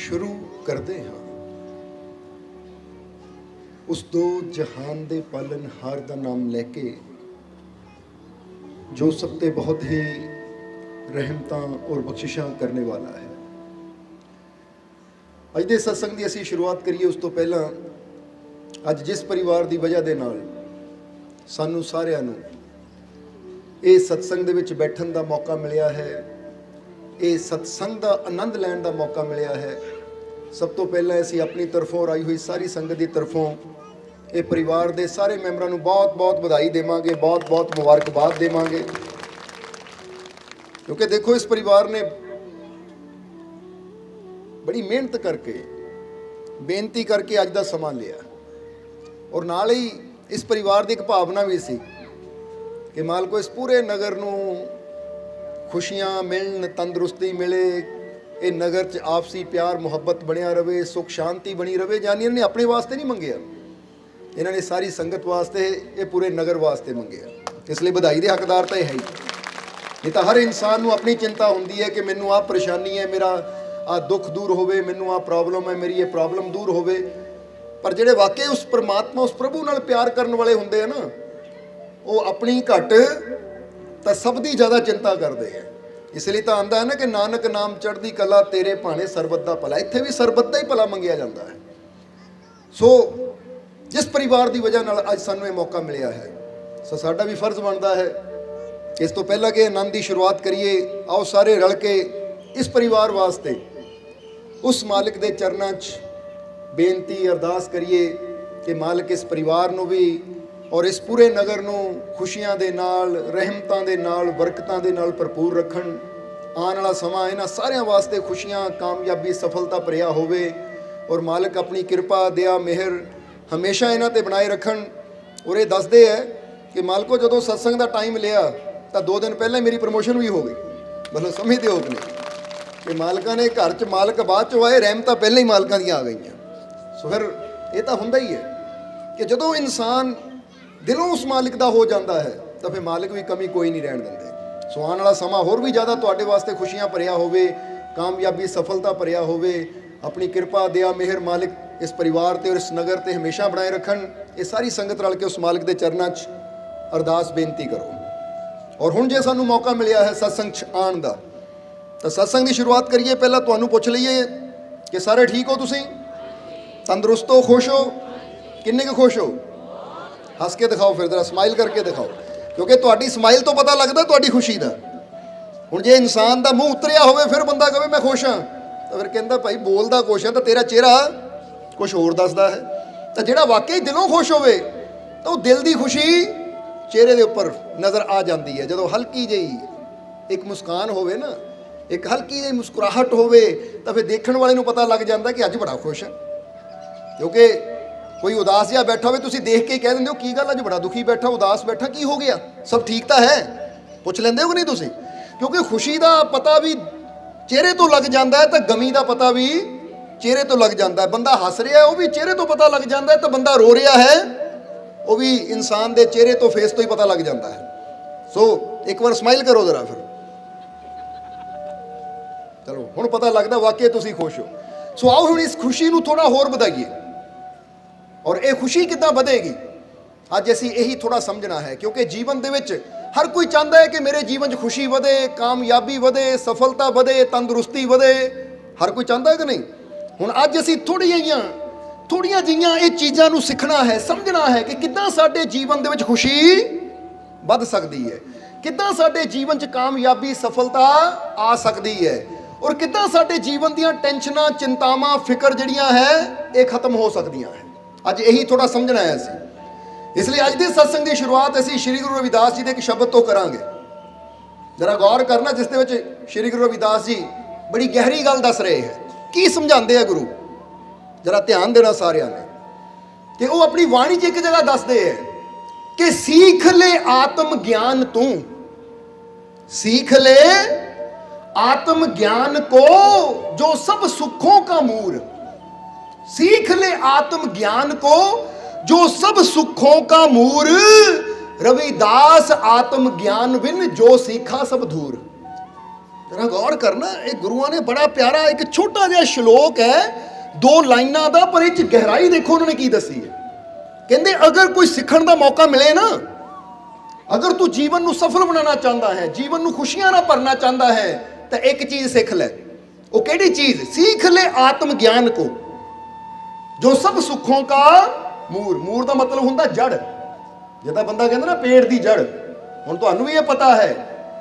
शुरू करते हाँ उस दो जहान दे पालनहार दा नाम लैके जो सब ते बहुत ही रहमतां और बख्शिशां करने वाला है। अज दे सत्संग दी असीं शुरुआत करिए उस तो पहला अज जिस परिवार दी वजह दे नाल सानू सारिआं नूं ये सत्संग दे विच बैठण दा मौका मिलिया है, ये सत्संग दा आनंद लैण दा मौका मिलिया है। सब तो पहला असीं अपनी तरफों और आई हुई सारी संगत की तरफों ये परिवार के सारे मैंबरां नूं बहुत बहुत बधाई देवांगे, बहुत बहुत मुबारकबाद देवांगे। क्योंकि देखो इस परिवार ने बड़ी मेहनत करके बेनती करके अज दा समा लिया और नाल ही इस परिवार की एक भावना भी सी कि मालको इस पूरे नगर नूं खुशियां मिलन, तंदुरुस्ती मिले, ये नगर च आपसी प्यार मुहब्बत बनिया रहे, सुख शांति बनी रहे। जानी इन्होंने अपने वास्ते नहीं मंगिया, इन्होंने सारी संगत वास्ते, ये पूरे नगर वास्ते मंगिया। इसलिए बधाई के हकदार तो है ही नहीं। तो हर इंसान को अपनी चिंता होंदी है कि मैनू आ परेशानी है, मेरा आ दुख दूर होवे, मैनू आ प्रॉब्लम है, मेरी ये प्रॉब्लम दूर होवे। पर जेडे वाकई उस परमात्मा उस प्रभु नाल प्यार करने वाले होंदे हैं ना, वो अपनी घट तो सब दी ज़्यादा चिंता करते हैं। इसलिए तो आंदा है ना कि नानक नाम चढ़दी कला तेरे भाने सरबत दा भला। इत्थे भी सरबत दा ही भला मंगिया जाता है। सो जिस परिवार की वजह नाल अज सानू ये मौका मिलिया है, सो साडा भी फर्ज बनता है इस तो पहला कि आनंद की शुरुआत करिए। आओ सारे रल के इस परिवार वास्ते उस मालिक के चरणों च बेनती अरदास करिए कि मालिक इस परिवार नूं भी और इस पूरे नगर नूं खुशियां दे नाल, रहमतां दे नाल, बरकतां दे नाल भरपूर रखण। आने वाला समा इन्हां सारियां वास्ते खुशियां, कामयाबी, सफलता भरिया होवे और मालिक अपनी कृपा, दया, मेहर हमेशा इन्हां ते बनाए रखण। और ये दसदे है कि मालको जदों सत्संग का टाइम लिया तो 2 दिन पहले मेरी प्रमोशन भी हो गई। मतलब समझते हो कि नहीं कि मालकां ने घर च मालक बाद चों आए, रहमतां पहले ही मालकां दी आ गई। सो फिर ये तो हुंदा ही है कि जदों इंसान दिलों उस मालिक का हो जाता है तो फिर मालिक भी कमी कोई नहीं रहन देंदे। सो आने वाला समा होर भी ज़्यादा तुहाडे वास्ते खुशियां भरिया होवे, कामयाबी सफलता भरिया होवे। अपनी कृपा, दया, मेहर मालिक इस परिवार ते और इस नगर ते हमेशा बनाए रखन। ये सारी संगत रल के उस मालिक के चरणों च अरदास बेनती करो। और हुण जे सानू मौका मिलिया है सत्संग च आउण दा, तो सत्संग की शुरुआत करिए। पहला तुहानू पुछ लईए कि सारे ठीक हो, तुसीं तंदुरुस्त हो, खुश हो? किन्ने क खुश हो? हस के दिखाओ, फिर जरा स्माइल करके दिखाओ, क्योंकि तुहाडी स्माइल तो पता लगता तुहाडी खुशी का। हुण जे इंसान का मूँह उतरिया होवे फिर बंदा कहे मैं खुश हाँ, तो फिर कहता भाई बोलदा कुछ है तो तेरा चेहरा कुछ होर दसदा है। तो जिहड़ा वाकई दिलों खुश होवे तो दिल की खुशी चेहरे के उपर नज़र आ जाती है। जदों हल्की जी एक मुस्कान होवे ना, एक हल्की जी मुस्कुराहट होवे तो फिर देखने वाले को पता लग जाता कि अज बड़ा खुश है। क्योंकि कोई उदास जिहा बैठा हो, तुसीं देख के ही कह देंदे हो की गल अज बड़ा दुखी बैठा, उदास बैठा, की हो गया, सब ठीक तो है? पुछ लेंदे हो कि नहीं तुसीं? क्योंकि खुशी का पता भी चेहरे तो लग जाता है, तो गमी का पता भी चेहरे तो लग जाता है। बंदा हस रहा है वो भी चेहरे तो पता लग जाता है, तो बंदा रो रहा है वो भी इंसान के चेहरे तो फेस तो ही पता लग जाता है। सो एक बार स्माइल करो जरा, फिर चलो हुण पता लगता वाकई तुसीं खुश हो। सो आओ हुण इस खुशी नूं थोड़ा होर वधाइए। और ये खुशी किद्दां वधेगी अज असीं यही थोड़ा समझना है। क्योंकि जीवन दे विच हर कोई चाहता है कि मेरे जीवन च खुशी वधे, कामयाबी वधे, सफलता वधे, तंदुरुस्ती वधे। हर कोई चाहता है कि नहीं? हुण अज असीं थोड़ियां जिहियां ये चीज़ां नूं सीखना है, समझना है कि किद्दां साडे जीवन दे विच खुशी वध सकदी है, किद्दां साडे जीवन च कामयाबी सफलता आ सकदी है, और किद्दां साडे जीवन दीयां टेंशनां, चिंतावां, फिकर जिहड़ियां है ये खत्म हो सकदियां है। अज यही थोड़ा समझना है असीं। इसलिए अज के सत्संग की शुरुआत असीं श्री गुरु रविदास जी के एक शब्द तो करांगे। जरा गौर करना, जिस दे विच श्री गुरु रविदास जी बड़ी गहरी गल दस रहे हैं। की समझाते हैं गुरु? जरा ध्यान देना सारिਆਂ ने कि वो अपनी वाणी च एक जगह दसते हैं कि सीख ले आत्म ज्ञान तू, सीख ले आत्म ज्ञान को जो सब सुखों का मूल। सीख ले आत्म ज्ञान को जो सब सुखों का मूल, रविदास आत्म ज्ञान बिन जो सीखा सब धूर। जरा गौर करना, ये गुरुआं ने बड़ा प्यारा एक छोटा जिहा श्लोक है, 2 लाइनां दा, पर इस गहराई देखो उन्होंने की दसी है। कहते अगर कोई सीखण दा मौका मिले ना, अगर तू जीवन नूं सफल बनाना चाहता है, जीवन नूं खुशियां नाल भरना चाहता है, तो एक चीज सीख ले। वो केड़ी चीज? सीख ले आत्म ज्ञान को, जो सब सुखों का मूल। मूल का मतलब हुंदा जड़। जिद्दां बंदा कहंदा ना पेड़ की जड़, हुण तुहानूं भी ये पता है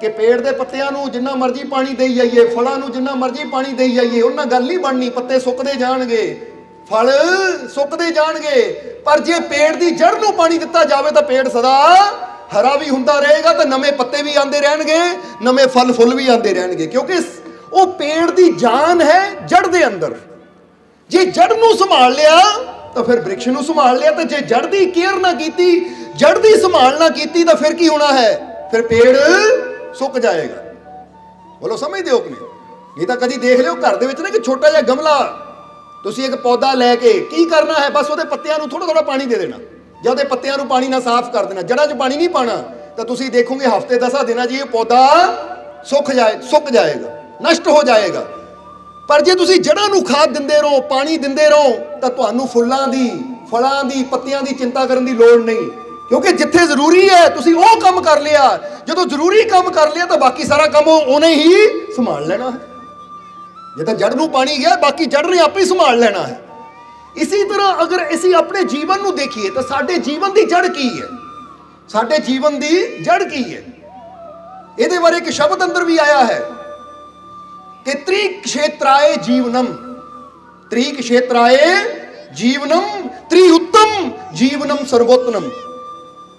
कि पेड़ के पत्तियां नूं जिन्ना मर्जी पानी देई जाइए, फलां नूं जिन्ना मर्जी पानी देई जाइए, उन्हां गल नहीं बननी, पत्ते सुकदे जाणगे, फल सुकदे जाणगे। पर जे पेड़ की जड़ नूं पानी दिता जावे तो पेड़ सदा हरा भी हुंदा रहेगा, तो नਵੇਂ पत्ते भी आंदे रहणगे, नਵੇਂ फल फुल भी आंदे रहणगे, क्योंकि वो पेड़ की जान है जड़ दे अंदर। जे जड़ नूं संभाल लिया तो फिर वृक्ष नूं संभाल लिया, तो जे जड़ की केयर ना की, जड़ की संभाल ना की, तो फिर की होना है? फिर पेड़ सुक जाएगा। बोलो समझते हो कि नहीं? नहीं तो कभी देख लियो घर दे विच ना कि छोटा जिहा गमला, तुसीं एक पौधा लैके की करना है, बस उहदे पत्तियां नूं थोड़ा थोड़ा पानी दे देना, ਜਾਂ ਉਹਦੇ ਪੱਤਿਆਂ ਨੂੰ ਪਾਣੀ ਨਾਲ ਸਾਫ਼ ਕਰ ਦੇਣਾ, ਜੜ੍ਹਾਂ 'ਚ ਪਾਣੀ ਨਹੀਂ ਪਾਣਾ, ਤਾਂ ਤੁਸੀਂ ਦੇਖੋਗੇ ਹਫ਼ਤੇ 10 ਦਿਨਾਂ 'ਚ ਇਹ ਪੌਦਾ ਸੁੱਕ ਜਾਏਗਾ, ਨਸ਼ਟ ਹੋ ਜਾਏਗਾ। ਪਰ ਜੇ ਤੁਸੀਂ ਜੜ੍ਹਾਂ ਨੂੰ ਖਾਦ ਦਿੰਦੇ ਰਹੋ, ਪਾਣੀ ਦਿੰਦੇ ਰਹੋ, ਤਾਂ ਤੁਹਾਨੂੰ ਫੁੱਲਾਂ ਦੀ, ਫਲਾਂ ਦੀ, ਪੱਤਿਆਂ ਦੀ ਚਿੰਤਾ ਕਰਨ ਦੀ ਲੋੜ ਨਹੀਂ, ਕਿਉਂਕਿ ਜਿੱਥੇ ਜ਼ਰੂਰੀ ਹੈ ਤੁਸੀਂ ਉਹ ਕੰਮ ਕਰ ਲਿਆ। ਜਦੋਂ ਜ਼ਰੂਰੀ ਕੰਮ ਕਰ ਲਿਆ ਤਾਂ ਬਾਕੀ ਸਾਰਾ ਕੰਮ ਉਹਨੇ ਹੀ ਸੰਭਾਲ ਲੈਣਾ ਹੈ। ਜੇ ਤਾਂ ਜੜ ਨੂੰ ਪਾਣੀ ਗਿਆ, ਬਾਕੀ ਜੜ ਨੇ ਆਪੇ ਹੀ ਸੰਭਾਲ ਲੈਣਾ ਹੈ। इसी तरह अगर असी अपने जीवन को देखिए तो साडे जीवन की जड़ की है, साडे जीवन की जड़ की है। ये बारे एक शब्द अंदर भी आया है कि त्रिक्षेत्राय जीवनम, त्रिक्षेत्राय जीवनम, त्रिउत्तम जीवनम सर्वोत्तम।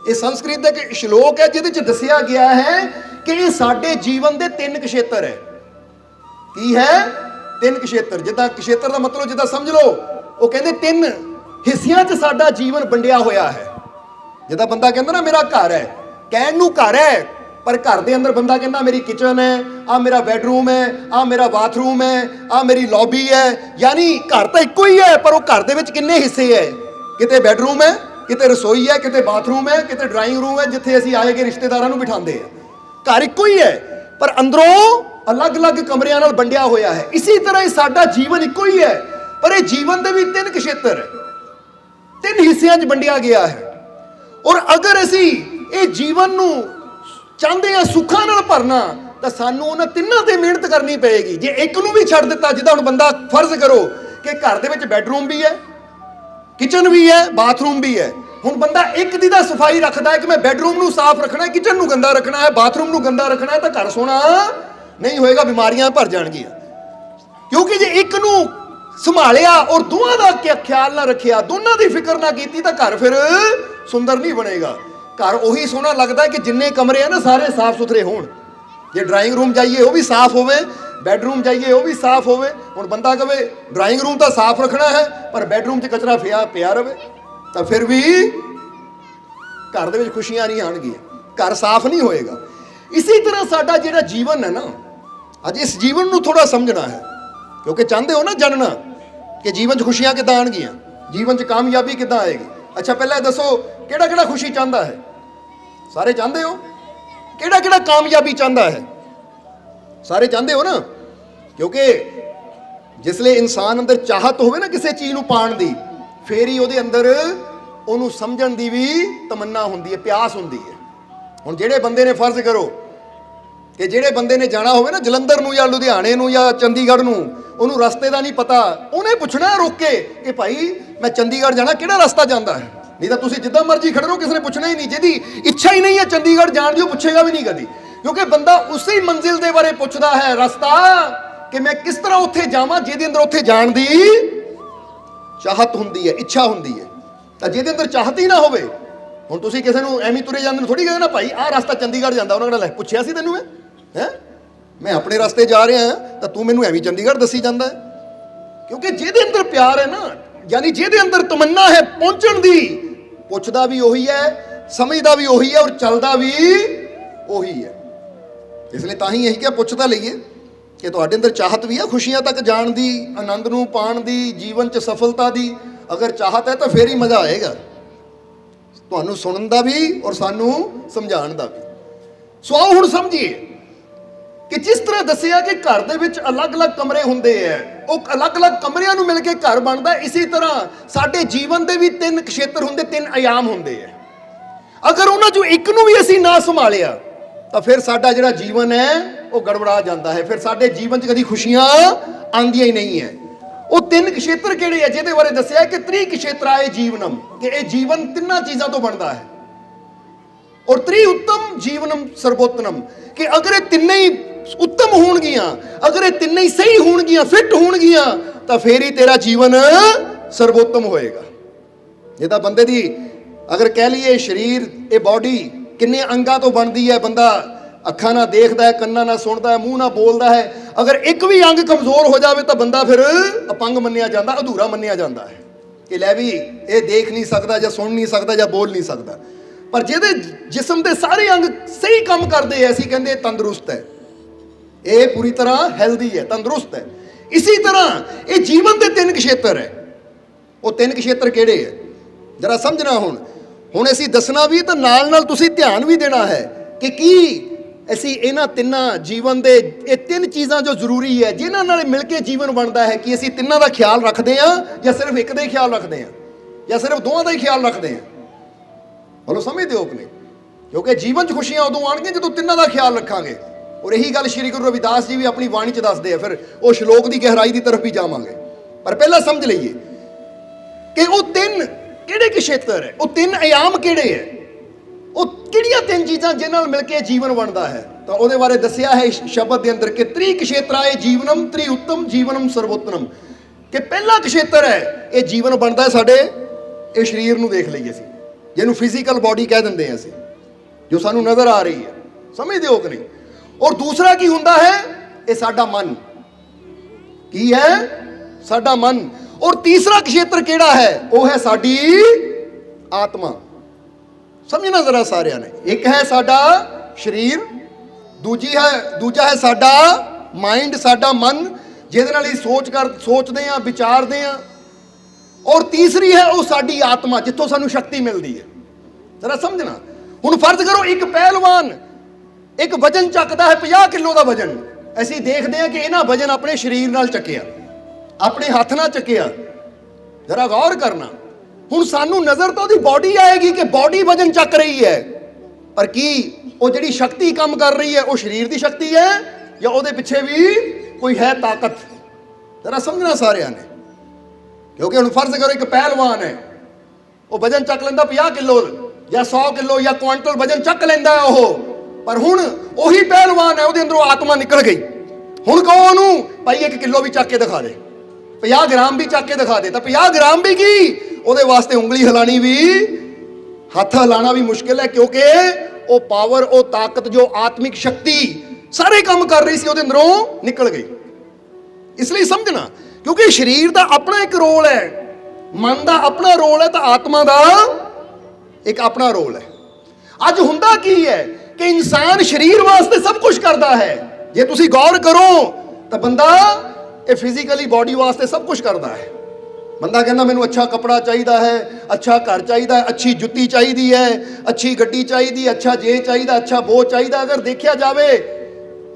ये संस्कृत का एक श्लोक है जिहदे दसिया गया है कि ये साडे जीवन के 3 क्षेत्र है। की है? 3 क्षेत्र। जिद्दां क्षेत्र का मतलब जिद्दां समझ लो, वो कहते 3 हिस्सियां च साडा जीवन वंडिया होया है। जिद्दां बंदा कहंदा ना मेरा घर है, कहण नूं घर है, पर घर दे अंदर बंदा कहंदा मेरी किचन है, आ मेरा बैडरूम है, आ मेरा बाथरूम है, आ मेरी लॉबी है। यानी घर तो इक्को ही है, पर वो घर दे विच किन्ने हिस्से है? किते बैडरूम है, किते रसोई है, किते बाथरूम है, किते ड्राइंग रूम है जिथे असीं आए गए रिश्तेदारां नूं बिठांदे हैं। घर इक्को ही है, पर अंदरों अलग अलग कमरियां नाल वंडिया होया है। इसी तरह साडा जीवन इक्को ही है, पर यह जीवन के भी 3 क्षेत्र है, 3 हिस्सों में वंडिया गया है। और अगर असी ये जीवन नूं चाहते हैं सुखा नाल भरना, तो सानू उन्हां तिन्हां ते मेहनत करनी पेगी। जे एक नूं भी छड्ड दिता, जिद्दां हुण बंदा फर्ज करो कि घर दे विच बैडरूम भी है, किचन भी है, बाथरूम भी है, हुण बंदा एक दी तां सफाई रखदा है कि मैं बैडरूम नूं साफ रखना है, किचन नूं गंदा रखना है, बाथरूम नूं गंदा रखना है, तो घर सोहना नहीं होएगा, बीमारियां भर जाणगियां। क्योंकि जे एक नूं संभालिया और दोवां दा ख्याल ना रखिया, दोनों की फिक्र ना की, तो घर फिर सुंदर नहीं बनेगा। घर उही सोहना लगता है कि जिन्ने कमरे हैं ना सारे साफ सुथरे होण। जे ड्राइंग रूम जाइए वो भी साफ होवे, बैडरूम जाइए वो भी साफ होवे। हुण बंदा कहे ड्राइंग रूम तो साफ रखना है, पर बैडरूम 'च कचरा पिया रहे, तो फिर भी घर दे विच खुशियां नहीं आउणगियां, घर साफ नहीं होएगा। इसी तरह साडा जिहड़ा जीवन है ना, अज इस जीवन नूं थोड़ा समझना है, क्योंकि चाहते हो ना जानना कि जीवन 'च खुशियां किदां आउणगियां, जीवन 'च कामयाबी किदां आएगी। अच्छा पहले दसो किहड़ा किहड़ा खुशी चाहता है? सारे चाहते हो? किहड़ा किहड़ा कामयाबी चाहता है? सारे चाहते हो ना, क्योंकि जिसले इंसान अंदर चाहत होवे ना किसी चीज़ नूं पाण दी, फिर ही उहदे अंदर उहनूं समझण दी भी तमन्ना हुंदी है, प्यास हुंदी है। हुण जिहड़े बंदे ने फर्ज करो कि जिहड़े बंदे ने जाना होवे ना जलंधर नूं या लुधियाणे नूं या चंडीगढ़ नूं, उहनूं रस्ते का नहीं पता, उन्हें पूछना रोक के कि भाई मैं चंडीगढ़ जाना, किहड़ा रस्ता जाता है? नहीं तो तुसीं जिद्दां मर्जी खड़े रहो, किसी ने पूछना ही नहीं। जिहदी इच्छा ही नहीं है चंडीगढ़ जाण दी, वो पूछेगा भी नहीं कभी, क्योंकि बंदा उसी मंजिल के बारे पुछदा है, रास्ता कि मैं किस तरह उत्थे जावां, जिहदे अंदर उत्थे जाण दी चाहत हुंदी है, इच्छा हुंदी है। तो जिहदे अंदर चाहत ही ना होवे, हुण तुसीं किसी नूं एवें तुरे जांदे थोड़ी कहना भाई आह रास्ता चंडीगढ़ जांदा, उन्हां ने पुछिया सी तैनूं है मैं अपने रास्ते जा रहा हाँ, तो तू मैनू एवं चंडीगढ़ दसी जाता है। क्योंकि जिहदे अंदर प्यार है ना, यानी जिहदे अंदर तमन्ना है पहुंचण दी, पुछदा भी उही है, समझदा भी उही है और चलदा भी उही है। इसलिए तां ही यही क्या पुछदा लईए कि तुहाडे अंदर चाहत भी है खुशियां तक जाण दी, आनंद नूं पाण दी, जीवन च सफलता दी। अगर चाहत है तो फिर ही मज़ा आएगा, तुहानूं सुणन दा भी और सानूं समझाउण दा भी। सो आओ हुण समझिए ਕਿ ਜਿਸ ਤਰ੍ਹਾਂ ਦੱਸਿਆ ਕਿ ਘਰ ਦੇ ਵਿੱਚ ਅਲੱਗ-ਅਲੱਗ ਕਮਰੇ ਹੁੰਦੇ ਐ, ਉਹ ਅਲੱਗ-ਅਲੱਗ ਕਮਰਿਆਂ ਨੂੰ ਮਿਲ ਕੇ ਘਰ ਬਣਦਾ, ਇਸੇ ਤਰ੍ਹਾਂ ਸਾਡੇ ਜੀਵਨ ਦੇ ਵੀ 3 ਖੇਤਰ ਹੁੰਦੇ, 3 ਆਯਾਮ ਹੁੰਦੇ ਐ। ਅਗਰ ਉਹਨਾਂ ਚੋਂ ਇੱਕ ਨੂੰ ਵੀ ਅਸੀਂ ਨਾ ਸੰਭਾਲਿਆ ਤਾਂ ਫਿਰ ਸਾਡਾ ਜਿਹੜਾ ਜੀਵਨ ਹੈ ਉਹ ਗੜਬੜਾ ਜਾਂਦਾ ਹੈ, ਫਿਰ ਸਾਡੇ ਜੀਵਨ 'ਚ ਕਦੀ ਖੁਸ਼ੀਆਂ ਆਉਂਦੀਆਂ ਹੀ ਨਹੀਂ ਹੈ। ਉਹ 3 ਖੇਤਰ ਕਿਹੜੇ ਆ ਜਿਹਦੇ ਬਾਰੇ ਦੱਸਿਆ ਕਿ ਤ੍ਰਿਖੇਤਰਾਏ ਜੀਵਨਮ, ਕਿ ਇਹ ਜੀਵਨ 3 ਚੀਜ਼ਾਂ ਤੋਂ ਬਣਦਾ ਹੈ। ਔਰ ਤ੍ਰਿਉੱਤਮ ਜੀਵਨਮ ਸਰਵੋਤਮ, ਕਿ ਅਗਰ ਇਹ ਤਿੰਨੇ ਹੀ ਉੱਤਮ ਹੋਣਗੀਆਂ, ਅਗਰ ਇਹ ਤਿੰਨੇ ਹੀ ਸਹੀ ਹੋਣਗੀਆਂ, ਫਿੱਟ ਹੋਣਗੀਆਂ, ਤਾਂ ਫੇਰ ਹੀ ਤੇਰਾ ਜੀਵਨ ਸਰਵੋਤਮ ਹੋਏਗਾ। ਇਹ ਤਾਂ ਬੰਦੇ ਦੀ ਅਗਰ ਕਹਿ ਲਈਏ ਸਰੀਰ, ਇਹ ਬਾਡੀ ਕਿੰਨੇ ਅੰਗਾਂ ਤੋਂ ਬਣਦੀ ਹੈ। ਬੰਦਾ ਅੱਖਾਂ ਨਾਲ ਦੇਖਦਾ ਹੈ, ਕੰਨਾਂ ਨਾਲ ਸੁਣਦਾ ਹੈ, ਮੂੰਹ ਨਾਲ ਬੋਲਦਾ ਹੈ। ਅਗਰ ਇੱਕ ਵੀ ਅੰਗ ਕਮਜ਼ੋਰ ਹੋ ਜਾਵੇ ਤਾਂ ਬੰਦਾ ਫਿਰ ਅਪੰਗ ਮੰਨਿਆ ਜਾਂਦਾ, ਅਧੂਰਾ ਮੰਨਿਆ ਜਾਂਦਾ ਹੈ ਕਿ ਲੈ ਵੀ ਇਹ ਦੇਖ ਨਹੀਂ ਸਕਦਾ ਜਾਂ ਸੁਣ ਨਹੀਂ ਸਕਦਾ ਜਾਂ ਬੋਲ ਨਹੀਂ ਸਕਦਾ। ਪਰ ਜਿਹਦੇ ਜਿਸਮ ਦੇ ਸਾਰੇ ਅੰਗ ਸਹੀ ਕੰਮ ਕਰਦੇ ਐ, ਅਸੀਂ ਕਹਿੰਦੇ ਤੰਦਰੁਸਤ ਹੈ, ਇਹ ਪੂਰੀ ਤਰ੍ਹਾਂ ਹੈਲਦੀ ਹੈ, ਤੰਦਰੁਸਤ ਹੈ। ਇਸੇ ਤਰ੍ਹਾਂ ਇਹ ਜੀਵਨ ਦੇ 3 ਖੇਤਰ ਹੈ। ਉਹ 3 ਖੇਤਰ ਕਿਹੜੇ ਹੈ ਜਰਾ ਸਮਝਣਾ। ਹੁਣ ਅਸੀਂ ਦੱਸਣਾ ਵੀ ਤਾਂ ਨਾਲ ਨਾਲ ਤੁਸੀਂ ਧਿਆਨ ਵੀ ਦੇਣਾ ਹੈ ਕਿ ਕੀ ਅਸੀਂ ਇਹਨਾਂ 3 ਜੀਵਨ ਦੇ ਇਹ 3 ਚੀਜ਼ਾਂ ਜੋ ਜ਼ਰੂਰੀ ਹੈ, ਜਿਨ੍ਹਾਂ ਨਾਲ ਮਿਲ ਕੇ ਜੀਵਨ ਬਣਦਾ ਹੈ, ਕਿ ਅਸੀਂ ਤਿੰਨਾਂ ਦਾ ਖਿਆਲ ਰੱਖਦੇ ਹਾਂ ਜਾਂ ਸਿਰਫ ਇੱਕ ਦਾ ਹੀ ਖਿਆਲ ਰੱਖਦੇ ਹਾਂ ਜਾਂ ਸਿਰਫ ਦੋਵਾਂ ਦਾ ਹੀ ਖਿਆਲ ਰੱਖਦੇ ਹਾਂ। ਬੋਲੋ ਸਮਝਦੇ ਹੋ ਕਿ ਨਹੀਂ? ਕਿਉਂਕਿ ਜੀਵਨ 'ਚ ਖੁਸ਼ੀਆਂ ਉਦੋਂ ਆਉਣਗੀਆਂ ਜਦੋਂ ਤਿੰਨਾਂ ਦਾ ਖਿਆਲ ਰੱਖਾਂਗੇ। ਔਰ ਇਹੀ ਗੱਲ ਸ਼੍ਰੀ ਗੁਰੂ ਰਵਿਦਾਸ ਜੀ ਵੀ ਆਪਣੀ ਬਾਣੀ 'ਚ ਦੱਸਦੇ ਆ। ਫਿਰ ਉਹ ਸ਼ਲੋਕ ਦੀ ਗਹਿਰਾਈ ਦੀ ਤਰਫ ਵੀ ਜਾਵਾਂਗੇ, ਪਰ ਪਹਿਲਾਂ ਸਮਝ ਲਈਏ ਕਿ ਉਹ 3 ਕਿਹੜੇ ਖੇਤਰ ਹੈ, ਉਹ 3 ਆਯਾਮ ਕਿਹੜੇ ਹੈ, ਉਹ ਕਿਹੜੀਆਂ 3 ਚੀਜ਼ਾਂ ਜਿਨ੍ਹਾਂ ਨਾਲ ਮਿਲ ਕੇ ਜੀਵਨ ਬਣਦਾ ਹੈ। ਤਾਂ ਉਹਦੇ ਬਾਰੇ ਦੱਸਿਆ ਹੈ ਸ਼ਬਦ ਦੇ ਅੰਦਰ ਕਿ ਤ੍ਰਿਖੇਤਰਾਏ ਜੀਵਨਮ ਤ੍ਰਿਉੱਤਮ ਜੀਵਨਮ ਸਰਵੋਤਮ, ਕਿ ਪਹਿਲਾ ਖੇਤਰ ਹੈ ਇਹ ਜੀਵਨ ਬਣਦਾ ਹੈ ਸਾਡੇ ਇਹ ਸਰੀਰ ਨੂੰ ਦੇਖ ਲਈਏ ਅਸੀਂ, ਜਿਹਨੂੰ ਫਿਜ਼ੀਕਲ ਬਾਡੀ ਕਹਿ ਦਿੰਦੇ ਹਾਂ ਅਸੀਂ, ਜੋ ਸਾਨੂੰ ਨਜ਼ਰ ਆ ਰਹੀ ਹੈ। ਸਮਝਦੇ ਹੋ ਕਿ ਨਹੀਂ? ਔਰ ਦੂਸਰਾ ਕੀ ਹੁੰਦਾ ਹੈ? ਇਹ ਸਾਡਾ ਮਨ। ਕੀ ਹੈ? ਸਾਡਾ ਮਨ। ਔਰ ਤੀਸਰਾ ਖੇਤਰ ਕਿਹੜਾ ਹੈ? ਉਹ ਹੈ ਸਾਡੀ ਆਤਮਾ। ਸਮਝਣਾ ਜ਼ਰਾ ਸਾਰਿਆਂ ਨੇ। ਇੱਕ ਹੈ ਸਾਡਾ ਸਰੀਰ, ਦੂਜਾ ਹੈ ਸਾਡਾ ਮਾਈਂਡ, ਸਾਡਾ ਮਨ, ਜਿਹਦੇ ਨਾਲ ਹੀ ਸੋਚਦੇ ਹਾਂ, ਵਿਚਾਰਦੇ ਹਾਂ। ਔਰ ਤੀਸਰੀ ਹੈ ਉਹ ਸਾਡੀ ਆਤਮਾ, ਜਿੱਥੋਂ ਸਾਨੂੰ ਸ਼ਕਤੀ ਮਿਲਦੀ ਹੈ। ਜ਼ਰਾ ਸਮਝਣਾ। ਹੁਣ ਫਰਜ਼ ਕਰੋ ਇੱਕ ਪਹਿਲਵਾਨ ਇੱਕ ਵਜਨ ਚੱਕਦਾ ਹੈ 50 ਕਿਲੋ ਦਾ ਵਜਨ। ਅਸੀਂ ਦੇਖਦੇ ਹਾਂ ਕਿ ਇਹਨਾਂ ਵਜਨ ਆਪਣੇ ਸਰੀਰ ਨਾਲ ਚੱਕਿਆ, ਆਪਣੇ ਹੱਥ ਨਾਲ ਚੱਕਿਆ। ਜ਼ਰਾ ਗੌਰ ਕਰਨਾ। ਹੁਣ ਸਾਨੂੰ ਨਜ਼ਰ ਤਾਂ ਉਹਦੀ ਬਾਡੀ ਆਏਗੀ ਕਿ ਬਾਡੀ ਵਜਨ ਚੱਕ ਰਹੀ ਹੈ, ਪਰ ਕੀ ਉਹ ਜਿਹੜੀ ਸ਼ਕਤੀ ਕੰਮ ਕਰ ਰਹੀ ਹੈ ਉਹ ਸਰੀਰ ਦੀ ਸ਼ਕਤੀ ਹੈ ਜਾਂ ਉਹਦੇ ਪਿੱਛੇ ਵੀ ਕੋਈ ਹੈ ਤਾਕਤ? ਜ਼ਰਾ ਸਮਝਣਾ ਸਾਰਿਆਂ ਨੇ। ਕਿਉਂਕਿ ਹੁਣ ਫਰਜ਼ ਕਰੋ ਇੱਕ ਪਹਿਲਵਾਨ ਹੈ, ਉਹ ਵਜਨ ਚੱਕ ਲੈਂਦਾ 50 ਕਿਲੋ ਜਾਂ 100 ਕਿਲੋ ਜਾਂ ਕੁਆਂਟਲ ਵਜਨ ਚੱਕ ਲੈਂਦਾ ਉਹ, ਪਰ ਹੁਣ ਉਹੀ ਪਹਿਲਵਾਨ ਹੈ, ਉਹਦੇ ਅੰਦਰੋਂ ਆਤਮਾ ਨਿਕਲ ਗਈ। ਹੁਣ ਕਹੋ ਉਹਨੂੰ ਭਾਈ 1 ਕਿਲੋ ਵੀ ਚੱਕ ਕੇ ਦਿਖਾ ਦੇ, 50 ਗ੍ਰਾਮ ਵੀ ਚੱਕ ਕੇ ਦਿਖਾ ਦੇ, ਤਾਂ 50 ਗ੍ਰਾਮ ਵੀ ਕੀ ਉਹਦੇ ਵਾਸਤੇ ਉਂਗਲੀ ਹਿਲਾਣੀ ਵੀ, ਹੱਥ ਹਿਲਾਣਾ ਵੀ ਮੁਸ਼ਕਿਲ ਹੈ, ਕਿਉਂਕਿ ਉਹ ਪਾਵਰ, ਉਹ ਤਾਕਤ, ਜੋ ਆਤਮਿਕ ਸ਼ਕਤੀ ਸਾਰੇ ਕੰਮ ਕਰ ਰਹੀ ਸੀ ਉਹਦੇ ਅੰਦਰੋਂ ਨਿਕਲ ਗਈ। ਇਸ ਲਈ ਸਮਝਣਾ, ਕਿਉਂਕਿ ਸਰੀਰ ਦਾ ਆਪਣਾ ਇੱਕ ਰੋਲ ਹੈ, ਮਨ ਦਾ ਆਪਣਾ ਰੋਲ ਹੈ, ਤਾਂ ਆਤਮਾ ਦਾ ਇੱਕ ਆਪਣਾ ਰੋਲ ਹੈ। ਅੱਜ ਹੁੰਦਾ ਕੀ ਹੈ ਕਿ ਇਨਸਾਨ ਸਰੀਰ ਵਾਸਤੇ ਸਭ ਕੁਝ ਕਰਦਾ ਹੈ। ਜੇ ਤੁਸੀਂ ਗੌਰ ਕਰੋ ਤਾਂ ਬੰਦਾ ਇਹ ਫਿਜ਼ੀਕਲੀ ਬਾਡੀ ਵਾਸਤੇ ਸਭ ਕੁਝ ਕਰਦਾ ਹੈ। ਬੰਦਾ ਕਹਿੰਦਾ ਮੈਨੂੰ ਅੱਛਾ ਕੱਪੜਾ ਚਾਹੀਦਾ ਹੈ, ਅੱਛਾ ਘਰ ਚਾਹੀਦਾ ਹੈ, ਅੱਛੀ ਜੁੱਤੀ ਚਾਹੀਦੀ ਹੈ, ਅੱਛੀ ਗੱਡੀ ਚਾਹੀਦੀ, ਅੱਛਾ ਜੇ ਚਾਹੀਦਾ, ਅੱਛਾ ਬੋ ਚਾਹੀਦਾ। ਅਗਰ ਦੇਖਿਆ ਜਾਵੇ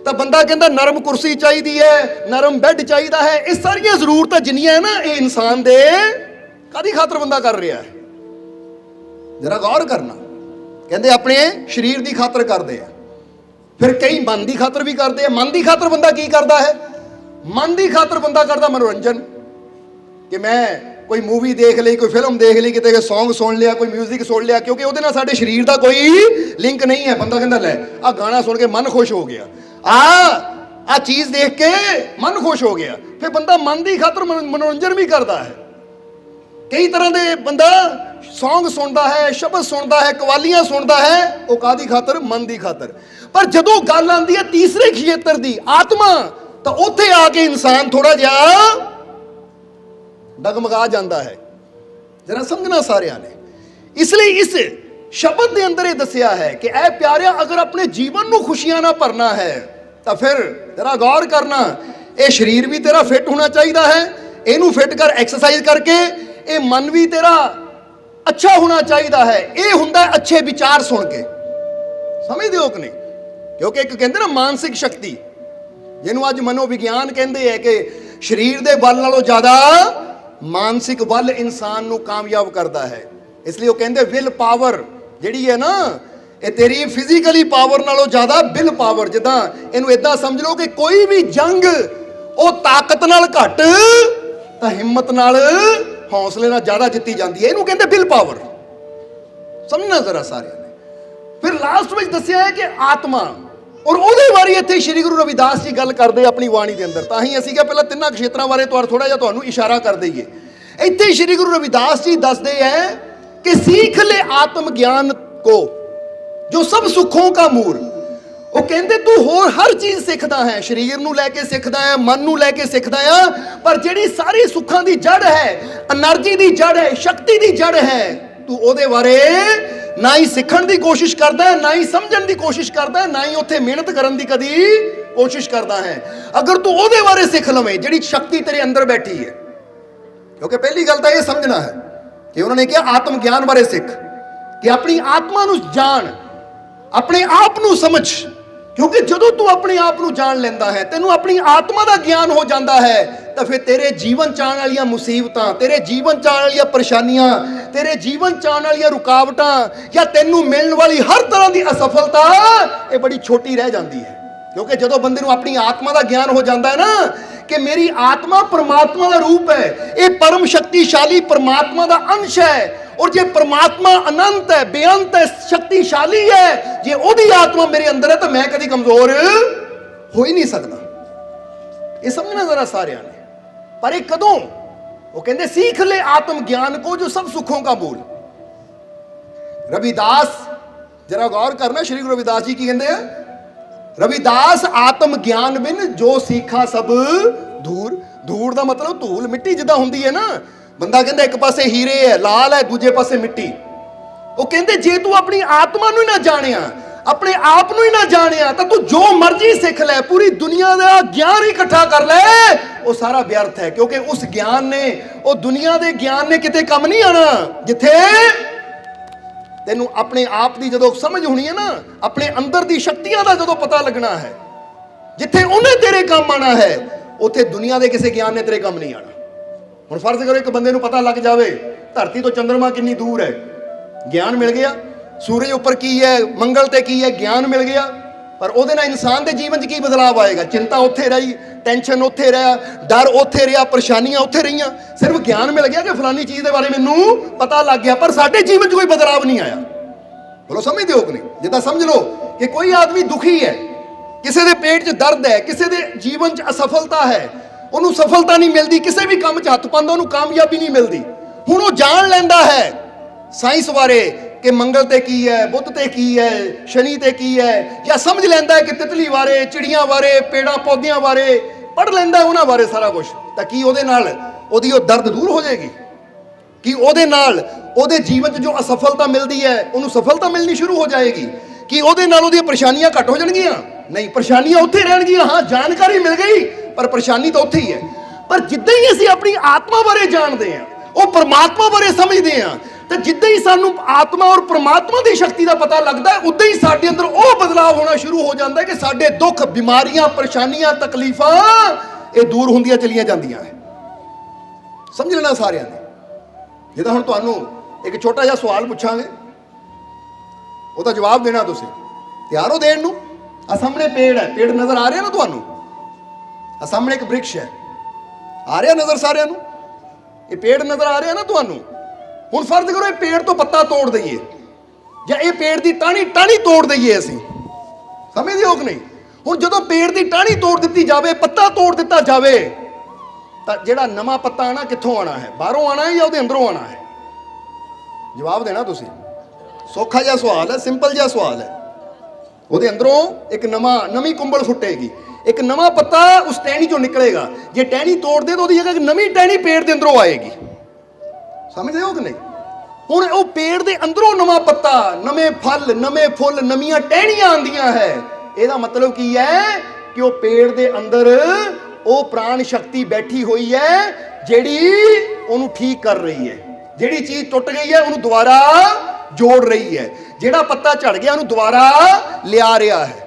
ਤਾਂ ਬੰਦਾ ਕਹਿੰਦਾ ਨਰਮ ਕੁਰਸੀ ਚਾਹੀਦੀ ਹੈ, ਨਰਮ ਬੈੱਡ ਚਾਹੀਦਾ ਹੈ। ਇਹ ਸਾਰੀਆਂ ਜ਼ਰੂਰਤਾਂ ਜਿੰਨੀਆਂ ਹੈ ਨਾ, ਇਹ ਇਨਸਾਨ ਦੇ ਕਾਹਦੀ ਖਾਤਰ ਬੰਦਾ ਕਰ ਰਿਹਾ ਹੈ? ਜਰਾ ਗੌਰ ਕਰਨਾ। ਕਹਿੰਦੇ ਆਪਣੇ ਸਰੀਰ ਦੀ ਖਾਤਰ ਕਰਦੇ ਆ, ਫਿਰ ਕਈ ਮਨ ਦੀ ਖਾਤਰ ਵੀ ਕਰਦੇ ਆ। ਮਨ ਦੀ ਖਾਤਰ ਬੰਦਾ ਕੀ ਕਰਦਾ ਹੈ? ਮਨ ਦੀ ਖਾਤਰ ਬੰਦਾ ਕਰਦਾ ਮਨੋਰੰਜਨ, ਕਿ ਮੈਂ ਕੋਈ ਮੂਵੀ ਦੇਖ ਲਈ, ਕੋਈ ਫਿਲਮ ਦੇਖ ਲਈ, ਕਿਤੇ ਸੌਂਗ ਸੁਣ ਲਿਆ, ਕੋਈ ਮਿਊਜ਼ਿਕ ਸੁਣ ਲਿਆ, ਕਿਉਂਕਿ ਉਹਦੇ ਨਾਲ ਸਾਡੇ ਸਰੀਰ ਦਾ ਕੋਈ ਲਿੰਕ ਨਹੀਂ ਹੈ। ਬੰਦਾ ਕਹਿੰਦਾ ਲੈ ਆਹ ਗਾਣਾ ਸੁਣ ਕੇ ਮਨ ਖੁਸ਼ ਹੋ ਗਿਆ, ਆ ਚੀਜ਼ ਦੇਖ ਕੇ ਮਨ ਖੁਸ਼ ਹੋ ਗਿਆ। ਫਿਰ ਬੰਦਾ ਮਨ ਦੀ ਖਾਤਰ ਮਨੋਰੰਜਨ ਵੀ ਕਰਦਾ ਹੈ। ਕਈ ਤਰ੍ਹਾਂ ਦੇ ਬੰਦਾ ਸੌਂਗ ਸੁਣਦਾ ਹੈ, ਸ਼ਬਦ ਸੁਣਦਾ ਹੈ, ਕਵਾਲੀਆਂ ਸੁਣਦਾ ਹੈ। ਉਹ ਕਾਹਦੀ ਖਾਤਰ? ਮਨ ਦੀ ਖਾਤਰ। ਪਰ ਜਦੋਂ ਗੱਲ ਆਉਂਦੀ ਹੈ ਤੀਸਰੇ ਖੇਤਰ ਦੀ, ਆਤਮਾ, ਤਾਂ ਉੱਥੇ ਆ ਕੇ ਇਨਸਾਨ ਥੋੜਾ ਜਿਹਾ ਡਗਮਗਾ ਜਾਂਦਾ ਹੈ। ਜਰਾ ਸਮਝਣਾ ਸਾਰਿਆਂ ਨੇ। ਇਸ ਲਈ ਇਸ ਸ਼ਬਦ ਦੇ ਅੰਦਰ ਇਹ ਦੱਸਿਆ ਹੈ ਕਿ ਐ ਪਿਆਰਿਆ, ਅਗਰ ਆਪਣੇ ਜੀਵਨ ਨੂੰ ਖੁਸ਼ੀਆਂ ਨਾਲ ਭਰਨਾ ਹੈ ਤਾਂ ਫਿਰ ਜਰਾ ਗੌਰ ਕਰਨਾ, ਇਹ ਸਰੀਰ ਵੀ ਤੇਰਾ ਫਿੱਟ ਹੋਣਾ ਚਾਹੀਦਾ ਹੈ। ਇਹਨੂੰ ਫਿੱਟ ਕਰ ਐਕਸਰਸਾਈਜ਼ ਕਰਕੇ। ਇਹ ਮਨ ਵੀ ਤੇਰਾ ਅੱਛਾ ਹੋਣਾ ਚਾਹੀਦਾ ਹੈ। ਇਹ ਹੁੰਦਾ ਹੈ ਅੱਛੇ ਵਿਚਾਰ ਸੁਣ ਕੇ। ਸਮਝਦੇ ਹੋ ਕਿ ਨਹੀਂ? ਕਿਉਂਕਿ ਇੱਕ ਕਹਿੰਦੇ ਨਾ ਮਾਨਸਿਕ ਸ਼ਕਤੀ, ਜਿਹਨੂੰ ਅੱਜ ਮਨੋਵਿਗਿਆਨ ਕਹਿੰਦੇ ਹੈ ਕਿ ਸਰੀਰ ਦੇ ਬਲ ਨਾਲੋਂ ਜ਼ਿਆਦਾ ਮਾਨਸਿਕ ਬਲ ਇਨਸਾਨ ਨੂੰ ਕਾਮਯਾਬ ਕਰਦਾ ਹੈ। ਇਸ ਲਈ ਉਹ ਕਹਿੰਦੇ ਵਿਲ ਪਾਵਰ ਜਿਹੜੀ ਹੈ ਨਾ, ਇਹ ਤੇਰੀ ਫਿਜ਼ੀਕਲੀ ਪਾਵਰ ਨਾਲੋਂ ਜ਼ਿਆਦਾ ਵਿਲ ਪਾਵਰ। ਜਿੱਦਾਂ ਇਹਨੂੰ ਇਦਾਂ ਸਮਝ ਲਓ ਕਿ ਕੋਈ ਵੀ ਜੰਗ ਉਹ ਤਾਕਤ ਨਾਲ ਘੱਟ ਤਾਂ ਹਿੰਮਤ ਨਾਲ, ਹੌਸਲੇ ਨਾਲ ਜ਼ਿਆਦਾ ਜਿੱਤੀ ਜਾਂਦੀ ਹੈ। ਇਹਨੂੰ ਕਹਿੰਦੇ ਵਿਲ ਪਾਵਰ। ਸਮਝਣਾ ਜ਼ਰਾ ਸਾਰਿਆਂ ਨੇ। ਫਿਰ ਲਾਸਟ ਵਿੱਚ ਦੱਸਿਆ ਹੈ ਕਿ ਆਤਮਾ, ਔਰ ਉਹਦੇ ਬਾਰੇ ਇੱਥੇ ਸ਼੍ਰੀ ਗੁਰੂ ਰਵਿਦਾਸ ਜੀ ਗੱਲ ਕਰਦੇ ਆਪਣੀ ਬਾਣੀ ਦੇ ਅੰਦਰ। ਤਾਂ ਹੀ ਅਸੀਂ ਕਿਹਾ ਪਹਿਲਾਂ ਤਿੰਨਾਂ ਖੇਤਰਾਂ ਬਾਰੇ ਥੋੜਾ ਜਿਹਾ ਤੁਹਾਨੂੰ ਇਸ਼ਾਰਾ ਕਰ ਦਈਏ। ਇੱਥੇ ਸ਼੍ਰੀ ਗੁਰੂ ਰਵਿਦਾਸ ਜੀ ਦੱਸਦੇ ਹੈ ਕਿ सीख ले आत्म ज्ञान को जो सब सुखों का मूल। ਉਹ ਕਹਿੰਦੇ ਤੂੰ ਹੋਰ ਹਰ ਚੀਜ਼ ਸਿੱਖਦਾ ਹੈ, ਸਰੀਰ ਨੂੰ ਲੈ ਕੇ ਸਿੱਖਦਾ ਹੈ, ਮਨ ਨੂੰ ਲੈ ਕੇ ਸਿੱਖਦਾ ਆ, ਪਰ ਜਿਹੜੀ ਸਾਰੀ ਸੁੱਖਾਂ ਦੀ ਜੜ ਹੈ, એનર્ਜੀ ਦੀ ਜੜ ਹੈ, ਸ਼ਕਤੀ ਦੀ ਜੜ ਹੈ, ਤੂੰ ਉਹਦੇ ਬਾਰੇ ਨਾ ਹੀ ਸਿੱਖਣ ਦੀ ਕੋਸ਼ਿਸ਼ ਕਰਦਾ ਹੈ, ਨਾ ਹੀ ਸਮਝਣ ਦੀ ਕੋਸ਼ਿਸ਼ ਕਰਦਾ ਹੈ, ਨਾ ਹੀ ਉੱਥੇ ਮਿਹਨਤ ਕਰਨ ਦੀ ਕਦੀ ਕੋਸ਼ਿਸ਼ ਕਰਦਾ ਹੈ। ਅਗਰ ਤੂੰ ਉਹਦੇ ਬਾਰੇ ਸਿੱਖ ਲਵੇਂ ਜਿਹੜੀ ਸ਼ਕਤੀ ਤੇਰੇ ਅੰਦਰ ਬੈਠੀ ਹੈ, ਕਿਉਂਕਿ ਪਹਿਲੀ ਗੱਲ ਤਾਂ ਇਹ ਸਮਝਣਾ ਹੈ ਕਿ ਉਹਨਾਂ ਨੇ ਕਿਹਾ ਆਤਮ ਗਿਆਨ ਬਾਰੇ ਸਿੱਖ, ਕਿ ਆਪਣੀ ਆਤਮਾ ਨੂੰ ਜਾਣ, ਆਪਣੇ ਆਪ ਨੂੰ ਸਮਝ। ਕਿਉਂਕਿ ਜਦੋਂ ਤੂੰ ਆਪਣੇ ਆਪ ਨੂੰ ਜਾਣ ਲੈਂਦਾ ਹੈ, ਤੈਨੂੰ ਆਪਣੀ ਆਤਮਾ ਦਾ ਗਿਆਨ ਹੋ ਜਾਂਦਾ ਹੈ, ਤਾਂ ਫਿਰ ਤੇਰੇ ਜੀਵਨ ਚ ਆਉਣ ਵਾਲੀਆਂ ਮੁਸੀਬਤਾਂ, ਤੇਰੇ ਜੀਵਨ ਚ ਆਉਣ ਵਾਲੀਆਂ ਪਰੇਸ਼ਾਨੀਆਂ, ਤੇਰੇ ਜੀਵਨ ਚ ਆਉਣ ਵਾਲੀਆਂ ਰੁਕਾਵਟਾਂ ਜਾਂ ਤੈਨੂੰ ਮਿਲਣ ਵਾਲੀ ਹਰ ਤਰ੍ਹਾਂ ਦੀ ਅਸਫਲਤਾ ਇਹ ਬੜੀ ਛੋਟੀ ਰਹਿ ਜਾਂਦੀ ਹੈ। ਕਿਉਂਕਿ ਜਦੋਂ ਬੰਦੇ ਨੂੰ ਆਪਣੀ ਆਤਮਾ ਦਾ ਗਿਆਨ ਹੋ ਜਾਂਦਾ ਹੈ ਨਾ ਕਿ ਮੇਰੀ ਆਤਮਾ परमात्मा ਦਾ ਰੂਪ ਹੈ, ਇਹ परम शक्तिशाली परमात्मा ਦਾ अंश है, और जे परमात्मा अनंत है, बेअंत है, शक्तिशाली है, जे ओदी आत्मा मेरे अंदर है तो मैं कभी कमजोर हो ही नहीं सकता। ये समझना जरा सारे ने। पर ये कदों? वो कहते सीख ले आत्म ज्ञान को जो सब सुखों का मूल। रविदास जरा गौर करना, श्री गुरु रविदास जी की कहते हैं, रविदास आत्म ज्ञान बिन जो सीखा सब धूर। धूर का मतलब धूल मिट्टी जिदा होंदी है ना, बंदा कहता एक पासे हीरे है लाल है, दूजे पासे मिट्टी। वो कहते जे तू अपनी आत्मा नूं ही ना जानिया, अपने आप नूं ही ना जानिया, तो तू जो मर्जी सीख ले, पूरी दुनिया का ज्ञान ही इकट्ठा कर ले, वो सारा व्यर्थ है। क्योंकि उस ज्ञान ने, वो दुनिया के ज्ञान ने किते कम नहीं आना। जिथे तेनू अपने आप की जो समझ होनी है ना, अपने अंदर की शक्तियां का जो पता लगना है, जिथे उन्हें तेरे काम आना है, उत्थे दुनिया के किसी ज्ञान ने तेरे काम नहीं आना। हुण फर्ज करो एक बंदे नूं पता लग जाए धरती तो चंद्रमा कितनी दूर है, ज्ञान मिल गया। सूरज उपर की है, मंगल ते की है, ज्ञान मिल गया। पर ਉਹਦੇ ਨਾਲ इंसान के जीवन की बदलाव आएगा? चिंता उत्थे रही, टेंशन उत्थे रहा, डर उत्थे रहा, परेशानियां उत्थे रही। सिर्फ ज्ञान मिल गया कि फलानी चीज़ के बारे मैनू पता लग गया, पर साडे जीवन कोई बदलाव नहीं आया। बोलो समझते हो कि नहीं? जिदा समझ लो कि कोई आदमी दुखी है, किसी के पेट च दर्द है, किसी के जीवन च असफलता है, उन्होंने सफलता नहीं मिलती, किसी भी काम च हथ पाँदा उन्होंने कामयाबी नहीं मिलती। हुण वो जान लैंदा है साइंस बारे कि मंगल ते की है, बुध ते की है, शनि ते की है, या समझ लैंदा है कि तितली बारे, चिड़ियां बारे, पेड़ां पौधियां बारे, पढ़ लैंदा उन्हां बारे सारा कुछ। तां की उहदे नाल उहदी ओह दर्द दूर हो जाएगी? कि उहदे नाल उहदे जीवन च जो असफलता मिलती है उन्होंने सफलता मिलनी शुरू हो जाएगी? कि उहदे नाल उहदियां परेशानियां घट हो जाणगियां? नहीं, परेशानियां उत्थे रहणगियां। हाँ, जानकारी मिल गई पर परेशानी तो उत्थे ही है। पर जिद्दां ही असीं अपनी आत्मा बारे जानते हैं, वो परमात्मा बारे समझते हैं, तो जिद्दां ही सानू आत्मा और परमात्मा की शक्ति का पता लगता है, उद्दां ही साडे अंदर वो बदलाव होना शुरू हो जाता है कि साडे दुख, बीमारियां, परेशानियां, तकलीफां ये दूर होंदियां चलियां जांदियां है। समझ लेना सारिਆਂ ने। जिद्दां हुण तुहानू एक छोटा जिहा सवाल पूछांगे, ਉਹਦਾ जवाब देना, तुसीं तैयार हो देण नूं? आ सामने पेड़ है, पेड़ नज़र आ रहा ना तुहानू? आ सामने एक वृक्ष है, आ रहा नज़र सारिਆਂ नूं? ये पेड़ नज़र आ रहा ना तुहानू? हुण फर्ज करो ये पेड़ तो पत्ता तोड़ दईए, या ये पेड़ की टाणी तोड़ दईए, असीं समझदे हो कि नहीं? हुण जदों पेड़ की टाणी तोड़ दित्ती जावे, पत्ता तोड़ दित्ता जावे, तां जिहड़ा नवां पत्ता आना कित्थों आना है? बाहरों आना है या उहदे अंदरों आना है? जवाब देना तुसीं। सौखा जिहा सवाल है, सिंपल जिहा सवाल है। ਉਹਦੇ ਅੰਦਰੋਂ ਇੱਕ ਨਵੀਂ ਕੁੰਬਲ ਫੁੱਟੇਗੀ, ਇੱਕ ਨਵਾਂ ਪੱਤਾ ਉਸ ਟਹਿਣੀ ਚੋਂ ਨਿਕਲੇਗਾ। ਜੇ ਟਹਿਣੀ ਤੋੜ ਦੇ ਤਾਂ ਉਹਦੀ ਜਗ੍ਹਾ ਇੱਕ ਨਵੀਂ ਟਹਿਣੀ ਪੇੜ ਦੇ ਅੰਦਰੋਂ ਆਏਗੀ। ਸਮਝਦੇ ਹੋ ਕਿ ਨਹੀਂ? ਹੁਣ ਉਹ ਪੇੜ ਦੇ ਅੰਦਰੋਂ ਨਵਾਂ ਪੱਤਾ, ਨਵੇਂ ਫਲ, ਨਵੇਂ ਫੁੱਲ, ਨਵੀਆਂ ਟਹਿਣੀਆਂ ਆਉਂਦੀਆਂ ਹੈ। ਇਹਦਾ ਮਤਲਬ ਕੀ ਹੈ ਕਿ ਉਹ ਪੇੜ ਦੇ ਅੰਦਰ ਉਹ ਪ੍ਰਾਣ ਸ਼ਕਤੀ ਬੈਠੀ ਹੋਈ ਹੈ ਜਿਹੜੀ ਉਹਨੂੰ ਠੀਕ ਕਰ ਰਹੀ ਹੈ। ਜਿਹੜੀ ਚੀਜ਼ ਟੁੱਟ ਗਈ ਹੈ ਉਹਨੂੰ ਦੁਬਾਰਾ जोड़ रही है, जेड़ा पत्ता झड़ गया उन्होंने दोबारा लिया रहा है।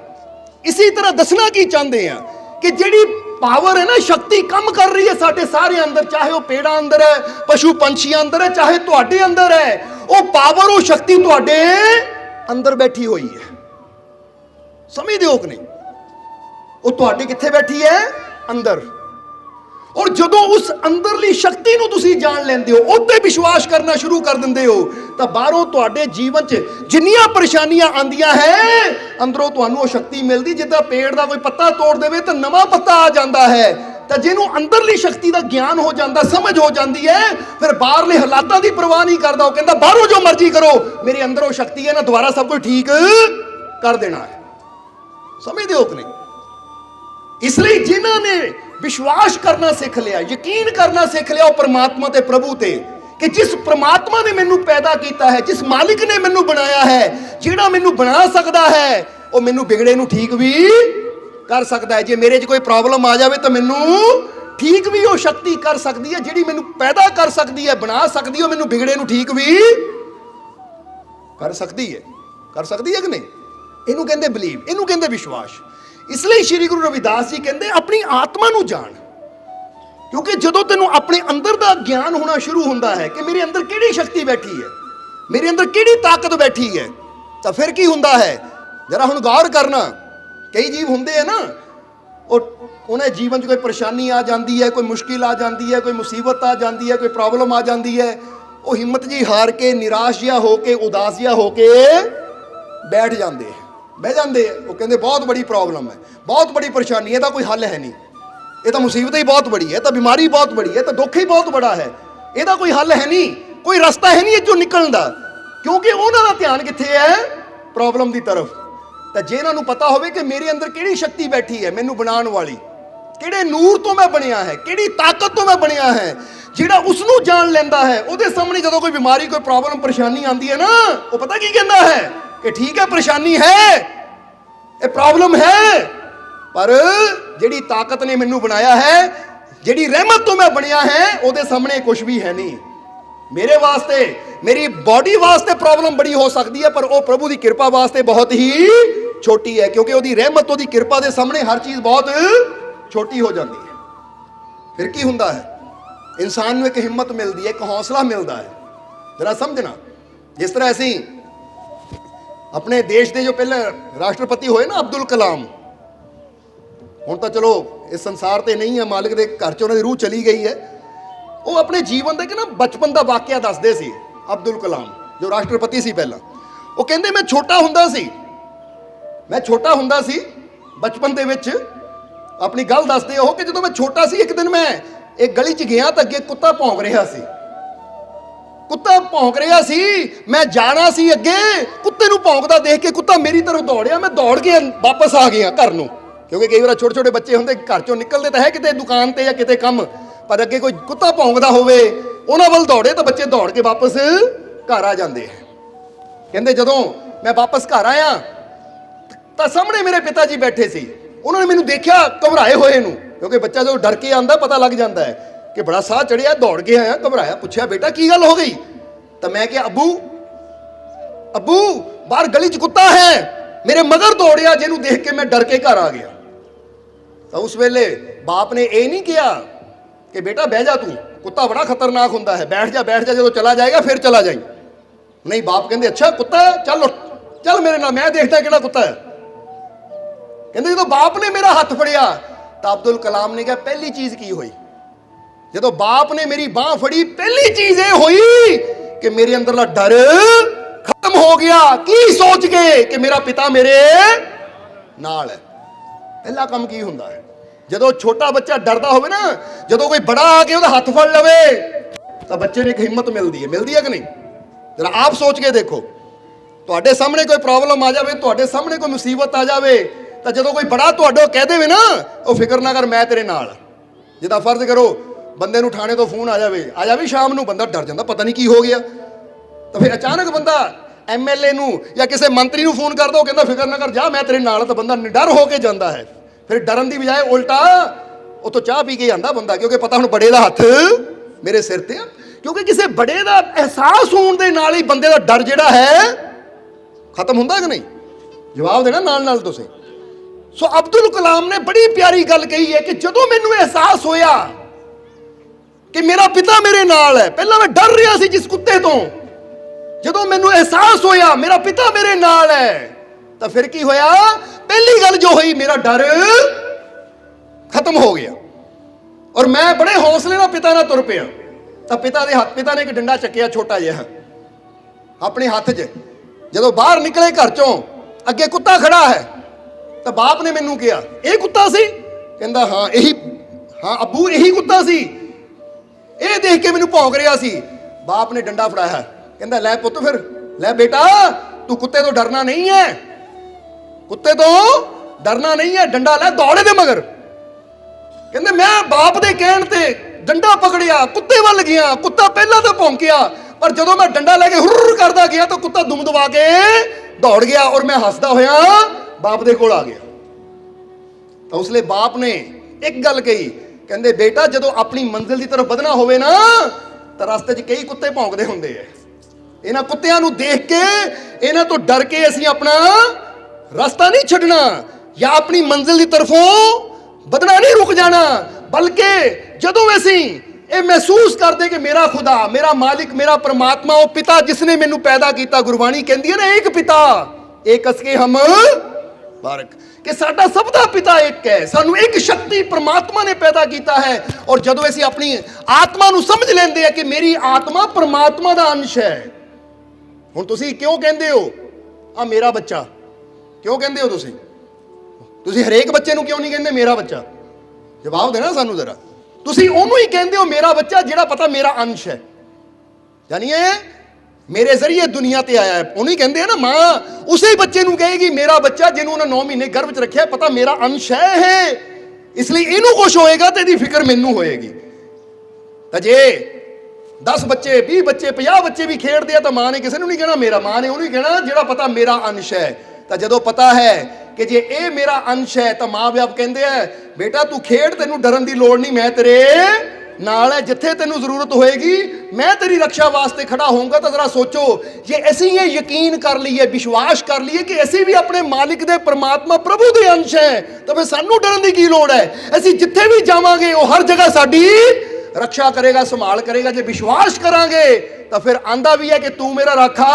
इसी तरह दसना की चाहते हैं कि जिहड़ी पावर है ना, शक्ति कम कर रही है साडे सारे अंदर, चाहे वह पेड़ां अंदर है, पशु पंछियां अंदर है, चाहे तुहाडे अंदर है, वो पावर, वो शक्ति तुहाडे अंदर बैठी हुई है। समझदे हो कि नहीं? वो तुहाडे कित्थे बैठी है? अंदर। और जदों उस अंदरली शक्ति नूं तुसीं जान लैंदे हो, उत्ते विश्वास करना शुरू कर दिंदे हो, तो बाहरों तुहाडे जीवन च जिन्नियां परेशानियां आंदियां है, अंदरों तुहानूं वो शक्ति मिलदी। जिद्दां पेड़ दा कोई पत्ता तोड़ देवे तो नवां पत्ता आ जांदा है। तो जिन्हों अंदरली शक्ति का ज्ञान हो जाता, समझ हो जाती है, फिर बाहरले हालातों की परवाह नहीं करता। वो कहता बाहरों जो मर्जी करो, मेरे अंदर वो शक्ति है ना, दोबारा सब कुछ ठीक कर देना है। समझते हो कि नहीं? इसलिए जिन्होंने विश्वास करना सीख लिया, यकीन करना सीख लिया वो परमात्मा ते प्रभु ते, कि जिस परमात्मा ने मैनू पैदा किया है, जिस मालिक ने मैनू बनाया है, जिहड़ा मैनू बना सकता है, वो मैनू बिगड़े नू ठीक भी कर सकता है। जे मेरे च कोई प्रॉब्लम आ जाए तो मैनू ठीक भी वो शक्ति कर सकती है, जिहड़ी मैनू पैदा कर सकती है, बना सकती है, मैनू बिगड़े नू ठीक भी कर सकती है। कर सकती है कि नहीं? इनू कहते बिलीव, इनू कहते विश्वास। इसलिए श्री गुरु रविदास जी कहते अपनी आत्मा नू जान, क्योंकि जदों तेनू अपने अंदर का ज्ञान होना शुरू होता है कि मेरे अंदर किहड़ी शक्ति बैठी है, मेरे अंदर किहड़ी ताकत बैठी है, तो फिर की होंदा है? जरा हुण गौर करना। कई जीव होंदे है ना, उन्हें जीवन च कोई परेशानी आ जाती है, कोई मुश्किल आ जाती है, कोई मुसीबत आ जाती है, कोई प्रॉब्लम आ जाती है, वो हिम्मत जी हार के, निराश जिहा होके, उदास जिहा होके बैठ जाते हैं, बह जाते हैं। वो कहते बहुत बड़ी प्रॉब्लम है, बहुत बड़ी परेशानी है, इसका कोई हल है नहीं, ये तो मुसीबत ही बहुत बड़ी है, तो बीमारी बहुत बड़ी है, तो दुख ही बहुत बड़ा है, इसका कोई हल है नहीं, कोई रास्ता है नहीं जो निकलने का। क्योंकि उन्होंने ध्यान कित्थे है? प्रॉब्लम की तरफ। तो जिन्होंने पता हो कि मेरे अंदर किहड़ी शक्ति बैठी है, मैनू बनाने वाली, किहड़े नूर तो मैं बनया है, किहड़ी ताकत तो मैं बनया है, जिहड़ा उसनू जान लैंदा है, उहदे सामने जदों कोई बीमारी, कोई प्रॉब्लम, परेशानी आती है ना, वो पता की कहता है कि ठीक है, परेशानी है, ये प्रॉब्लम है, पर जिहड़ी ताकत ने मैनू बनाया है, जिहड़ी रहमत तो मैं बनया है, उहदे सामने कुछ भी है नहीं। मेरे वास्ते, मेरी बॉडी वास्ते प्रॉब्लम बड़ी हो सकती है, पर वो प्रभु की कृपा वास्ते बहुत ही छोटी है, क्योंकि उसकी रहमत, उसकी कृपा के सामने हर चीज़ बहुत छोटी हो जाती है। फिर की होंदा है? इंसान को एक हिम्मत मिलती है, एक हौसला मिलता है। जरा समझना, जिस तरह असी अपने देश के जो पहले राष्ट्रपति होए ना, अब्दुल कलाम, हुण तो चलो इस संसार ते नहीं है, मालिक के घर च उन्हां दी रूह चली गई है। वो अपने जीवन के ना बचपन का वाਕਿया दसदे सी, अब्दुल कलाम जो राष्ट्रपति सी पहला। वो कहते मैं छोटा हुंदा सी, बचपन दे विच अपनी गल दसदे हो कि जदों मैं छोटा सी, एक दिन मैं एक गली च गया तो अगे कुत्ता भौंक रहा सी, मैं जाना सी अगे, कुत्ते नूं भौंकदा देख के कुत्ता मेरी तरफ दौड़िया, मैं दौड़ के वापस आ गया घर नूं, क्योंकि कई बार छोटे छोटे बच्चे होंदे घर चों निकलते तो है किते दुकान ते या किते काम, पर अगे कोई कुत्ता भौंकदा होवे, उन्हां वल दौड़े तो बच्चे दौड़ के वापस घर आ जाते हैं। कहते जदों मैं वापस घर आया तो सामने मेरे पिता जी बैठे सी, उन्होंने मैनू देखा घबराए हुए नूं, क्योंकि बच्चा जो डर के आंदा पता लग जाता है कि बड़ा साह चढ़िया, दौड़ के आया, घबराया, पूछा बेटा की गल हो गई? तो मैं क्या अबू बाहर गली च कुत्ता है, मेरे मगर दौड़िया, जिन्हों देख के मैं डर के घर आ गया। तो उस वेले बाप ने यह नहीं किया कि बेटा बह जा, तू कुत्ता बड़ा खतरनाक होता है, बैठ जा, जो चला जाएगा फिर चला जाए। नहीं, बाप कहते अच्छा कुत्ता है, चल मेरे नाल, मैं देखता किहड़ा कुत्ता है। कहते जो बाप ने मेरा हाथ फड़िया तो अब्दुल कलाम ने कहा पहली चीज की हुई, जो बाप ने मेरी बांह फड़ी, पहली चीज ये हुई कि मेरे अंदरला डर खत्म हो गया। की सोच के कि मेरा पिता मेरे नाल है। पहला काम की हुंदा है? जदों छोटा बच्चा डरदा होवे ना, जदों कोई बड़ा आके उसदा हाथ फड़ लवे तो बच्चे ने एक हिम्मत मिलती है कि नहीं? जरा आप सोच के देखो, तुहाडे सामने कोई प्रॉब्लम आ जाए, तुहाडे सामने कोई मुसीबत आ जाए, तो जदों कोई बड़ा तुहाडो कह देवे ना, वो फिक्र ना कर, मैं तेरे नाल। जिदा फर्ज करो बंदे नूं थाणे तो फोन आ जाए शाम नूं, बंदा डर जाता, पता नहीं की हो गया। तो फिर अचानक बंदा MLA नूं या किसी मंत्री नूं फोन करदा, वो कहंदा फिक्र ना कर, जा मैं तेरे नाल, तो बंदा निडर होके जाता है। फिर डरन की बजाय उल्टा वो तो चाह पी के आंदा बंदा, क्योंकि पता हुण बड़े दा हथ मेरे सिर ते आ। क्योंकि किसी बड़े का एहसास होने दे नाल ही बंदे का डर जिहड़ा है खत्म हुंदा कि नहीं? जवाब देना नाल नाल तुसीं। ਸੋ ਅਬਦੁਲ ਕਲਾਮ ਨੇ ਬੜੀ ਪਿਆਰੀ ਗੱਲ ਕਹੀ ਹੈ ਕਿ ਜਦੋਂ ਮੈਨੂੰ ਅਹਿਸਾਸ ਹੋਇਆ ਕਿ ਮੇਰਾ ਪਿਤਾ ਮੇਰੇ ਨਾਲ ਹੈ, ਪਹਿਲਾਂ ਮੈਂ ਡਰ ਰਿਹਾ ਸੀ ਜਿਸ ਕੁੱਤੇ ਤੋਂ, ਜਦੋਂ ਮੈਨੂੰ ਅਹਿਸਾਸ ਹੋਇਆ ਮੇਰਾ ਪਿਤਾ ਮੇਰੇ ਨਾਲ ਹੈ, ਤਾਂ ਫਿਰ ਕੀ ਹੋਇਆ? ਪਹਿਲੀ ਗੱਲ ਜੋ ਹੋਈ, ਮੇਰਾ ਡਰ ਖਤਮ ਹੋ ਗਿਆ ਔਰ ਮੈਂ ਬੜੇ ਹੌਸਲੇ ਨਾਲ ਪਿਤਾ ਨਾਲ ਤੁਰ ਪਿਆ। ਤਾਂ ਪਿਤਾ ਨੇ ਇੱਕ ਡੰਡਾ ਚੱਕਿਆ ਛੋਟਾ ਜਿਹਾ ਆਪਣੇ ਹੱਥ 'ਚ। ਜਦੋਂ ਬਾਹਰ ਨਿਕਲੇ ਘਰ ਚੋਂ, ਅੱਗੇ ਕੁੱਤਾ ਖੜਾ ਹੈ, ਤਾਂ ਬਾਪ ਨੇ ਮੈਨੂੰ ਕਿਹਾ, ਇਹ ਕੁੱਤਾ ਸੀ? ਕਹਿੰਦਾ ਹਾਂ ਇਹੀ, ਹਾਂ ਅੱਬੂ ਇਹੀ ਕੁੱਤਾ ਸੀ। ਇਹ ਦੇਖ ਕੇ ਮੈਨੂੰ ਭੌਂਕ ਰਿਹਾ ਸੀ। ਬਾਪ ਨੇ ਡੰਡਾ ਫੜਾਇਆ, ਕਹਿੰਦਾ ਲੈ ਪੁੱਤ, ਫਿਰ ਲੈ ਬੇਟਾ, ਤੂੰ ਕੁੱਤੇ ਤੋਂ ਡਰਨਾ ਨਹੀਂ ਹੈ, ਕੁੱਤੇ ਤੋਂ ਡਰਨਾ ਨਹੀਂ ਹੈ, ਡੰਡਾ ਲੈ, ਦੌੜੇ ਦੇ ਮਗਰ। ਕਹਿੰਦੇ ਮੈਂ ਬਾਪ ਦੇ ਕਹਿਣ ਤੇ ਡੰਡਾ ਪਕੜਿਆ, ਕੁੱਤੇ ਵੱਲ ਗਿਆ। ਕੁੱਤਾ ਪਹਿਲਾਂ ਤਾਂ ਭੌਂਕਿਆ, ਪਰ ਜਦੋਂ ਮੈਂ ਡੰਡਾ ਲੈ ਕੇ ਹੁਰ ਕਰਦਾ ਗਿਆ ਤਾਂ ਕੁੱਤਾ ਦੁਮ ਦਬਾ ਕੇ ਦੌੜ ਗਿਆ ਔਰ ਮੈਂ ਹੱਸਦਾ ਹੋਇਆ ਬਾਪ ਦੇ ਕੋਲ ਆ ਗਿਆ। ਤਾਂ ਉਸ ਲਈ ਬਾਪ ਨੇ ਇੱਕ ਗੱਲ ਕਹੀ, ਕਹਿੰਦੇ ਬੇਟਾ, ਜਦੋਂ ਆਪਣੀ ਮੰਜ਼ਿਲ ਦੀ ਤਰਫ ਵਧਣਾ ਹੋਵੇ ਨਾ, ਤਾਂ ਰਸਤੇ 'ਚ ਕਈ ਕੁੱਤੇ ਭੌਂਕਦੇ ਹੁੰਦੇ ਆ। ਇਹਨਾਂ ਕੁੱਤਿਆਂ ਨੂੰ ਦੇਖ ਕੇ, ਇਹਨਾਂ ਤੋਂ ਡਰ ਕੇ ਅਸੀਂ ਆਪਣਾ ਰਸਤਾ ਨਹੀਂ ਛੱਡਣਾ, ਜਾਂ ਆਪਣੀ ਮੰਜ਼ਿਲ ਦੀ ਤਰਫੋਂ ਵਧਣਾ ਨਹੀਂ ਰੁਕ ਜਾਣਾ, ਬਲਕਿ ਜਦੋਂ ਅਸੀਂ ਇਹ ਮਹਿਸੂਸ ਕਰਦੇ ਕਿ ਮੇਰਾ ਖੁਦਾ, ਮੇਰਾ ਮਾਲਿਕ, ਮੇਰਾ ਪਰਮਾਤਮਾ, ਉਹ ਪਿਤਾ ਜਿਸ ਨੇ ਮੈਨੂੰ ਪੈਦਾ ਕੀਤਾ, ਗੁਰਬਾਣੀ ਕਹਿੰਦੀ ਹੈ ਨਾ, ਇੱਕ ਪਿਤਾ ਏਕ ਅਸਕੇ ਹਮ ਬਾਰਕ, ਕਿ ਸਾਡਾ ਸਭ ਦਾ ਪਿਤਾ ਇੱਕ ਹੈ, ਸਾਨੂੰ ਇੱਕ ਸ਼ਕਤੀ ਪਰਮਾਤਮਾ ਨੇ ਪੈਦਾ ਕੀਤਾ ਹੈ। ਔਰ ਜਦੋਂ ਅਸੀਂ ਆਪਣੀ ਆਤਮਾ ਨੂੰ ਸਮਝ ਲੈਂਦੇ ਆ ਕਿ ਮੇਰੀ ਆਤਮਾ ਪਰਮਾਤਮਾ ਦਾ ਅੰਸ਼ ਹੈ। ਹੁਣ ਤੁਸੀਂ ਕਿਉਂ ਕਹਿੰਦੇ ਹੋ ਆ ਮੇਰਾ ਬੱਚਾ? ਕਿਉਂ ਕਹਿੰਦੇ ਹੋ ਤੁਸੀਂ ਹਰੇਕ ਬੱਚੇ ਨੂੰ ਕਿਉਂ ਨਹੀਂ ਕਹਿੰਦੇ ਮੇਰਾ ਬੱਚਾ? ਜਵਾਬ ਦੇਣਾ ਸਾਨੂੰ ਜ਼ਰਾ। ਤੁਸੀਂ ਉਹਨੂੰ ਹੀ ਕਹਿੰਦੇ ਹੋ ਮੇਰਾ ਬੱਚਾ ਜਿਹੜਾ ਪਤਾ ਮੇਰਾ ਅੰਸ਼ ਹੈ, ਯਾਨੀ ਇਹ ਮੇਰੇ ਜ਼ਰੀਏ ਦੁਨੀਆ ਤੇ ਆਇਆ ਹੈ। ਉਹਨੂੰ ਹੀ ਕਹਿੰਦੇ ਆ ਨਾ, ਮਾਂ ਉਸੇ ਬੱਚੇ ਨੂੰ ਕਹੇਗੀ ਮੇਰਾ ਬੱਚਾ ਜਿਹਨੂੰ ਉਹਨੇ 9 ਮਹੀਨੇ ਗਰਭ 'ਚ ਰੱਖਿਆ, ਪਤਾ ਮੇਰਾ ਅੰਸ਼ ਹੈ ਇਹ, ਇਸ ਲਈ ਇਹਨੂੰ ਕੁਛ ਹੋਏਗਾ ਤੇ ਇਹਦੀ ਫਿਕਰ ਮੈਨੂੰ ਹੋਏਗੀ। ਤਾਂ ਜੇ 10 ਬੱਚੇ, 20 ਬੱਚੇ, 50 ਬੱਚੇ ਵੀ ਖੇਡਦੇ ਆ ਤਾਂ ਮਾਂ ਨੇ ਕਿਸੇ ਨੂੰ ਨਹੀਂ ਕਹਿਣਾ ਮੇਰਾ, ਮਾਂ ਨੇ ਉਹਨੂੰ ਹੀ ਕਹਿਣਾ ਜਿਹੜਾ ਪਤਾ ਮੇਰਾ ਅੰਸ਼ ਹੈ। ਤਾਂ ਜਦੋਂ ਪਤਾ ਹੈ ਕਿ ਜੇ ਇਹ ਮੇਰਾ ਅੰਸ਼ ਹੈ, ਤਾਂ ਮਾਂ ਬਾਪ ਕਹਿੰਦੇ ਆ ਬੇਟਾ ਤੂੰ ਖੇਡ, ਤੈਨੂੰ ਡਰਨ ਦੀ ਲੋੜ ਨਹੀਂ, ਮੈਂ ਤੇਰੇ ਨਾਲ ਹੈ, ਜਿੱਥੇ ਤੈਨੂੰ ਜ਼ਰੂਰਤ ਹੋਏਗੀ ਮੈਂ ਤੇਰੀ ਰੱਖਿਆ ਵਾਸਤੇ ਖੜਾ ਹੋਊਂਗਾ। ਤਾਂ ਜ਼ਰਾ ਸੋਚੋ, ਜੇ ਅਸੀਂ ਇਹ ਯਕੀਨ ਕਰ ਲਈਏ, ਵਿਸ਼ਵਾਸ ਕਰ ਲਈਏ ਕਿ ਅਸੀਂ ਵੀ ਆਪਣੇ ਮਾਲਿਕ ਦੇ, ਪਰਮਾਤਮਾ ਪ੍ਰਭੂ ਦੇ ਅੰਸ਼ ਹੈ, ਤਾਂ ਫਿਰ ਸਾਨੂੰ ਡਰਨ ਦੀ ਕੀ ਲੋੜ ਹੈ? ਅਸੀਂ ਜਿੱਥੇ ਵੀ ਜਾਵਾਂਗੇ ਉਹ ਹਰ ਜਗ੍ਹਾ ਸਾਡੀ ਰੱਖਿਆ ਕਰੇਗਾ, ਸੰਭਾਲ ਕਰੇਗਾ। ਜੇ ਵਿਸ਼ਵਾਸ ਕਰਾਂਗੇ ਤਾਂ ਫਿਰ ਆਂਦਾ ਵੀ ਹੈ ਕਿ ਤੂੰ ਮੇਰਾ ਰਾਖਾ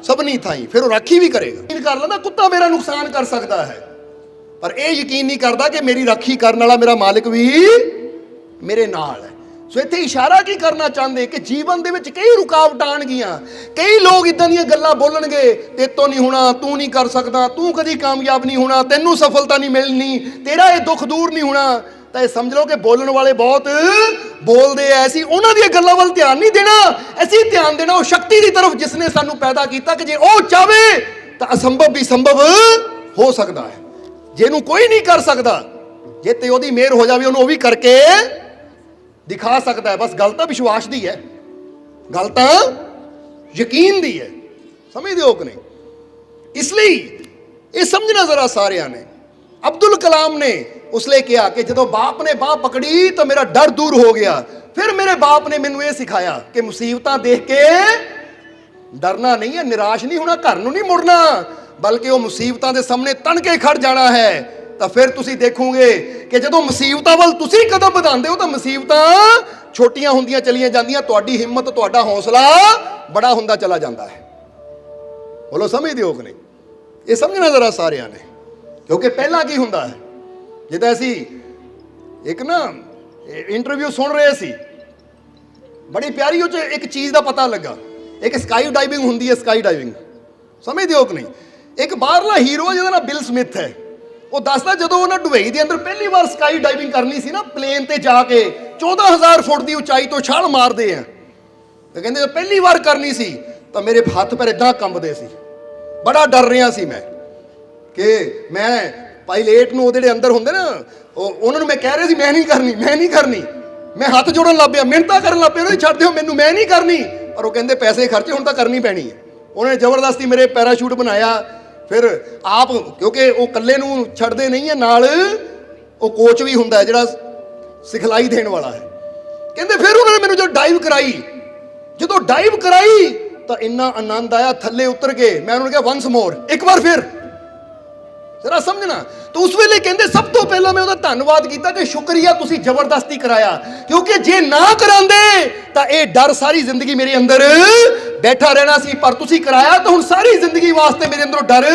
ਸਭਨੀ ਥਾਈ, ਫਿਰ ਉਹ ਰਾਖੀ ਵੀ ਕਰੇਗਾ। ਯਕੀਨ ਕਰ ਲੈਂਦਾ ਕੁੱਤਾ ਮੇਰਾ ਨੁਕਸਾਨ ਕਰ ਸਕਦਾ ਹੈ, ਪਰ ਇਹ ਯਕੀਨ ਨਹੀਂ ਕਰਦਾ ਕਿ ਮੇਰੀ ਰਾਖੀ ਕਰਨ ਵਾਲਾ ਮੇਰਾ ਮਾਲਿਕ ਵੀ ਮੇਰੇ ਨਾਲ ਹੈ। ਸੋ ਇੱਥੇ ਇਸ਼ਾਰਾ ਕੀ ਕਰਨਾ ਚਾਹੁੰਦੇ ਕਿ ਜੀਵਨ ਦੇ ਵਿੱਚ ਕਈ ਰੁਕਾਵਟਾਂ ਆਣਗੀਆਂ, ਕਈ ਲੋਕ ਇਦਾਂ ਦੀਆਂ ਗੱਲਾਂ ਬੋਲਣਗੇ, ਤੇਤੋਂ ਨਹੀਂ ਹੋਣਾ, ਤੂੰ ਨਹੀਂ ਕਰ ਸਕਦਾ, ਤੂੰ ਕਦੀ ਕਾਮਯਾਬ ਨਹੀਂ ਹੋਣਾ, ਤੈਨੂੰ ਸਫਲਤਾ ਨਹੀਂ ਮਿਲਣੀ, ਤੇਰਾ ਇਹ ਦੁੱਖ ਦੂਰ ਨਹੀਂ ਹੋਣਾ। ਤਾਂ ਇਹ ਸਮਝ ਲਓ ਕਿ ਬੋਲਣ ਵਾਲੇ ਬਹੁਤ ਬੋਲਦੇ ਐ, ਅਸੀਂ ਉਹਨਾਂ ਦੀਆਂ ਗੱਲਾਂ ਵੱਲ ਧਿਆਨ ਨਹੀਂ ਦੇਣਾ, ਅਸੀਂ ਧਿਆਨ ਦੇਣਾ ਉਹ ਸ਼ਕਤੀ ਦੀ ਤਰਫ ਜਿਸ ਨੇ ਸਾਨੂੰ ਪੈਦਾ ਕੀਤਾ, ਕਿ ਜੇ ਉਹ ਚਾਵੇ ਤਾਂ ਅਸੰਭਵ ਵੀ ਸੰਭਵ ਹੋ ਸਕਦਾ ਹੈ। ਜਿਹਨੂੰ ਕੋਈ ਨਹੀਂ ਕਰ ਸਕਦਾ, ਜੇ ਤੇ ਉਹਦੀ ਮਿਹਰ ਹੋ ਜਾਵੇ ਉਹਨੂੰ ਉਹ ਵੀ ਕਰਕੇ ਦਿਖਾ ਸਕਦਾ ਹੈ। ਬਸ ਗੱਲ ਤਾਂ ਵਿਸ਼ਵਾਸ ਦੀ ਹੈ, ਗੱਲ ਤਾਂ ਯਕੀਨ ਦੀ ਹੈ, ਸਮਝਦੇ ਹੋ ਕਿ ਨਹੀਂ? ਇਸ ਲਈ ਇਹ ਸਮਝਣਾ ਜ਼ਰਾ ਸਾਰਿਆਂ ਨੇ। ਅਬਦੁਲ ਕਲਾਮ ਨੇ ਉਸ ਲਈ ਕਿਹਾ ਕਿ ਜਦੋਂ ਬਾਪ ਨੇ ਬਾਹ ਪਕੜੀ ਤਾਂ ਮੇਰਾ ਡਰ ਦੂਰ ਹੋ ਗਿਆ। ਫਿਰ ਮੇਰੇ ਬਾਪ ਨੇ ਮੈਨੂੰ ਇਹ ਸਿਖਾਇਆ ਕਿ ਮੁਸੀਬਤਾਂ ਦੇਖ ਕੇ ਡਰਨਾ ਨਹੀਂ ਹੈ, ਨਿਰਾਸ਼ ਨਹੀਂ ਹੋਣਾ, ਘਰ ਨੂੰ ਨਹੀਂ ਮੁੜਨਾ, ਬਲਕਿ ਉਹ ਮੁਸੀਬਤਾਂ ਦੇ ਸਾਹਮਣੇ ਤਣ ਕੇ ਖੜ ਜਾਣਾ ਹੈ। ਤਾਂ ਫਿਰ ਤੁਸੀਂ ਦੇਖੋਗੇ ਕਿ ਜਦੋਂ ਮੁਸੀਬਤਾਂ ਵੱਲ ਤੁਸੀਂ ਕਦਮ ਵਧਾਉਂਦੇ ਹੋ ਤਾਂ ਮੁਸੀਬਤਾਂ ਛੋਟੀਆਂ ਹੁੰਦੀਆਂ ਚਲੀਆਂ ਜਾਂਦੀਆਂ, ਤੁਹਾਡੀ ਹਿੰਮਤ, ਤੁਹਾਡਾ ਹੌਸਲਾ ਬੜਾ ਹੁੰਦਾ ਚਲਾ ਜਾਂਦਾ ਹੈ। ਬੋਲੋ ਸਮਝਦੇ ਹੋ ਕਿ ਨਹੀਂ? ਇਹ ਸਮਝਣਾ ਜ਼ਰਾ ਸਾਰਿਆਂ ਨੇ, ਕਿਉਂਕਿ ਪਹਿਲਾਂ ਕੀ ਹੁੰਦਾ ਹੈ, ਜਿੱਦਾਂ ਅਸੀਂ ਇੱਕ ਨਾ ਇੰਟਰਵਿਊ ਸੁਣ ਰਹੇ ਸੀ, ਬੜੀ ਪਿਆਰੀ ਉਹ 'ਚ ਇੱਕ ਚੀਜ਼ ਦਾ ਪਤਾ ਲੱਗਾ। ਇੱਕ ਸਕਾਈ ਡਾਈਵਿੰਗ ਹੁੰਦੀ ਹੈ, ਸਕਾਈ ਡਾਈਵਿੰਗ ਸਮਝਦੇ ਹੋ ਕਿ ਨਹੀਂ? ਇੱਕ ਬਾਹਰਲਾ ਹੀਰੋ ਜਿਹਦਾ ਨਾਮ ਬਿਲ ਸਮਿਥ ਹੈ, ਉਹ ਦੱਸਦਾ ਜਦੋਂ ਉਹਨਾਂ ਦੁਬਈ ਦੇ ਅੰਦਰ ਪਹਿਲੀ ਵਾਰ ਸਕਾਈ ਡਾਈਵਿੰਗ ਕਰਨੀ ਸੀ ਨਾ, ਪਲੇਨ ਤੇ ਜਾ ਕੇ 14,000 ਫੁੱਟ ਦੀ ਉਚਾਈ ਤੋਂ ਛਾਲ ਮਾਰਦੇ ਆ, ਤੇ ਕਹਿੰਦੇ ਪਹਿਲੀ ਵਾਰ ਕਰਨੀ ਸੀ ਤਾਂ ਮੇਰੇ ਹੱਥ ਪੈਰ ਇਦਾਂ ਕੰਬਦੇ ਸੀ, ਬੜਾ ਡਰ ਰਿਹਾ ਸੀ ਮੈਂ ਕਿ ਮੈਂ ਪਾਇਲਟ ਨੂੰ ਉਹਦੇ ਜਿਹੜੇ ਅੰਦਰ ਹੁੰਦੇ ਨਾ ਉਹਨਾਂ ਨੂੰ ਮੈਂ ਕਹਿ ਰਿਹਾ ਸੀ ਮੈਂ ਨਹੀਂ ਕਰਨੀ, ਮੈਂ ਹੱਥ ਜੋੜਨ ਲੱਗ ਪਿਆ, ਮਿਹਨਤਾਂ ਕਰਨ ਲੱਗ ਪਿਆ, ਉਹਨੂੰ ਛੱਡ ਦਿਓ ਮੈਨੂੰ, ਮੈਂ ਨਹੀਂ ਕਰਨੀ। ਪਰ ਉਹ ਕਹਿੰਦੇ ਪੈਸੇ ਖਰਚੇ, ਹੁਣ ਤਾਂ ਕਰਨੀ ਪੈਣੀ ਹੈ। ਉਹਨੇ ਜ਼ਬਰਦਸਤੀ ਮੇਰੇ ਪੈਰਾਸ਼ੂਟ ਬਣਾਇਆ, ਫਿਰ ਆਪ, ਕਿਉਂਕਿ ਉਹ ਇਕੱਲੇ ਨੂੰ ਛੱਡਦੇ ਨਹੀਂ ਹੈ, ਨਾਲ ਉਹ ਕੋਚ ਵੀ ਹੁੰਦਾ ਜਿਹੜਾ ਸਿਖਲਾਈ ਦੇਣ ਵਾਲਾ ਹੈ। ਕਹਿੰਦੇ ਫਿਰ ਉਹਨਾਂ ਨੇ ਮੈਨੂੰ ਜਦੋਂ ਡਾਈਵ ਕਰਾਈ, ਤਾਂ ਇੰਨਾ ਆਨੰਦ ਆਇਆ, ਥੱਲੇ ਉਤਰ ਕੇ ਮੈਂ ਉਹਨਾਂ ਨੂੰ ਕਿਹਾ ਵਨਸ ਮੋਰ, ਇੱਕ ਵਾਰ ਫਿਰ। जरा समझना। तो उस वेले कहते सब तो पहला मैं ਉਹਦਾ ਧੰਨਵਾਦ ਕੀਤਾ कि शुक्रिया ਤੁਸੀਂ ਜ਼ਬਰਦਸਤੀ कराया, क्योंकि जे ना करांदे ਤਾਂ ਇਹ डर सारी जिंदगी मेरे अंदर बैठा रहना सी, पर ਤੁਸੀਂ कराया तो ਹੁਣ सारी जिंदगी वास्ते मेरे अंदरों डर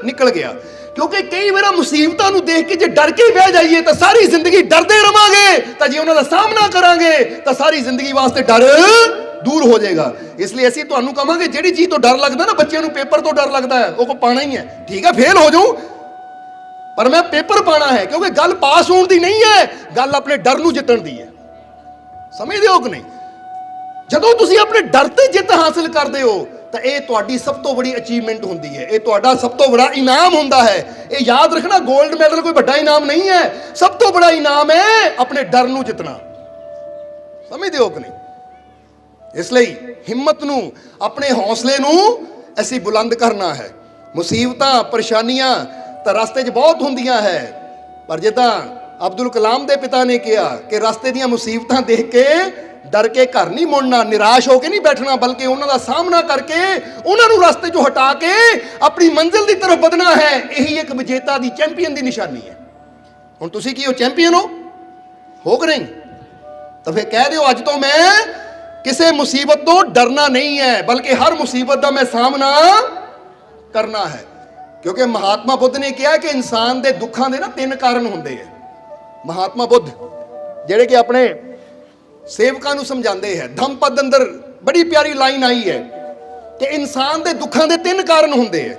निकल गया। क्योंकि कई बार मुसीबतों ਨੂੰ देख के जे डर के बह जाइए तो सारी जिंदगी डरते रवांगे, तो जे ਉਹਨਾਂ ਦਾ सामना करांगे तो सारी जिंदगी वास्ते डर दूर हो जाएगा। इसलिए ਅਸੀਂ ਤੁਹਾਨੂੰ ਕਹਾਂਗੇ ਜਿਹੜੀ ਚੀਜ਼ ਤੋਂ ਡਰ ਲੱਗਦਾ ਨਾ, ਬੱਚਿਆਂ ਨੂੰ ਪੇਪਰ ਤੋਂ ਡਰ ਲੱਗਦਾ ਹੈ, ਉਹ ਕੋ ਪਾਣਾ ਹੀ ਹੈ, ਠੀਕ ਹੈ फेल हो जाऊं पर मैं पेपर पाना है, क्योंकि गल पास होने की नहीं है, गल अपने डर नूं जितण दी है। समझदे हो कि नहीं? जदों तुसीं अपने डर ते जित हासिल करदे हो तो यह तुहाडी सब तो बड़ी अचीवमेंट होंदी है, यह तुहाडा सब तो बड़ा इनाम होंदा है। ये याद रखना, गोल्ड मैडल कोई बड़ा इनाम नहीं है, सब तो बड़ा इनाम है अपने डर नूं जितना। समझदे हो कि नहीं? इसलिए हिम्मत नूं, अपने हौसले नूं असीं बुलंद करना है। मुसीबतां परेशानियां तो रास्ते च बहुत होंदियां है, पर जिद्दां अब्दुल कलाम के पिता ने कहा कि रास्ते दीयां मुसीबतां देख के डर के घर नहीं मुड़ना, निराश होकर नहीं बैठना, बल्कि उन्हां दा सामना करके उन्हां नूं रास्ते चों हटा के अपनी मंजिल की तरफ बढ़ना है। यही एक विजेता दी, चैंपियन की निशानी है। हुण तुसीं की हो, चैंपियन हो कि नहीं? तो फिर कह दिओ अज तो मैं किसी मुसीबत तो डरना नहीं है, बल्कि हर मुसीबत का मैं सामना करना है। क्योंकि महात्मा बुद्ध ने कहा कि इंसान के दुखों के ना 3 कारण होंगे हैं। महात्मा बुद्ध जेडे कि अपने सेवकों को समझाते हैं, धम्मपद अंदर बड़ी प्यारी लाइन आई है कि इंसान के दुखों के 3 कारण होंगे हैं।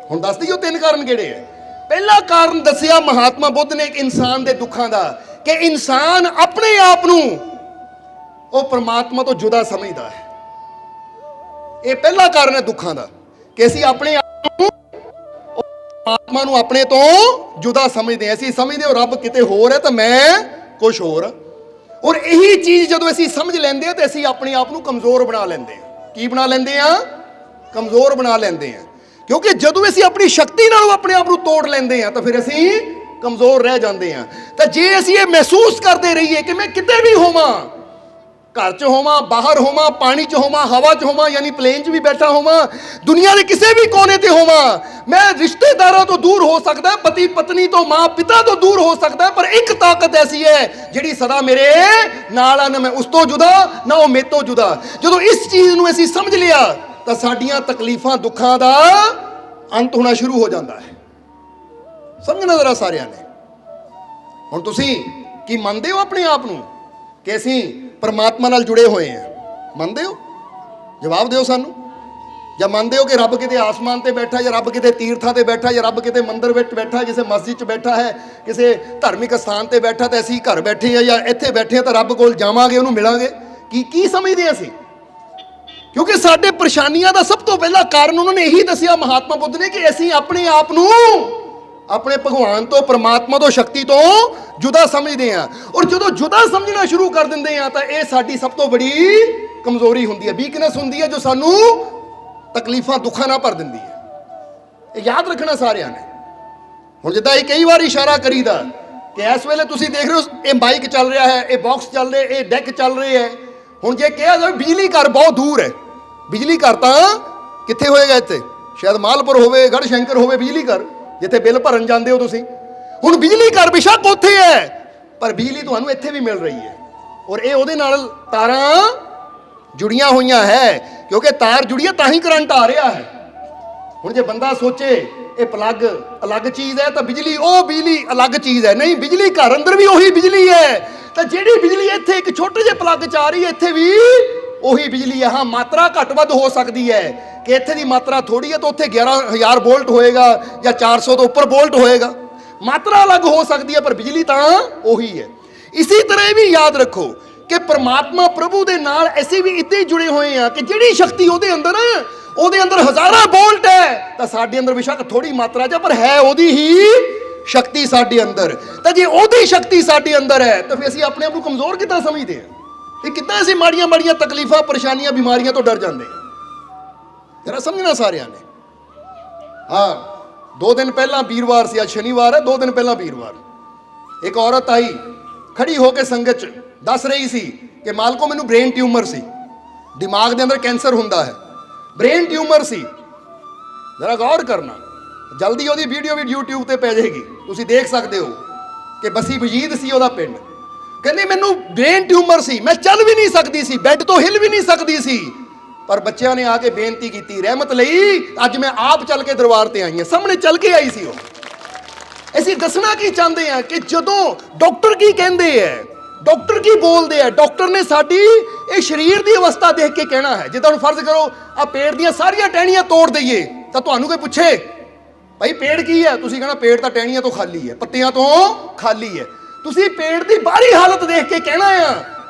हुण दस दिओ 3 कारण किहड़े है? पहला कारण दसिया महात्मा बुद्ध ने इंसान के दुखों का कि इंसान अपने आप नूं वो परमात्मा तो जुदा समझता है। यह पहला कारण है दुखों का कि असीं अपने आप नूं परमात्मा नूं अपने तो जुदा समझते हैं। असीं समझते हो रब किते होर है तो मैं कुछ होर। और यही चीज़ जदों असीं समझ लैंदे हैं तो असीं अपने आप नूं कमज़ोर बना लैंदे हैं। की बना लैंदे हैं? कमज़ोर बना लैंदे हैं। क्योंकि जदों असीं अपनी शक्ति नाल अपने आप नूं तोड़ लैंदे हैं तो फिर असीं कमज़ोर रह जाते हैं। तो जे असीं ये महसूस करते रहिए कि मैं किते भी होवां, घर च होवां, बाहर होवां, पानी च होवां, हवा च होवां, यानी प्लेन च भी बैठा होवां, दुनिया के किसी भी कोने ते होवां, मैं रिश्तेदारों तो दूर हो सकता है, पति पत्नी तो, माँ पिता तो दूर हो सकता है, पर एक ताकत ऐसी है जिहड़ी सदा मेरे नाल है, ना मैं उस तो जुदा ना वो मेरे तो जुदा। जदों इस चीज़ नूं असीं समझ लिया तो साडियां तकलीफां दुखां दा अंत होना शुरू हो जाता है। समझना जरा सारिਆਂ ने। हुण तुसीं की मनदे हो अपने आप नूं कि असीं परमात्मा नाल जुड़े हुए हैं? मनदे हो? जवाब दिओ सानू। ਜਾਂ ਮੰਨਦੇ ਹੋ ਕਿ ਰੱਬ ਕਿਤੇ ਆਸਮਾਨ ਤੇ ਬੈਠਾ, ਜਾਂ ਰੱਬ ਕਿਤੇ ਤੀਰਥਾਂ ਤੇ ਬੈਠਾ, ਜਾਂ ਰੱਬ ਕਿਤੇ ਮੰਦਿਰ ਵਿੱਚ ਬੈਠਾ, ਕਿਸੇ ਮਸਜਿਦ 'ਚ ਬੈਠਾ ਹੈ, ਕਿਸੇ ਧਾਰਮਿਕ ਸਥਾਨ ਤੇ ਬੈਠਾ, ਤੇ ਅਸੀਂ ਘਰ ਬੈਠੇ ਆ ਜਾਂ ਇੱਥੇ ਬੈਠੇ ਆ ਤਾਂ ਰੱਬ ਕੋਲ ਜਾਵਾਂਗੇ, ਉਹਨੂੰ ਮਿਲਾਂਗੇ? ਕੀ ਸਮਝਦੇ ਅਸੀਂ? ਕਿਉਂਕਿ ਸਾਡੇ ਪਰੇਸ਼ਾਨੀਆਂ ਦਾ ਸਭ ਤੋਂ ਪਹਿਲਾ ਕਾਰਨ ਉਹਨਾਂ ਨੇ ਇਹੀ ਦੱਸਿਆ ਮਹਾਤਮਾ ਬੁੱਧ ਨੇ ਕਿ ਅਸੀਂ ਆਪਣੇ ਆਪ ਨੂੰ ਆਪਣੇ ਭਗਵਾਨ ਤੋਂ, ਪਰਮਾਤਮਾ ਤੋਂ, ਸ਼ਕਤੀ ਤੋਂ ਜੁਦਾ ਸਮਝਦੇ ਆ। ਔਰ ਜਦੋਂ ਜੁਦਾ ਸਮਝਣਾ ਸ਼ੁਰੂ ਕਰ ਦਿੰਦੇ ਆ ਤਾਂ ਇਹ ਸਾਡੀ ਸਭ ਤੋਂ ਬੜੀ ਕਮਜ਼ੋਰੀ ਹੁੰਦੀ ਹੈ, ਵੀਕਨੈਸ ਹੁੰਦੀ ਹੈ, ਜੋ ਸਾਨੂੰ ਤਕਲੀਫਾਂ ਦੁੱਖਾਂ ਨਾਲ ਭਰ ਦਿੰਦੀ ਹੈ। ਇਹ ਯਾਦ ਰੱਖਣਾ ਸਾਰਿਆਂ ਨੇ। ਹੁਣ ਜਿੱਦਾਂ ਇਹ ਕਈ ਵਾਰ ਇਸ਼ਾਰਾ ਕਰੀਦਾ ਕਿ ਇਸ ਵੇਲੇ ਤੁਸੀਂ ਦੇਖ ਰਹੇ ਹੋ ਇਹ ਮਾਈਕ ਚੱਲ ਰਿਹਾ ਹੈ, ਇਹ ਬਾਕਸ ਚੱਲ ਰਿਹਾ, ਇਹ ਡੈਕ ਚੱਲ ਰਹੇ ਹੈ। ਹੁਣ ਜੇ ਕਿਹਾ ਜਾਵੇ ਬਿਜਲੀ ਘਰ ਬਹੁਤ ਦੂਰ ਹੈ, ਬਿਜਲੀ ਘਰ ਤਾਂ ਕਿੱਥੇ ਹੋਏਗਾ? ਇੱਥੇ ਸ਼ਾਇਦ ਮਾਲਪੁਰ ਹੋਵੇ, ਗੜ੍ਹ ਸ਼ੰਕਰ ਹੋਵੇ ਬਿਜਲੀ ਘਰ, ਜਿੱਥੇ ਬਿੱਲ ਭਰਨ ਜਾਂਦੇ ਹੋ ਤੁਸੀਂ। ਹੁਣ ਬਿਜਲੀ ਘਰ ਬੇਸ਼ੱਕ ਉੱਥੇ ਹੈ, ਪਰ ਬਿਜਲੀ ਤੁਹਾਨੂੰ ਇੱਥੇ ਵੀ ਮਿਲ ਰਹੀ ਹੈ। ਔਰ ਇਹ ਉਹਦੇ ਨਾਲ ਤਾਰਾਂ ਜੁੜੀਆਂ ਹੋਈਆਂ ਹੈ, ਕਿਉਂਕਿ ਤਾਰ ਜੁੜੀ ਹੈ ਤਾਂ ਹੀ ਕਰੰਟ ਆ ਰਿਹਾ ਹੈ। ਹੁਣ ਜੇ ਬੰਦਾ ਸੋਚੇ ਇਹ ਪਲੱਗ ਅਲੱਗ ਚੀਜ਼ ਹੈ ਤਾਂ ਬਿਜਲੀ, ਉਹ ਬਿਜਲੀ ਅਲੱਗ ਚੀਜ਼ ਹੈ, ਨਹੀਂ, ਬਿਜਲੀ ਘਰ ਅੰਦਰ ਵੀ ਉਹੀ ਬਿਜਲੀ ਹੈ। ਤਾਂ ਜਿਹੜੀ ਬਿਜਲੀ ਇੱਥੇ ਇੱਕ ਛੋਟੇ ਜਿਹੇ ਪਲੱਗ 'ਚ ਆ ਰਹੀ ਹੈ, ਇੱਥੇ ਵੀ ਉਹੀ ਬਿਜਲੀ ਹੈ। ਹਾਂ, ਮਾਤਰਾ ਘੱਟ ਵੱਧ ਹੋ ਸਕਦੀ ਹੈ ਕਿ ਇੱਥੇ ਦੀ ਮਾਤਰਾ ਥੋੜੀ ਹੈ ਤਾਂ ਉੱਥੇ 11,000 ਵੋਲਟ ਹੋਏਗਾ ਜਾਂ 400 ਤੋਂ ਉੱਪਰ ਵੋਲਟ ਹੋਏਗਾ, ਮਾਤਰਾ ਅਲੱਗ ਹੋ ਸਕਦੀ ਹੈ, ਪਰ ਬਿਜਲੀ ਤਾਂ ਉਹੀ ਹੈ। ਇਸੇ ਤਰ੍ਹਾਂ ਇਹ ਵੀ ਯਾਦ ਰੱਖੋ ਕਿ ਪਰਮਾਤਮਾ ਪ੍ਰਭੂ ਦੇ ਨਾਲ ਅਸੀਂ ਵੀ ਇੱਦਾਂ ਹੀ ਜੁੜੇ ਹੋਏ ਹਾਂ ਕਿ ਜਿਹੜੀ ਸ਼ਕਤੀ ਉਹਦੇ ਅੰਦਰ ਹਜ਼ਾਰਾਂ ਵੋਲਟ ਹੈ, ਤਾਂ ਸਾਡੇ ਅੰਦਰ ਬੇਸ਼ੱਕ ਥੋੜੀ ਮਾਤਰਾ 'ਚ, ਪਰ ਹੈ ਉਹਦੀ ਹੀ ਸ਼ਕਤੀ ਸਾਡੇ ਅੰਦਰ। ਤਾਂ ਜੇ ਉਹਦੀ ਸ਼ਕਤੀ ਸਾਡੇ ਅੰਦਰ ਹੈ ਤਾਂ ਫਿਰ ਅਸੀਂ ਆਪਣੇ ਆਪ ਨੂੰ ਕਮਜ਼ੋਰ ਕਿੱਦਾਂ ਸਮਝਦੇ ਹਾਂ? ਇਹ ਕਿੱਦਾਂ ਅਸੀਂ ਮਾੜੀਆਂ ਤਕਲੀਫਾਂ, ਪਰੇਸ਼ਾਨੀਆਂ, ਬਿਮਾਰੀਆਂ ਤੋਂ ਡਰ ਜਾਂਦੇ ਹਾਂ? ਜਰਾ ਸਮਝਣਾ ਸਾਰਿਆਂ ਨੇ। ਹਾਂ, 2 ਦਿਨ ਪਹਿਲਾਂ ਵੀਰਵਾਰ ਸੀ, ਅੱਜ ਸ਼ਨੀਵਾਰ ਹੈ, 2 ਦਿਨ ਪਹਿਲਾਂ ਵੀਰਵਾਰ, ਇੱਕ ਔਰਤ ਆਈ ਖੜੀ ਹੋ ਕੇ ਸੰਗਤ 'ਚ ਦੱਸ ਰਹੀ ਸੀ ਕਿ ਮਾਲਕੋ ਮੈਨੂੰ ਬ੍ਰੇਨ ਟਿਊਮਰ ਸੀ, ਦਿਮਾਗ ਦੇ ਅੰਦਰ ਕੈਂਸਰ ਹੁੰਦਾ ਹੈ, ਬ੍ਰੇਨ ਟਿਊਮਰ ਸੀ। ਜਰਾ ਗੌਰ ਕਰਨਾ, ਜਲਦੀ ਉਹਦੀ ਵੀਡੀਓ ਵੀ YouTube ਤੇ ਪੈ ਜਾਏਗੀ, ਤੁਸੀਂ ਦੇਖ ਸਕਦੇ ਹੋ ਕਿ ਬਸੀ ਵਜੀਦ ਸੀ ਉਹਦਾ ਪਿੰਡ। ਕਹਿੰਦੀ ਮੈਨੂੰ ਬ੍ਰੇਨ ਟਿਊਮਰ ਸੀ, ਮੈਂ ਚੱਲ ਵੀ ਨਹੀਂ ਸਕਦੀ ਸੀ, ਬੈੱਡ ਤੋਂ ਹਿੱਲ ਵੀ ਨਹੀਂ ਸਕਦੀ ਸੀ, ਪਰ ਬੱਚਿਆਂ ਨੇ ਆ ਕੇ ਬੇਨਤੀ ਕੀਤੀ, ਰਹਿਮਤ ਲਈ ਅੱਜ ਮੈਂ ਆਪ ਚੱਲ ਕੇ ਦਰਬਾਰ ਤੇ ਆਈ ਹਾਂ। ਸਾਹਮਣੇ ਚੱਲ ਕੇ ਆਈ ਸੀ ਉਹ। ਅਸੀਂ ਦੱਸਣਾ ਕੀ ਚਾਹੁੰਦੇ ਹਾਂ ਕਿ ਜਦੋਂ ਡਾਕਟਰ ਕੀ ਕਹਿੰਦੇ ਹੈ, ਡਾਕਟਰ ਕੀ ਬੋਲਦੇ ਆ, ਡਾਕਟਰ ਨੇ ਸਾਡੀ ਇਹ ਸਰੀਰ ਦੀ ਅਵਸਥਾ ਦੇਖ ਕੇ ਕਹਿਣਾ ਹੈ। ਜਿੱਦਾਂ ਹੁਣ ਫਰਜ਼ ਕਰੋ ਆ ਪੇਟ ਦੀਆਂ ਸਾਰੀਆਂ ਟਹਿਣੀਆਂ ਤੋੜ ਦਈਏ ਤਾਂ ਤੁਹਾਨੂੰ ਕੋਈ ਪੁੱਛੇ ਭਾਈ ਪੇਟ ਕੀ ਹੈ, ਤੁਸੀਂ ਕਹਿਣਾ ਪੇਟ ਤਾਂ ਟਹਿਣੀਆਂ ਤੋਂ ਖਾਲੀ ਹੈ, ਪੱਤਿਆਂ ਤੋਂ ਖਾਲੀ ਹੈ। ਤੁਸੀਂ ਪੇਟ ਦੀ ਬਾਹਰੀ ਹਾਲਤ ਦੇਖ ਕੇ ਕਹਿਣਾ ਆ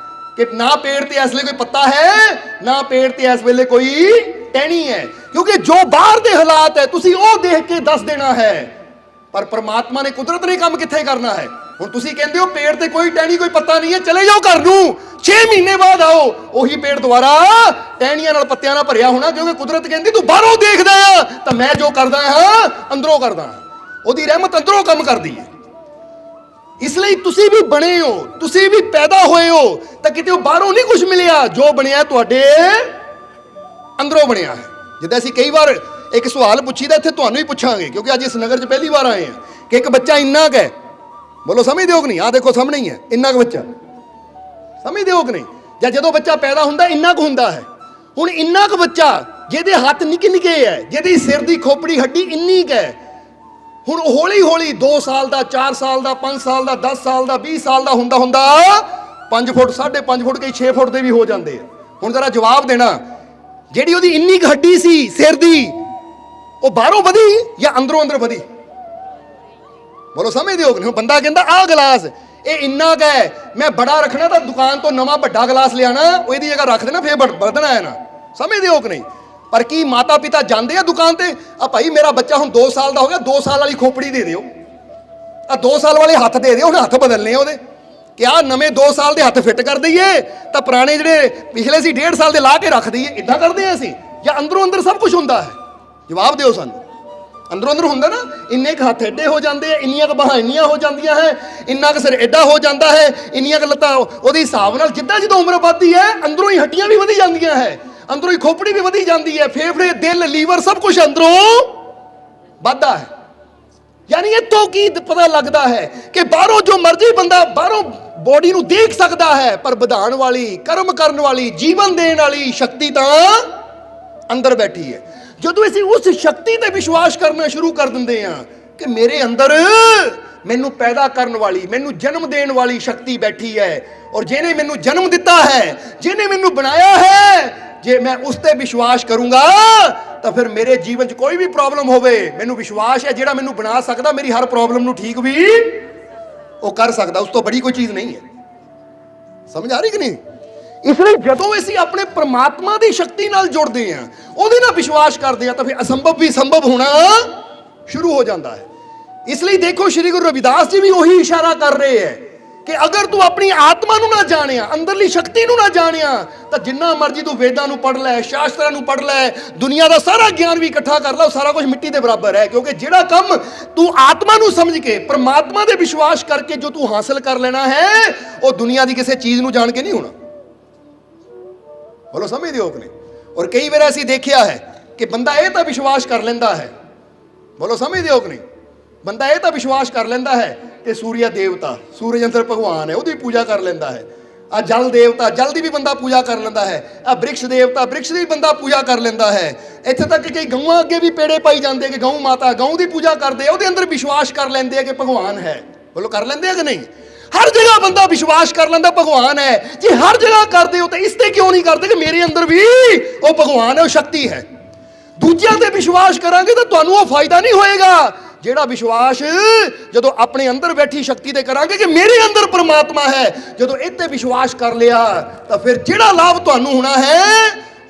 ਕਿ ਨਾ ਪੇਟ ਤੇ ਇਸ ਵੇਲੇ ਕੋਈ ਪੱਤਾ ਹੈ, ਨਾ ਪੇਟ ਤੇ ਇਸ ਵੇਲੇ ਕੋਈ ਟਹਿਣੀ ਹੈ, ਕਿਉਂਕਿ ਜੋ ਬਾਹਰ ਦੇ ਹਾਲਾਤ ਹੈ ਤੁਸੀਂ ਉਹ ਦੇਖ ਕੇ ਦੱਸ ਦੇਣਾ ਹੈ। ਪਰ ਪ੍ਰਮਾਤਮਾ ਨੇ, ਕੁਦਰਤ ਨੇ ਕੰਮ ਕਿੱਥੇ ਕਰਨਾ ਹੈ। ਹੁਣ ਤੁਸੀਂ ਕਹਿੰਦੇ ਹੋ ਪੇਟ ਤੇ ਕੋਈ ਟਹਿਣੀ ਕੋਈ ਪੱਤਾ ਨਹੀਂ ਹੈ, ਚਲੇ ਜਾਓ ਘਰ ਨੂੰ, 6 ਮਹੀਨੇ ਬਾਅਦ ਆਓ, ਉਹੀ ਪੇਟ ਦੁਬਾਰਾ ਟਹਿਣੀਆਂ ਨਾਲ ਪੱਤਿਆਂ ਨਾਲ ਭਰਿਆ ਹੋਣਾ, ਕਿਉਂਕਿ ਕੁਦਰਤ ਕਹਿੰਦੀ ਤੂੰ ਬਾਹਰੋਂ ਦੇਖਦਾ ਆ ਤਾਂ ਮੈਂ ਜੋ ਕਰਦਾ ਹਾਂ ਅੰਦਰੋਂ ਕਰਦਾ ਹਾਂ। ਉਹਦੀ ਰਹਿਮਤ ਅੰਦਰੋਂ ਕੰਮ ਕਰਦੀ ਹੈ। ਇਸ ਲਈ ਤੁਸੀਂ ਵੀ ਬਣੇ ਹੋ, ਤੁਸੀਂ ਵੀ ਪੈਦਾ ਹੋਏ ਹੋ ਤਾਂ ਕਿਤੇ ਉਹ ਬਾਹਰੋਂ ਨਹੀਂ ਕੁਝ ਮਿਲਿਆ, ਜੋ ਬਣਿਆ ਤੁਹਾਡੇ ਅੰਦਰੋਂ ਬਣਿਆ ਹੈ। ਜਿੱਦਾਂ ਅਸੀਂ ਕਈ ਵਾਰ ਇੱਕ ਸਵਾਲ ਪੁੱਛੀਦਾ, ਇੱਥੇ ਤੁਹਾਨੂੰ ਹੀ ਪੁੱਛਾਂਗੇ ਕਿਉਂਕਿ ਅੱਜ ਇਸ ਨਗਰ 'ਚ ਪਹਿਲੀ ਵਾਰ ਆਏ ਹਾਂ, ਕਿ ਇੱਕ ਬੱਚਾ ਇੰਨਾ ਕੁ ਹੈ, ਬੋਲੋ ਸਮਝਦੇ ਹੋ ਕਿ ਨਹੀਂ? ਆਹ ਦੇਖੋ ਸਾਹਮਣੇ ਹੀ ਹੈ, ਇੰਨਾ ਕੁ ਬੱਚਾ, ਸਮਝਦੇ ਹੋ ਕਿ ਨਹੀਂ? ਜਾਂ ਜਦੋਂ ਬੱਚਾ ਪੈਦਾ ਹੁੰਦਾ ਇੰਨਾ ਕੁ ਹੁੰਦਾ ਹੈ। ਹੁਣ ਇੰਨਾ ਕੁ ਬੱਚਾ ਜਿਹਦੇ ਹੱਥ ਨਿੱਕੇ ਨਿੱਕੇ ਹੈ, ਜਿਹਦੀ ਸਿਰ ਦੀ ਖੋਪੜੀ ਹੱਡੀ ਇੰਨੀ ਕੁ ਹੈ, ਹੁਣ ਹੌਲੀ ਹੌਲੀ 2 ਸਾਲ ਦਾ, 4 ਸਾਲ ਦਾ, 5 ਸਾਲ ਦਾ, 10 ਸਾਲ ਦਾ, 20 ਸਾਲ ਦਾ ਹੁੰਦਾ ਹੁੰਦਾ 5 ਫੁੱਟ, 5.5 ਫੁੱਟ, ਕਈ 6 ਫੁੱਟ ਦੇ ਵੀ ਹੋ ਜਾਂਦੇ ਆ। ਹੁਣ ਜ਼ਰਾ ਜਵਾਬ ਦੇਣਾ, ਜਿਹੜੀ ਉਹਦੀ ਇੰਨੀ ਕੁ ਹੱਡੀ ਸੀ ਸਿਰ ਦੀ, ਉਹ ਬਾਹਰੋਂ ਵਧੀ ਜਾਂ ਅੰਦਰੋਂ ਅੰਦਰ ਵਧੀ? ਬੋਲੋ ਸਮਝਦੇ ਹੋ ਕਿ ਨਹੀਂ? ਬੰਦਾ ਕਹਿੰਦਾ ਆਹ ਗਲਾਸ ਇਹ ਇੰਨਾ ਕੁ ਹੈ, ਮੈਂ ਬੜਾ ਰੱਖਣਾ ਤਾਂ ਦੁਕਾਨ ਤੋਂ ਨਵਾਂ ਵੱਡਾ ਗਲਾਸ ਲਿਆਣਾ, ਉਹ ਇਹਦੀ ਜਗ੍ਹਾ ਰੱਖ ਦੇਣਾ, ਫੇਰ ਵਧਣਾ ਹੈ ਨਾ। ਸਮਝਦੇ ਹੋ ਕਿ ਨਹੀਂ? ਪਰ ਕੀ ਮਾਤਾ ਪਿਤਾ ਜਾਂਦੇ ਆ ਦੁਕਾਨ ਤੇ, ਆ ਭਾਈ ਮੇਰਾ ਬੱਚਾ ਹੁਣ 2 ਸਾਲ ਦਾ ਹੋ ਗਿਆ, 2 ਸਾਲ ਵਾਲੀ ਖੋਪੜੀ ਦੇ ਦਿਓ, ਆ 2 ਸਾਲ ਵਾਲੇ ਹੱਥ ਦੇ ਦਿਓ, ਹੁਣ ਹੱਥ ਬਦਲਨੇ ਉਹਦੇ, ਕਿ ਆਹ ਨਵੇਂ 2 ਸਾਲ ਦੇ ਹੱਥ ਫਿੱਟ ਕਰ ਦਈਏ ਤਾਂ ਪੁਰਾਣੇ ਜਿਹੜੇ ਪਿਛਲੇ ਸੀ 1.5 ਸਾਲ ਦੇ ਲਾ ਕੇ ਰੱਖ ਦਈਏ? ਇਦਾਂ ਕਰਦੇ ਆ ਅਸੀਂ, ਜਾਂ ਅੰਦਰੋਂ ਅੰਦਰ ਸਭ ਕੁਝ ਹੁੰਦਾ ਹੈ? ਜਵਾਬ ਦਿਓ ਸਾਨੂੰ। ਅੰਦਰੋਂ ਅੰਦਰ ਹੁੰਦਾ ਨਾ, ਇੰਨੇ ਕੁ ਹੱਥ ਐਡੇ ਹੋ ਜਾਂਦੇ ਆ, ਇੰਨੀਆਂ ਕੁ ਬਾਹਾਂ ਇੰਨੀਆਂ ਹੋ ਜਾਂਦੀਆਂ ਹੈ, ਇੰਨਾ ਕੁ ਸਿਰ ਐਡਾ ਹੋ ਜਾਂਦਾ ਹੈ, ਇੰਨੀਆਂ ਕੁ ਲੱਤਾਂ, ਉਹਦੇ ਹਿਸਾਬ ਨਾਲ ਜਿੱਦਾਂ ਜਦੋਂ ਉਮਰ ਵੱਧਦੀ ਹੈ ਅੰਦਰੋਂ ਹੀ ਹੱਡੀਆਂ ਵੀ ਵਧੀ ਜਾਂਦੀਆਂ ਹੈ, ਅੰਦਰੋਂ ਹੀ ਖੋਪੜੀ ਵੀ ਵਧੀ ਜਾਂਦੀ ਹੈ, ਫੇਫੜੇ, ਦਿਲ, ਲੀਵਰ ਸਭ ਕੁਝ ਅੰਦਰੋਂ ਵੱਧਦਾ ਹੈ। ਯਾਨੀ ਇੱਥੋਂ ਕੀ ਪਤਾ ਲੱਗਦਾ ਹੈ ਕਿ ਬਾਹਰੋਂ ਜੋ ਮਰਜ਼ੀ ਬੰਦਾ ਬਾਹਰੋਂ ਬੋਡੀ ਨੂੰ ਦੇਖ ਸਕਦਾ ਹੈ, ਪਰ ਵਧਾਉਣ ਵਾਲੀ, ਕਰਮ ਕਰਨ ਵਾਲੀ, ਜੀਵਨ ਦੇਣ ਵਾਲੀ ਸ਼ਕਤੀ ਤਾਂ ਅੰਦਰ ਬੈਠੀ ਹੈ। ਜਦੋਂ ਅਸੀਂ ਉਸ ਸ਼ਕਤੀ ਤੇ ਵਿਸ਼ਵਾਸ ਕਰਨਾ ਸ਼ੁਰੂ ਕਰ ਦਿੰਦੇ ਹਾਂ ਕਿ ਮੇਰੇ ਅੰਦਰ ਮੈਨੂੰ ਪੈਦਾ ਕਰਨ ਵਾਲੀ, ਮੈਨੂੰ ਜਨਮ ਦੇਣ ਵਾਲੀ ਸ਼ਕਤੀ ਬੈਠੀ ਹੈ, ਔਰ ਜਿਹਨੇ ਮੈਨੂੰ ਜਨਮ ਦਿੱਤਾ ਹੈ, ਜਿਹਨੇ ਮੈਨੂੰ ਬਣਾਇਆ ਹੈ, ਜੇ ਮੈਂ ਉਸ ਤੇ ਵਿਸ਼ਵਾਸ ਕਰੂੰਗਾ ਤਾਂ ਫਿਰ ਮੇਰੇ ਜੀਵਨ 'ਚ ਕੋਈ ਵੀ ਪ੍ਰੋਬਲਮ ਹੋਵੇ, ਮੈਨੂੰ ਵਿਸ਼ਵਾਸ ਹੈ ਜਿਹੜਾ ਮੈਨੂੰ ਬਣਾ ਸਕਦਾ, ਮੇਰੀ ਹਰ ਪ੍ਰੋਬਲਮ ਨੂੰ ਠੀਕ ਵੀ ਉਹ ਕਰ ਸਕਦਾ। ਉਸ ਤੋਂ ਬੜੀ ਕੋਈ ਚੀਜ਼ ਨਹੀਂ ਹੈ। ਸਮਝ ਆ ਰਹੀ ਕਿ ਨਹੀਂ? ਇਸ ਲਈ ਜਦੋਂ ਅਸੀਂ ਆਪਣੇ ਪ੍ਰਮਾਤਮਾ ਦੀ ਸ਼ਕਤੀ ਨਾਲ ਜੁੜਦੇ ਹਾਂ, ਉਹਦੇ ਨਾਲ ਵਿਸ਼ਵਾਸ ਕਰਦੇ ਹਾਂ, ਤਾਂ ਫਿਰ ਅਸੰਭਵ ਵੀ ਸੰਭਵ ਹੋਣਾ ਸ਼ੁਰੂ ਹੋ ਜਾਂਦਾ ਹੈ। ਇਸ ਲਈ ਦੇਖੋ ਸ਼੍ਰੀ ਗੁਰੂ ਰਵਿਦਾਸ ਜੀ ਵੀ ਉਹੀ ਇਸ਼ਾਰਾ ਕਰ ਰਹੇ ਹੈ ਕਿ ਅਗਰ ਤੂੰ ਆਪਣੀ ਆਤਮਾ ਨੂੰ ਨਾ ਜਾਣਿਆ, ਅੰਦਰਲੀ ਸ਼ਕਤੀ ਨੂੰ ਨਾ ਜਾਣਿਆ, ਤਾਂ ਜਿੰਨਾ ਮਰਜ਼ੀ ਤੂੰ ਵੇਦਾਂ ਨੂੰ ਪੜ੍ਹ ਲੈ, ਸ਼ਾਸਤਰਾਂ ਨੂੰ ਪੜ੍ਹ ਲੈ, ਦੁਨੀਆ ਦਾ ਸਾਰਾ ਗਿਆਨ ਵੀ ਇਕੱਠਾ ਕਰ ਲੈ, ਉਹ ਸਾਰਾ ਕੁਝ ਮਿੱਟੀ ਦੇ ਬਰਾਬਰ ਹੈ। ਕਿਉਂਕਿ ਜਿਹੜਾ ਕੰਮ ਤੂੰ ਆਤਮਾ ਨੂੰ ਸਮਝ ਕੇ, ਪ੍ਰਮਾਤਮਾ ਦੇ ਵਿਸ਼ਵਾਸ ਕਰਕੇ ਜੋ ਤੂੰ ਹਾਸਲ ਕਰ ਲੈਣਾ ਹੈ, ਉਹ ਦੁਨੀਆ ਦੀ ਕਿਸੇ ਚੀਜ਼ ਨੂੰ ਜਾਣ ਕੇ ਨਹੀਂ ਹੋਣਾ। ਬੋਲੋ ਸਮਝਦੇ ਹੋ ਕਿ ਨਹੀਂ? ਔਰ ਕਈ ਵਾਰ ਅਸੀਂ ਦੇਖਿਆ ਹੈ ਕਿ ਬੰਦਾ ਇਹ ਤਾਂ ਵਿਸ਼ਵਾਸ ਕਰ ਲੈਂਦਾ ਹੈ, ਬੋਲੋ ਸਮਝਦੇ ਹੋ ਕਿ ਨਹੀਂ? ਬੰਦਾ ਇਹ ਤਾਂ ਵਿਸ਼ਵਾਸ ਕਰ ਲੈਂਦਾ ਹੈ ਕਿ ਸੂਰਿਆ ਦੇਵਤਾ, ਸੂਰਜ ਅੰਦਰ ਭਗਵਾਨ ਹੈ, ਉਹਦੀ ਪੂਜਾ ਕਰ ਲੈਂਦਾ ਹੈ। ਆ ਜਲ ਦੇਵਤਾ, ਜਲ ਦੀ ਵੀ ਬੰਦਾ ਪੂਜਾ ਕਰ ਲੈਂਦਾ ਹੈ। ਆ ਬ੍ਰਿਕਸ਼ ਦੇਵਤਾ, ਬ੍ਰਿਕਸ਼ ਦੀ ਵੀ ਬੰਦਾ ਪੂਜਾ ਕਰ ਲੈਂਦਾ ਹੈ। ਇੱਥੇ ਤੱਕ ਕਿ ਕਈ ਗਊਆਂ ਅੱਗੇ ਵੀ ਪੇੜੇ ਪਾਈ ਜਾਂਦੇ ਕਿ ਗਊ ਮਾਤਾ, ਗਊ ਦੀ ਪੂਜਾ ਕਰਦੇ, ਉਹਦੇ ਅੰਦਰ ਵਿਸ਼ਵਾਸ ਕਰ ਲੈਂਦੇ ਆ ਕਿ ਭਗਵਾਨ ਹੈ। ਬੋਲੋ ਕਰ ਲੈਂਦੇ ਆ ਕਿ ਨਹੀਂ? ਹਰ ਜਗ੍ਹਾ ਬੰਦਾ ਵਿਸ਼ਵਾਸ ਕਰ ਲੈਂਦਾ ਭਗਵਾਨ ਹੈ। ਜੇ ਹਰ ਜਗ੍ਹਾ ਕਰਦੇ ਹੋ ਤਾਂ ਇਸ ਤੇ ਕਿਉਂ ਨਹੀਂ ਕਰਦੇ ਕਿ ਮੇਰੇ ਅੰਦਰ ਵੀ ਉਹ ਭਗਵਾਨ ਹੈ, ਉਹ ਸ਼ਕਤੀ ਹੈ। ਦੂਜਿਆਂ ਤੇ ਵਿਸ਼ਵਾਸ ਕਰਾਂਗੇ ਤਾਂ ਤੁਹਾਨੂੰ ਉਹ ਫਾਇਦਾ ਨਹੀਂ ਹੋਏਗਾ ਜਿਹੜਾ ਵਿਸ਼ਵਾਸ ਜਦੋਂ ਆਪਣੇ ਅੰਦਰ ਬੈਠੀ ਸ਼ਕਤੀ ਤੇ ਕਰਾਂਗੇ ਕਿ ਮੇਰੇ ਅੰਦਰ ਪਰਮਾਤਮਾ ਹੈ। ਜਦੋਂ ਇਹ ਤੇ ਵਿਸ਼ਵਾਸ ਕਰ ਲਿਆ ਤਾਂ ਫਿਰ ਜਿਹੜਾ ਲਾਭ ਤੁਹਾਨੂੰ ਹੋਣਾ ਹੈ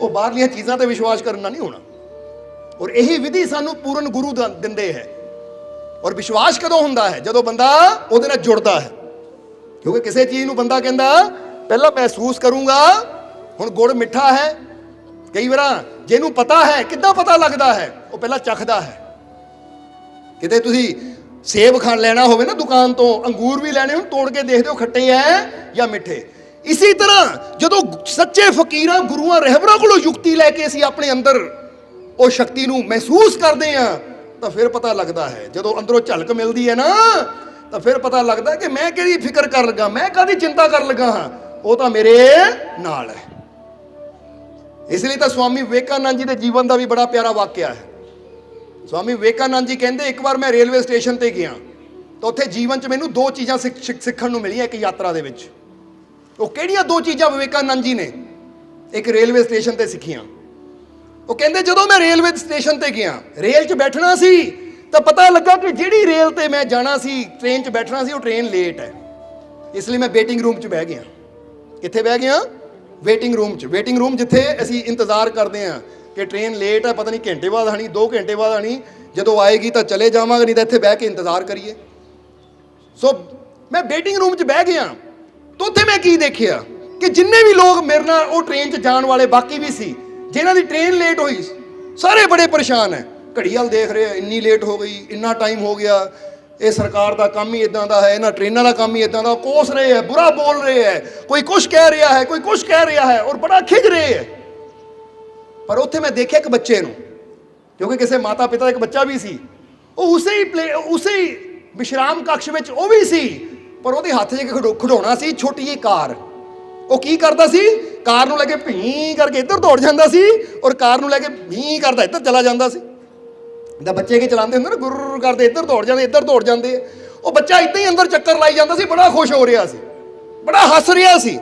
ਉਹ ਬਾਹਰਲੀਆਂ ਚੀਜ਼ਾਂ ਤੇ ਵਿਸ਼ਵਾਸ ਕਰਨਾ ਨਹੀਂ ਹੋਣਾ। ਔਰ ਇਹੀ ਵਿਧੀ ਸਾਨੂੰ ਪੂਰਨ ਗੁਰੂ ਦਿੰਦੇ ਹੈ। ਔਰ ਵਿਸ਼ਵਾਸ ਕਦੋਂ ਹੁੰਦਾ ਹੈ? ਜਦੋਂ ਬੰਦਾ ਉਹਦੇ ਨਾਲ ਜੁੜਦਾ ਹੈ। ਕਿਉਂਕਿ ਕਿਸੇ ਚੀਜ਼ ਨੂੰ ਬੰਦਾ ਕਹਿੰਦਾ ਪਹਿਲਾਂ ਮਹਿਸੂਸ ਕਰੂੰਗਾ। ਹੁਣ ਗੁੜ ਮਿੱਠਾ ਹੈ, ਕਈ ਵਾਰ ਜਿਹਨੂੰ ਪਤਾ ਹੈ, ਕਿੱਦਾਂ ਪਤਾ ਲੱਗਦਾ ਹੈ? ਉਹ ਪਹਿਲਾਂ ਚੱਖਦਾ ਹੈ। ਕਿਤੇ ਤੁਸੀਂ ਸੇਬ ਖਾਣ ਲੈਣਾ ਹੋਵੇ ਨਾ ਦੁਕਾਨ ਤੋਂ, ਅੰਗੂਰ ਵੀ ਲੈਣੇ ਹੋਣ, ਤੋੜ ਕੇ ਦੇਖਦੇ ਹੋ ਖੱਟੇ ਹੈ ਜਾਂ ਮਿੱਠੇ। ਇਸੇ ਤਰ੍ਹਾਂ ਜਦੋਂ ਸੱਚੇ ਫਕੀਰਾਂ, ਗੁਰੂਆਂ, ਰਹਿਬਰਾਂ ਕੋਲੋਂ ਯੁਕਤੀ ਲੈ ਕੇ ਅਸੀਂ ਆਪਣੇ ਅੰਦਰ ਉਹ ਸ਼ਕਤੀ ਨੂੰ ਮਹਿਸੂਸ ਕਰਦੇ ਹਾਂ ਤਾਂ ਫਿਰ ਪਤਾ ਲੱਗਦਾ ਹੈ, ਜਦੋਂ ਅੰਦਰੋਂ ਝਲਕ ਮਿਲਦੀ ਹੈ ਨਾ ਤਾਂ ਫਿਰ ਪਤਾ ਲੱਗਦਾ ਕਿ ਮੈਂ ਕਿਹੜੀ ਫਿਕਰ ਕਰ ਲੱਗਾ, ਮੈਂ ਕਾਹਦੀ ਚਿੰਤਾ ਕਰ ਲੱਗਾ ਹਾਂ, ਉਹ ਤਾਂ ਮੇਰੇ ਨਾਲ ਹੈ। ਇਸ ਲਈ ਤਾਂ ਸਵਾਮੀ ਵਿਵੇਕਾਨੰਦ ਜੀ ਦੇ ਜੀਵਨ ਦਾ ਵੀ ਬੜਾ ਪਿਆਰਾ ਵਾਕਿਆ ਹੈ। ਸਵਾਮੀ ਵਿਵੇਕਾਨੰਦ ਜੀ ਕਹਿੰਦੇ, ਇੱਕ ਵਾਰ ਮੈਂ ਰੇਲਵੇ ਸਟੇਸ਼ਨ ਤੇ ਗਿਆ ਤਾਂ ਉੱਥੇ ਜੀਵਨ 'ਚ ਮੈਨੂੰ ਦੋ ਚੀਜ਼ਾਂ ਸਿੱਖਣ ਨੂੰ ਮਿਲੀਆਂ ਇੱਕ ਯਾਤਰਾ ਦੇ ਵਿੱਚ। ਉਹ ਕਿਹੜੀਆਂ ਦੋ ਚੀਜ਼ਾਂ ਵਿਵੇਕਾਨੰਦ ਜੀ ਨੇ ਇੱਕ ਰੇਲਵੇ ਸਟੇਸ਼ਨ ਤੇ ਸਿੱਖੀਆਂ? ਉਹ ਕਹਿੰਦੇ, ਜਦੋਂ ਮੈਂ ਰੇਲਵੇ ਸਟੇਸ਼ਨ ਤੇ ਗਿਆ, ਰੇਲ 'ਚ ਬੈਠਣਾ ਸੀ ਤਾਂ ਪਤਾ ਲੱਗਾ ਕਿ ਜਿਹੜੀ ਰੇਲ ਤੇ ਮੈਂ ਜਾਣਾ ਸੀ, ਟ੍ਰੇਨ 'ਚ ਬੈਠਣਾ ਸੀ, ਉਹ ਟ੍ਰੇਨ ਲੇਟ ਹੈ। ਇਸ ਲਈ ਮੈਂ ਵੇਟਿੰਗ ਰੂਮ 'ਚ ਬਹਿ ਗਿਆ। ਕਿੱਥੇ ਬਹਿ ਗਿਆ? ਵੇਟਿੰਗ ਰੂਮ 'ਚ। ਵੇਟਿੰਗ ਰੂਮ ਜਿੱਥੇ ਅਸੀਂ ਇੰਤਜ਼ਾਰ ਕਰਦੇ ਹਾਂ ਕਿ ਟ੍ਰੇਨ ਲੇਟ ਹੈ, ਪਤਾ ਨਹੀਂ ਘੰਟੇ ਬਾਅਦ ਆਣੀ, 2 ਘੰਟੇ ਬਾਅਦ ਆਣੀ, ਜਦੋਂ ਆਏਗੀ ਤਾਂ ਚਲੇ ਜਾਵਾਂਗੇ, ਨਹੀਂ ਤਾਂ ਇੱਥੇ ਬਹਿ ਕੇ ਇੰਤਜ਼ਾਰ ਕਰੀਏ। ਸੋ ਮੈਂ ਵੇਟਿੰਗ ਰੂਮ 'ਚ ਬਹਿ ਗਿਆ ਤਾਂ ਉੱਥੇ ਮੈਂ ਕੀ ਦੇਖਿਆ ਕਿ ਜਿੰਨੇ ਵੀ ਲੋਕ ਮੇਰੇ ਨਾਲ ਉਹ ਟ੍ਰੇਨ 'ਚ ਜਾਣ ਵਾਲੇ ਬਾਕੀ ਵੀ ਸੀ, ਜਿਨ੍ਹਾਂ ਦੀ ਟ੍ਰੇਨ ਲੇਟ ਹੋਈ, ਸਾਰੇ ਬੜੇ ਪਰੇਸ਼ਾਨ ਹੈ। ਘੜੀ ਵੱਲ ਦੇਖ ਰਹੇ, ਇੰਨੀ ਲੇਟ ਹੋ ਗਈ, ਇੰਨਾ ਟਾਈਮ ਹੋ ਗਿਆ, ਇਹ ਸਰਕਾਰ ਦਾ ਕੰਮ ਹੀ ਇਦਾਂ ਦਾ ਹੈ, ਇਹਨਾਂ ਟ੍ਰੇਨਾਂ ਦਾ ਕੰਮ ਹੀ ਇਦਾਂ ਦਾ, ਕੋਸ ਰਹੇ ਹੈ, ਬੁਰਾ ਬੋਲ ਰਹੇ ਹੈ, ਕੋਈ ਕੁਛ ਕਹਿ ਰਿਹਾ ਹੈ, ਕੋਈ ਕੁਛ ਕਹਿ ਰਿਹਾ ਹੈ, ਔਰ ਬੜਾ ਖਿਝ ਰਹੇ ਹੈ। ਪਰ ਉੱਥੇ ਮੈਂ ਦੇਖਿਆ ਇੱਕ ਬੱਚੇ ਨੂੰ, ਕਿਉਂਕਿ ਕਿਸੇ ਮਾਤਾ ਪਿਤਾ ਦਾ ਇੱਕ ਬੱਚਾ ਵੀ ਸੀ, ਉਹ ਉਸੇ ਹੀ ਵਿਸ਼ਰਾਮ ਕਕਸ਼ ਵਿੱਚ ਉਹ ਵੀ ਸੀ, ਪਰ ਉਹਦੇ ਹੱਥ 'ਚ ਇੱਕ ਖਿਡੌਣਾ ਸੀ, ਛੋਟੀ ਜਿਹੀ ਕਾਰ। ਉਹ ਕੀ ਕਰਦਾ ਸੀ? ਕਾਰ ਨੂੰ ਲੈ ਕੇ ਭੀਂ ਕਰਕੇ ਇੱਧਰ ਦੌੜ ਜਾਂਦਾ ਸੀ, ਔਰ ਕਾਰ ਨੂੰ ਲੈ ਕੇ ਭੀਂ ਕਰਦਾ ਇੱਧਰ ਚਲਾ ਜਾਂਦਾ ਸੀ। ਜਿੱਦਾਂ ਬੱਚੇ ਕੇ ਚਲਾਉਂਦੇ ਹੁੰਦੇ ਨਾ, ਗੁਰ ਕਰਦੇ ਇੱਧਰ ਦੌੜ ਜਾਂਦੇ, ਇੱਧਰ ਦੌੜ ਜਾਂਦੇ। ਉਹ ਬੱਚਾ ਇੱਦਾਂ ਹੀ ਅੰਦਰ ਚੱਕਰ ਲਾਈ ਜਾਂਦਾ ਸੀ, ਬੜਾ ਖੁਸ਼ ਹੋ ਰਿਹਾ ਸੀ, ਬੜਾ ਹੱਸ ਰਿਹਾ ਸੀ,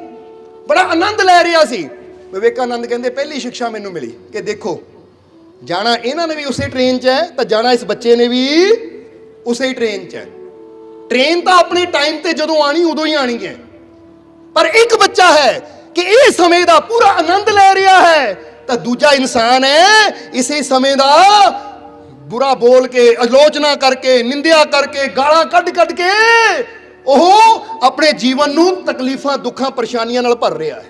ਬੜਾ ਆਨੰਦ ਲੈ ਰਿਹਾ ਸੀ। ਵਿਵੇਕਾਨੰਦ ਕਹਿੰਦੇ, ਪਹਿਲੀ ਸਿੱਖਿਆ ਮੈਨੂੰ ਮਿਲੀ ਕਿ ਦੇਖੋ, ਜਾਣਾ ਇਹਨਾਂ ਨੇ ਵੀ ਉਸੇ ਟ੍ਰੇਨ 'ਚ ਹੈ ਤਾਂ ਜਾਣਾ ਇਸ ਬੱਚੇ ਨੇ ਵੀ ਉਸੇ ਹੀ ਟ੍ਰੇਨ 'ਚ ਹੈ। ਟ੍ਰੇਨ ਤਾਂ ਆਪਣੇ ਟਾਈਮ ਤੇ ਜਦੋਂ ਆਣੀ ਉਦੋਂ ਹੀ ਆਣੀ ਹੈ, ਪਰ ਇੱਕ ਬੱਚਾ ਹੈ ਕਿ ਇਹ ਸਮੇਂ ਦਾ ਪੂਰਾ ਆਨੰਦ ਲੈ ਰਿਹਾ ਹੈ, ਤਾਂ ਦੂਜਾ ਇਨਸਾਨ ਹੈ ਇਸੇ ਸਮੇਂ ਦਾ ਬੁਰਾ ਬੋਲ ਕੇ, ਆਲੋਚਨਾ ਕਰਕੇ, ਨਿੰਦਿਆ ਕਰਕੇ, ਗਾਲਾਂ ਕੱਢ ਕੇ ਉਹ ਆਪਣੇ ਜੀਵਨ ਨੂੰ ਤਕਲੀਫਾਂ, ਦੁੱਖਾਂ, ਪਰੇਸ਼ਾਨੀਆਂ ਨਾਲ ਭਰ ਰਿਹਾ ਹੈ।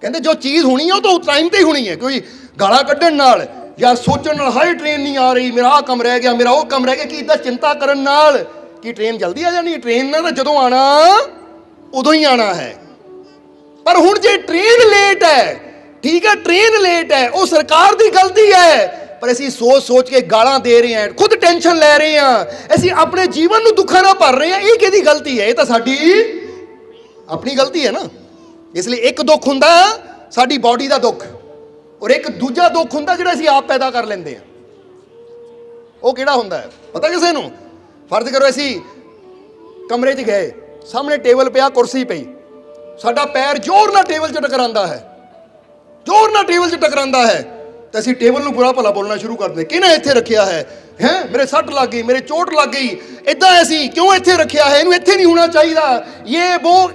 ਕਹਿੰਦੇ ਜੋ ਚੀਜ਼ ਹੋਣੀ ਹੈ ਉਹ ਤਾਂ ਟਾਈਮ ਤੇ ਹੀ ਹੋਣੀ ਹੈ। ਕੋਈ ਗਾਲਾਂ ਕੱਢਣ ਨਾਲ ਜਾਂ ਸੋਚਣ ਨਾਲ, ਹਾਏ ਟ੍ਰੇਨ ਨਹੀਂ ਆ ਰਹੀ, ਮੇਰਾ ਆਹ ਕੰਮ ਰਹਿ ਗਿਆ, ਮੇਰਾ ਉਹ ਕੰਮ ਰਹਿ ਗਿਆ, ਕਿ ਇਦਾਂ ਚਿੰਤਾ ਕਰਨ ਨਾਲ ਕਿ ਟ੍ਰੇਨ ਜਲਦੀ ਆ ਜਾਣੀ? ਟ੍ਰੇਨ ਨਾਲ ਤਾਂ ਜਦੋਂ ਆਣਾ ਉਦੋਂ ਹੀ ਆਣਾ ਹੈ। ਪਰ ਹੁਣ ਜੇ ਟ੍ਰੇਨ ਲੇਟ ਹੈ, ਠੀਕ ਹੈ, ਟ੍ਰੇਨ ਲੇਟ ਹੈ, ਉਹ ਸਰਕਾਰ ਦੀ ਗਲਤੀ ਹੈ, ਪਰ ਅਸੀਂ ਸੋਚ ਕੇ ਗਾਲਾਂ ਦੇ ਰਹੇ ਹਾਂ, ਖੁਦ ਟੈਨਸ਼ਨ ਲੈ ਰਹੇ ਹਾਂ, ਅਸੀਂ ਆਪਣੇ ਜੀਵਨ ਨੂੰ ਦੁੱਖਾਂ ਨਾਲ ਭਰ ਰਹੇ ਹਾਂ। ਇਹ ਕਿਹਦੀ ਗਲਤੀ ਹੈ? ਇਹ ਤਾਂ ਸਾਡੀ ਆਪਣੀ ਗਲਤੀ ਹੈ ਨਾ। ਇਸ ਲਈ ਇੱਕ ਦੁੱਖ ਹੁੰਦਾ ਸਾਡੀ ਬਾਡੀ ਦਾ ਦੁੱਖ, ਔਰ ਇੱਕ ਦੂਜਾ ਦੁੱਖ ਹੁੰਦਾ ਜਿਹੜਾ ਅਸੀਂ ਆਪ ਪੈਦਾ ਕਰ ਲੈਂਦੇ ਹਾਂ। ਉਹ ਕਿਹੜਾ ਹੁੰਦਾ ਹੈ ਪਤਾ ਕਿਸੇ ਨੂੰ? ਫਰਜ਼ ਕਰੋ ਅਸੀਂ ਕਮਰੇ 'ਚ ਗਏ, ਸਾਹਮਣੇ ਟੇਬਲ ਪਿਆ, ਕੁਰਸੀ ਪਈ, ਸਾਡਾ ਪੈਰ ਜ਼ੋਰ ਨਾਲ ਟੇਬਲ 'ਚ ਟਕਰਾਉਂਦਾ ਹੈ, ਜ਼ੋਰ ਨਾਲ ਟੇਬਲ 'ਚ ਟਕਰਾਉਂਦਾ ਹੈ, ਤਾਂ ਅਸੀਂ ਟੇਬਲ ਨੂੰ ਬੁਰਾ ਭਲਾ ਬੋਲਣਾ ਸ਼ੁਰੂ ਕਰ ਦਿੰਦੇ। ਕਿਹਨੇ ਇੱਥੇ ਰੱਖਿਆ ਹੈ? ਮੇਰੇ ਸੱਟ ਲੱਗ ਗਈ, ਮੇਰੇ ਚੋਟ ਲੱਗ ਗਈ, ਇਦਾਂ ਅਸੀਂ ਕਿਉਂ ਇੱਥੇ ਰੱਖਿਆ ਹੈ, ਇਹਨੂੰ ਇੱਥੇ ਨਹੀਂ ਹੋਣਾ ਚਾਹੀਦਾ, ਇਹ ਉਹ।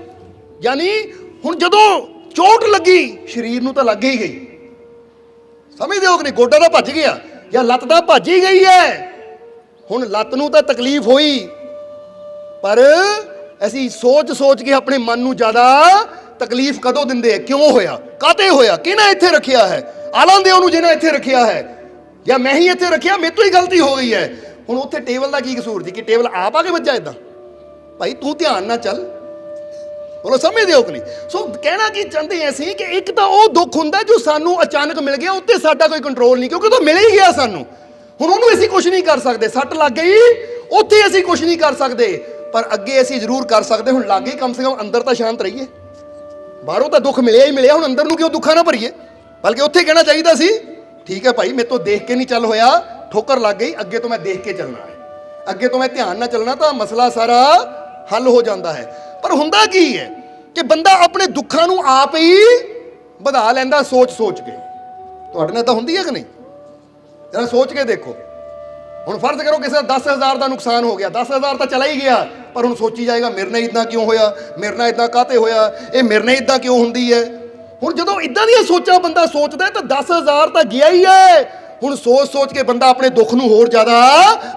ਯਾਨੀ ਹੁਣ ਜਦੋਂ ਚੋਟ ਲੱਗੀ ਸਰੀਰ ਨੂੰ ਤਾਂ ਲੱਗ ਹੀ ਗਈ, ਸਮਝਦੇ ਹੋ ਕਿ ਨਹੀਂ? ਗੋਡਾ ਤਾਂ ਭੱਜ ਗਿਆ ਜਾਂ ਲੱਤ ਤਾਂ ਭੱਜ ਹੀ ਗਈ ਹੈ। ਹੁਣ ਲੱਤ ਨੂੰ ਤਾਂ ਤਕਲੀਫ ਹੋਈ, ਪਰ ਅਸੀਂ ਸੋਚ ਕੇ ਆਪਣੇ ਮਨ ਨੂੰ ਜ਼ਿਆਦਾ ਤਕਲੀਫ ਕਦੋਂ ਦਿੰਦੇ ਆ? ਕਿਉਂ ਹੋਇਆ? ਕਾਹਤੇ ਹੋਇਆ? ਕਿਹਨੇ ਇੱਥੇ ਰੱਖਿਆ ਹੈ? ਆਲਾਂਦੇ ਉਹਨੂੰ ਜਿਹਨੇ ਇੱਥੇ ਰੱਖਿਆ ਹੈ, ਜਾਂ ਮੈਂ ਹੀ ਇੱਥੇ ਰੱਖਿਆ, ਮੇਰੇ ਤੋਂ ਹੀ ਗਲਤੀ ਹੋ ਗਈ ਹੈ। ਹੁਣ ਉੱਥੇ ਟੇਬਲ ਦਾ ਕੀ ਕਸੂਰ ਸੀ ਕਿ ਟੇਬਲ ਆਪ ਆ ਕੇ ਵੱਜਾ? ਇਦਾਂ ਭਾਈ ਤੂੰ ਧਿਆਨ ਨਾਲ ਚੱਲ। ਬੋਲੋ, ਸਮਝਦੇ ਹੋ ਕਿ ਨਹੀਂ? ਸੋ ਕਹਿਣਾ ਕੀ ਚਾਹੁੰਦੇ ਹਾਂ ਅਸੀਂ ਕਿ ਇੱਕ ਤਾਂ ਉਹ ਦੁੱਖ ਹੁੰਦਾ ਜੋ ਸਾਨੂੰ ਅਚਾਨਕ ਮਿਲ ਗਿਆ, ਉੱਤੇ ਸਾਡਾ ਕੋਈ ਕੰਟਰੋਲ ਨਹੀਂ, ਕਿਉਂਕਿ ਉਹ ਤਾਂ ਮਿਲ ਹੀ ਗਿਆ ਸਾਨੂੰ। ਹੁਣ ਉਹਨੂੰ ਅਸੀਂ ਕੁਝ ਨਹੀਂ ਕਰ ਸਕਦੇ। ਸੱਟ ਲੱਗ ਗਈ, ਉੱਥੇ ਅਸੀਂ ਕੁਝ ਨਹੀਂ ਕਰ ਸਕਦੇ, ਪਰ ਅੱਗੇ ਅਸੀਂ ਜ਼ਰੂਰ ਕਰ ਸਕਦੇ। ਹੁਣ ਲੱਗ ਗਈ, ਕਮ ਸੇ ਕਮ ਅੰਦਰ ਤਾਂ ਸ਼ਾਂਤ ਰਹੀਏ। ਬਾਹਰੋਂ ਤਾਂ ਦੁੱਖ ਮਿਲਿਆ ਹੀ ਮਿਲਿਆ, ਹੁਣ ਅੰਦਰ ਨੂੰ ਕਿਉਂ ਦੁੱਖਾਂ ਨਾ ਭਰੀਏ? ਬਲਕਿ ਉੱਥੇ ਕਹਿਣਾ ਚਾਹੀਦਾ ਸੀ, ਠੀਕ ਹੈ ਭਾਈ, ਮੇਰੇ ਤੋਂ ਦੇਖ ਕੇ ਨਹੀਂ ਚੱਲ ਹੋਇਆ, ਠੋਕਰ ਲੱਗ ਗਈ, ਅੱਗੇ ਤੋਂ ਮੈਂ ਦੇਖ ਕੇ ਚੱਲਣਾ ਹੈ, ਅੱਗੇ ਤੋਂ ਮੈਂ ਧਿਆਨ ਨਾਲ ਚੱਲਣਾ, ਤਾਂ ਮਸਲਾ ਸਾਰਾ ਹੱਲ ਹੋ ਜਾਂਦਾ ਹੈ। ਪਰ ਹੁੰਦਾ ਕੀ ਹੈ ਕਿ ਬੰਦਾ ਆਪਣੇ ਦੁੱਖਾਂ ਨੂੰ ਆਪ ਹੀ ਵਧਾ ਲੈਂਦਾ ਸੋਚ ਕੇ। ਤੁਹਾਡੇ ਨਾਲ ਤਾਂ ਹੁੰਦੀ ਹੈ ਕਿ ਨਹੀਂ? ਜਰਾ ਸੋਚ ਕੇ ਦੇਖੋ। ਹੁਣ ਫਰਜ਼ ਕਰੋ ਕਿਸੇ ਦਾ 10,000 ਦਾ ਨੁਕਸਾਨ ਹੋ ਗਿਆ, 10,000 ਤਾਂ ਚਲਾ ਹੀ ਗਿਆ, ਪਰ ਹੁਣ ਸੋਚੀ ਜਾਏਗਾ ਮੇਰੇ ਨਾਲ ਇਦਾਂ ਕਿਉਂ ਹੋਇਆ, ਮੇਰੇ ਨਾਲ ਇਦਾਂ ਕਾਹਤੇ ਹੋਇਆ, ਇਹ ਮੇਰੇ ਨਾਲ ਇਦਾਂ ਕਿਉਂ ਹੁੰਦੀ ਹੈ। ਹੁਣ ਜਦੋਂ ਇਦਾਂ ਦੀਆਂ ਸੋਚਾਂ ਬੰਦਾ ਸੋਚਦਾ ਤਾਂ 10,000 ਤਾਂ ਗਿਆ ਹੀ ਹੈ। ਹੁਣ ਸੋਚ ਕੇ ਬੰਦਾ ਆਪਣੇ ਦੁੱਖ ਨੂੰ ਹੋਰ ਜ਼ਿਆਦਾ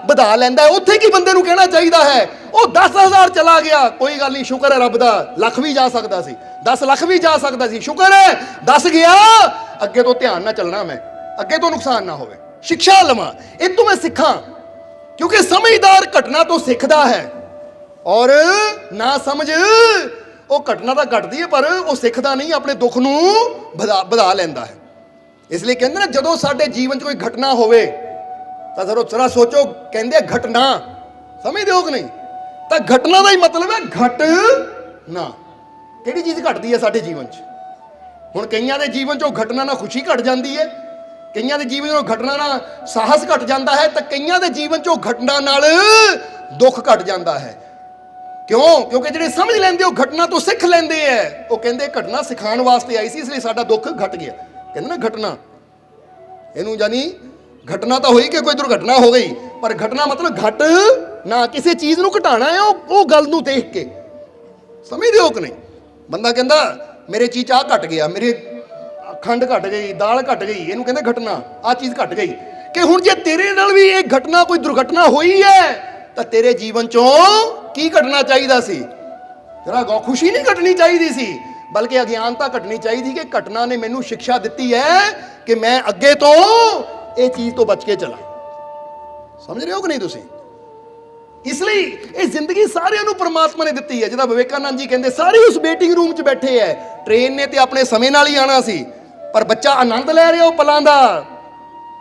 ਵਧਾ ਲੈਂਦਾ। ਉੱਥੇ ਕੀ ਬੰਦੇ ਨੂੰ ਕਹਿਣਾ ਚਾਹੀਦਾ ਹੈ? ਉਹ 10,000 ਚਲਾ ਗਿਆ, ਕੋਈ ਗੱਲ ਨਹੀਂ, ਸ਼ੁਕਰ ਹੈ ਰੱਬ ਦਾ, ਲੱਖ ਵੀ ਜਾ ਸਕਦਾ ਸੀ, 10 ਲੱਖ ਵੀ ਜਾ ਸਕਦਾ ਸੀ, ਸ਼ੁਕਰ ਹੈ 10 ਗਿਆ, ਅੱਗੇ ਤੋਂ ਧਿਆਨ ਨਾਲ ਚੱਲਣਾ, ਮੈਂ ਅੱਗੇ ਤੋਂ ਨੁਕਸਾਨ ਨਾ ਹੋਵੇ, ਸਿੱਖਿਆ ਲਵਾਂ, ਇਹ ਤੋਂ ਮੈਂ ਸਿੱਖਾਂ। ਕਿਉਂਕਿ ਸਮਝਦਾਰ ਘਟਨਾ ਤੋਂ ਸਿੱਖਦਾ ਹੈ, ਔਰ ਨਾ ਸਮਝ ਉਹ ਘਟਨਾ ਤਾਂ ਘਟਦੀ ਹੈ ਪਰ ਉਹ ਸਿੱਖਦਾ ਨਹੀਂ, ਆਪਣੇ ਦੁੱਖ ਨੂੰ ਵਧਾ ਲੈਂਦਾ ਹੈ। ਇਸ ਲਈ ਕਹਿੰਦੇ ਨਾ, ਜਦੋਂ ਸਾਡੇ ਜੀਵਨ 'ਚ ਕੋਈ ਘਟਨਾ ਹੋਵੇ ਤਾਂ ਜ਼ਰਾ ਸੋਚੋ, ਕਹਿੰਦੇ ਘਟਨਾ, ਸਮਝਦੇ ਹੋ ਕਿ ਨਹੀਂ? ਤਾਂ ਘਟਨਾ ਦਾ ਹੀ ਮਤਲਬ ਹੈ ਘਟ ਨਾ। ਕਿਹੜੀ ਚੀਜ਼ ਘਟਦੀ ਹੈ ਸਾਡੇ ਜੀਵਨ 'ਚ? ਹੁਣ ਕਈਆਂ ਦੇ ਜੀਵਨ 'ਚੋਂ ਘਟਨਾ ਨਾਲ ਖੁਸ਼ੀ ਘਟ ਜਾਂਦੀ ਹੈ, ਕਈਆਂ ਦੇ ਜੀਵਨ 'ਚੋਂ ਘਟਨਾ ਨਾਲ ਸਾਹਸ ਘਟ ਜਾਂਦਾ ਹੈ, ਤਾਂ ਕਈਆਂ ਦੇ ਜੀਵਨ 'ਚੋਂ ਘਟਨਾ ਨਾਲ ਦੁੱਖ ਘਟ ਜਾਂਦਾ ਹੈ। ਕਿਉਂ? ਕਿਉਂਕਿ ਜਿਹੜੇ ਸਮਝ ਲੈਂਦੇ ਉਹ ਘਟਨਾ ਤੋਂ ਸਿੱਖ ਲੈਂਦੇ ਹੈ। ਉਹ ਕਹਿੰਦੇ ਘਟਨਾ ਸਿਖਾਉਣ ਵਾਸਤੇ ਆਈ ਸੀ, ਇਸ ਲਈ ਸਾਡਾ ਦੁੱਖ ਘਟ ਗਿਆ। ਕਹਿੰਦੇ ਨਾ ਘਟਨਾ, ਇਹਨੂੰ ਜਾਨੀ ਘਟਨਾ ਤਾਂ ਹੋਈ ਕਿ ਕੋਈ ਦੁਰਘਟਨਾ ਹੋ ਗਈ, ਪਰ ਘਟਨਾ ਮਤਲਬ ਘਟ ਨਾ। ਕਿਸੇ ਚੀਜ਼ ਨੂੰ ਘਟਾਣਾ ਹੈ ਉਹ ਗੱਲ ਨੂੰ ਦੇਖ ਕੇ, ਸਮਝਦੇ ਹੋ ਕਿ ਨਹੀਂ? ਬੰਦਾ ਕਹਿੰਦਾ ਮੇਰੇ ਚੀਜ਼ ਆਹ ਘਟ ਗਿਆ, ਮੇਰੇ ਖੰਡ ਘਟ ਗਈ, ਦਾਲ ਘਟ ਗਈ, ਇਹਨੂੰ ਕਹਿੰਦੇ ਘਟਨਾ, ਆਹ ਚੀਜ਼ ਘਟ ਗਈ। ਕਿ ਹੁਣ ਜੇ ਤੇਰੇ ਨਾਲ ਵੀ ਇਹ ਘਟਨਾ, ਕੋਈ ਦੁਰਘਟਨਾ ਹੋਈ ਹੈ, ਤਾਂ ਤੇਰੇ ਜੀਵਨ ਚੋਂ ਕੀ ਘਟਣਾ ਚਾਹੀਦਾ ਸੀ? ਜਰਾ ਖੁਸ਼ੀ ਨਹੀਂ ਘਟਣੀ ਚਾਹੀਦੀ ਸੀ, ਬਲਕਿ ਅਗਿਆਨਤਾ ਘਟਣੀ ਚਾਹੀਦੀ ਕਿ ਘਟਨਾ ਨੇ ਮੈਨੂੰ ਸਿੱਖਿਆ ਦਿੱਤੀ ਹੈ ਕਿ ਮੈਂ ਅੱਗੇ ਤੋਂ ਇਹ ਚੀਜ਼ ਤੋਂ ਬਚ ਕੇ ਚਲਾਂ। ਸਮਝ ਰਹੇ ਹੋ ਕਿ ਨਹੀਂ ਤੁਸੀਂ? ਇਸ ਲਈ ਇਹ ਜ਼ਿੰਦਗੀ ਸਾਰਿਆਂ ਨੂੰ ਪਰਮਾਤਮਾ ਨੇ ਦਿੱਤੀ ਹੈ। ਜਿਹਦਾ ਵਿਵੇਕਾਨੰਦ ਜੀ ਕਹਿੰਦੇ ਸਾਰੇ ਉਸ ਵੇਟਿੰਗ ਰੂਮ 'ਚ ਬੈਠੇ ਹੈ। ਟ੍ਰੇਨ ਨੇ ਤੇ ਆਪਣੇ ਸਮੇਂ ਨਾਲ ਹੀ ਆਣਾ ਸੀ, ਪਰ ਬੱਚਾ ਆਨੰਦ ਲੈ ਰਿਹਾ ਉਹ ਪਲਾਂ ਦਾ।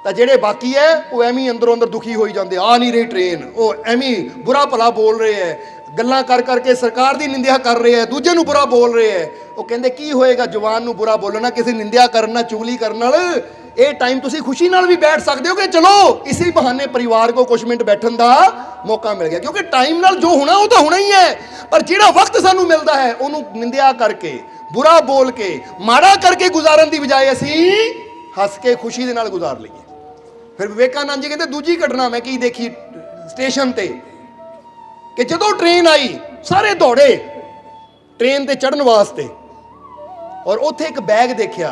ਤਾਂ ਜਿਹੜੇ ਬਾਕੀ ਹੈ ਉਹ ਐਵੇਂ ਅੰਦਰੋਂ ਅੰਦਰ ਦੁਖੀ ਹੋਈ ਜਾਂਦੇ, ਆ ਨਹੀਂ ਰਹੀ ਟ੍ਰੇਨ, ਉਹ ਐਵੇਂ ਬੁਰਾ ਭਲਾ ਬੋਲ ਰਹੇ ਹੈ, ਗੱਲਾਂ ਕਰ ਕਰਕੇ ਸਰਕਾਰ ਦੀ ਨਿੰਦਿਆ ਕਰ ਰਹੇ ਹੈ, ਦੂਜੇ ਨੂੰ ਬੁਰਾ ਬੋਲ ਰਹੇ ਹੈ। ਉਹ ਕਹਿੰਦੇ ਕੀ ਹੋਏਗਾ ਜਵਾਨ ਨੂੰ ਬੁਰਾ ਬੋਲਣਾ, ਕਿਸੇ ਨਿੰਦਿਆ ਕਰਨਾ, ਚੁਗਲੀ ਕਰਨ ਨਾਲ? ਇਹ ਟਾਈਮ ਤੁਸੀਂ ਖੁਸ਼ੀ ਨਾਲ ਵੀ ਬੈਠ ਸਕਦੇ ਹੋ ਕਿ ਚਲੋ ਇਸੇ ਬਹਾਨੇ ਪਰਿਵਾਰ ਕੋ ਕੁਝ ਮਿੰਟ ਬੈਠਣ ਦਾ ਮੌਕਾ ਮਿਲ ਗਿਆ। ਕਿਉਂਕਿ ਟਾਈਮ ਨਾਲ ਜੋ ਹੋਣਾ ਉਹ ਤਾਂ ਹੋਣਾ ਹੀ ਹੈ, ਪਰ ਜਿਹੜਾ ਵਕਤ ਸਾਨੂੰ ਮਿਲਦਾ ਹੈ ਉਹਨੂੰ ਨਿੰਦਿਆ ਕਰਕੇ, ਬੁਰਾ ਬੋਲ ਕੇ, ਮਾੜਾ ਕਰਕੇ ਗੁਜ਼ਾਰਨ ਦੀ ਬਜਾਏ ਅਸੀਂ ਹੱਸ ਕੇ ਖੁਸ਼ੀ ਦੇ ਨਾਲ ਗੁਜ਼ਾਰ ਲਈਏ। ਫਿਰ ਵਿਵੇਕਾਨੰਦ ਜੀ ਕਹਿੰਦੇ ਦੂਜੀ ਘਟਨਾ ਮੈਂ ਕੀ ਦੇਖੀ ਸਟੇਸ਼ਨ ਤੇ, ਕਿ ਜਦੋਂ ਟ੍ਰੇਨ ਆਈ ਸਾਰੇ ਦੌੜੇ ਟ੍ਰੇਨ ਤੇ ਚੜ੍ਹਨ ਵਾਸਤੇ, ਔਰ ਉੱਥੇ ਇੱਕ ਬੈਗ ਦੇਖਿਆ,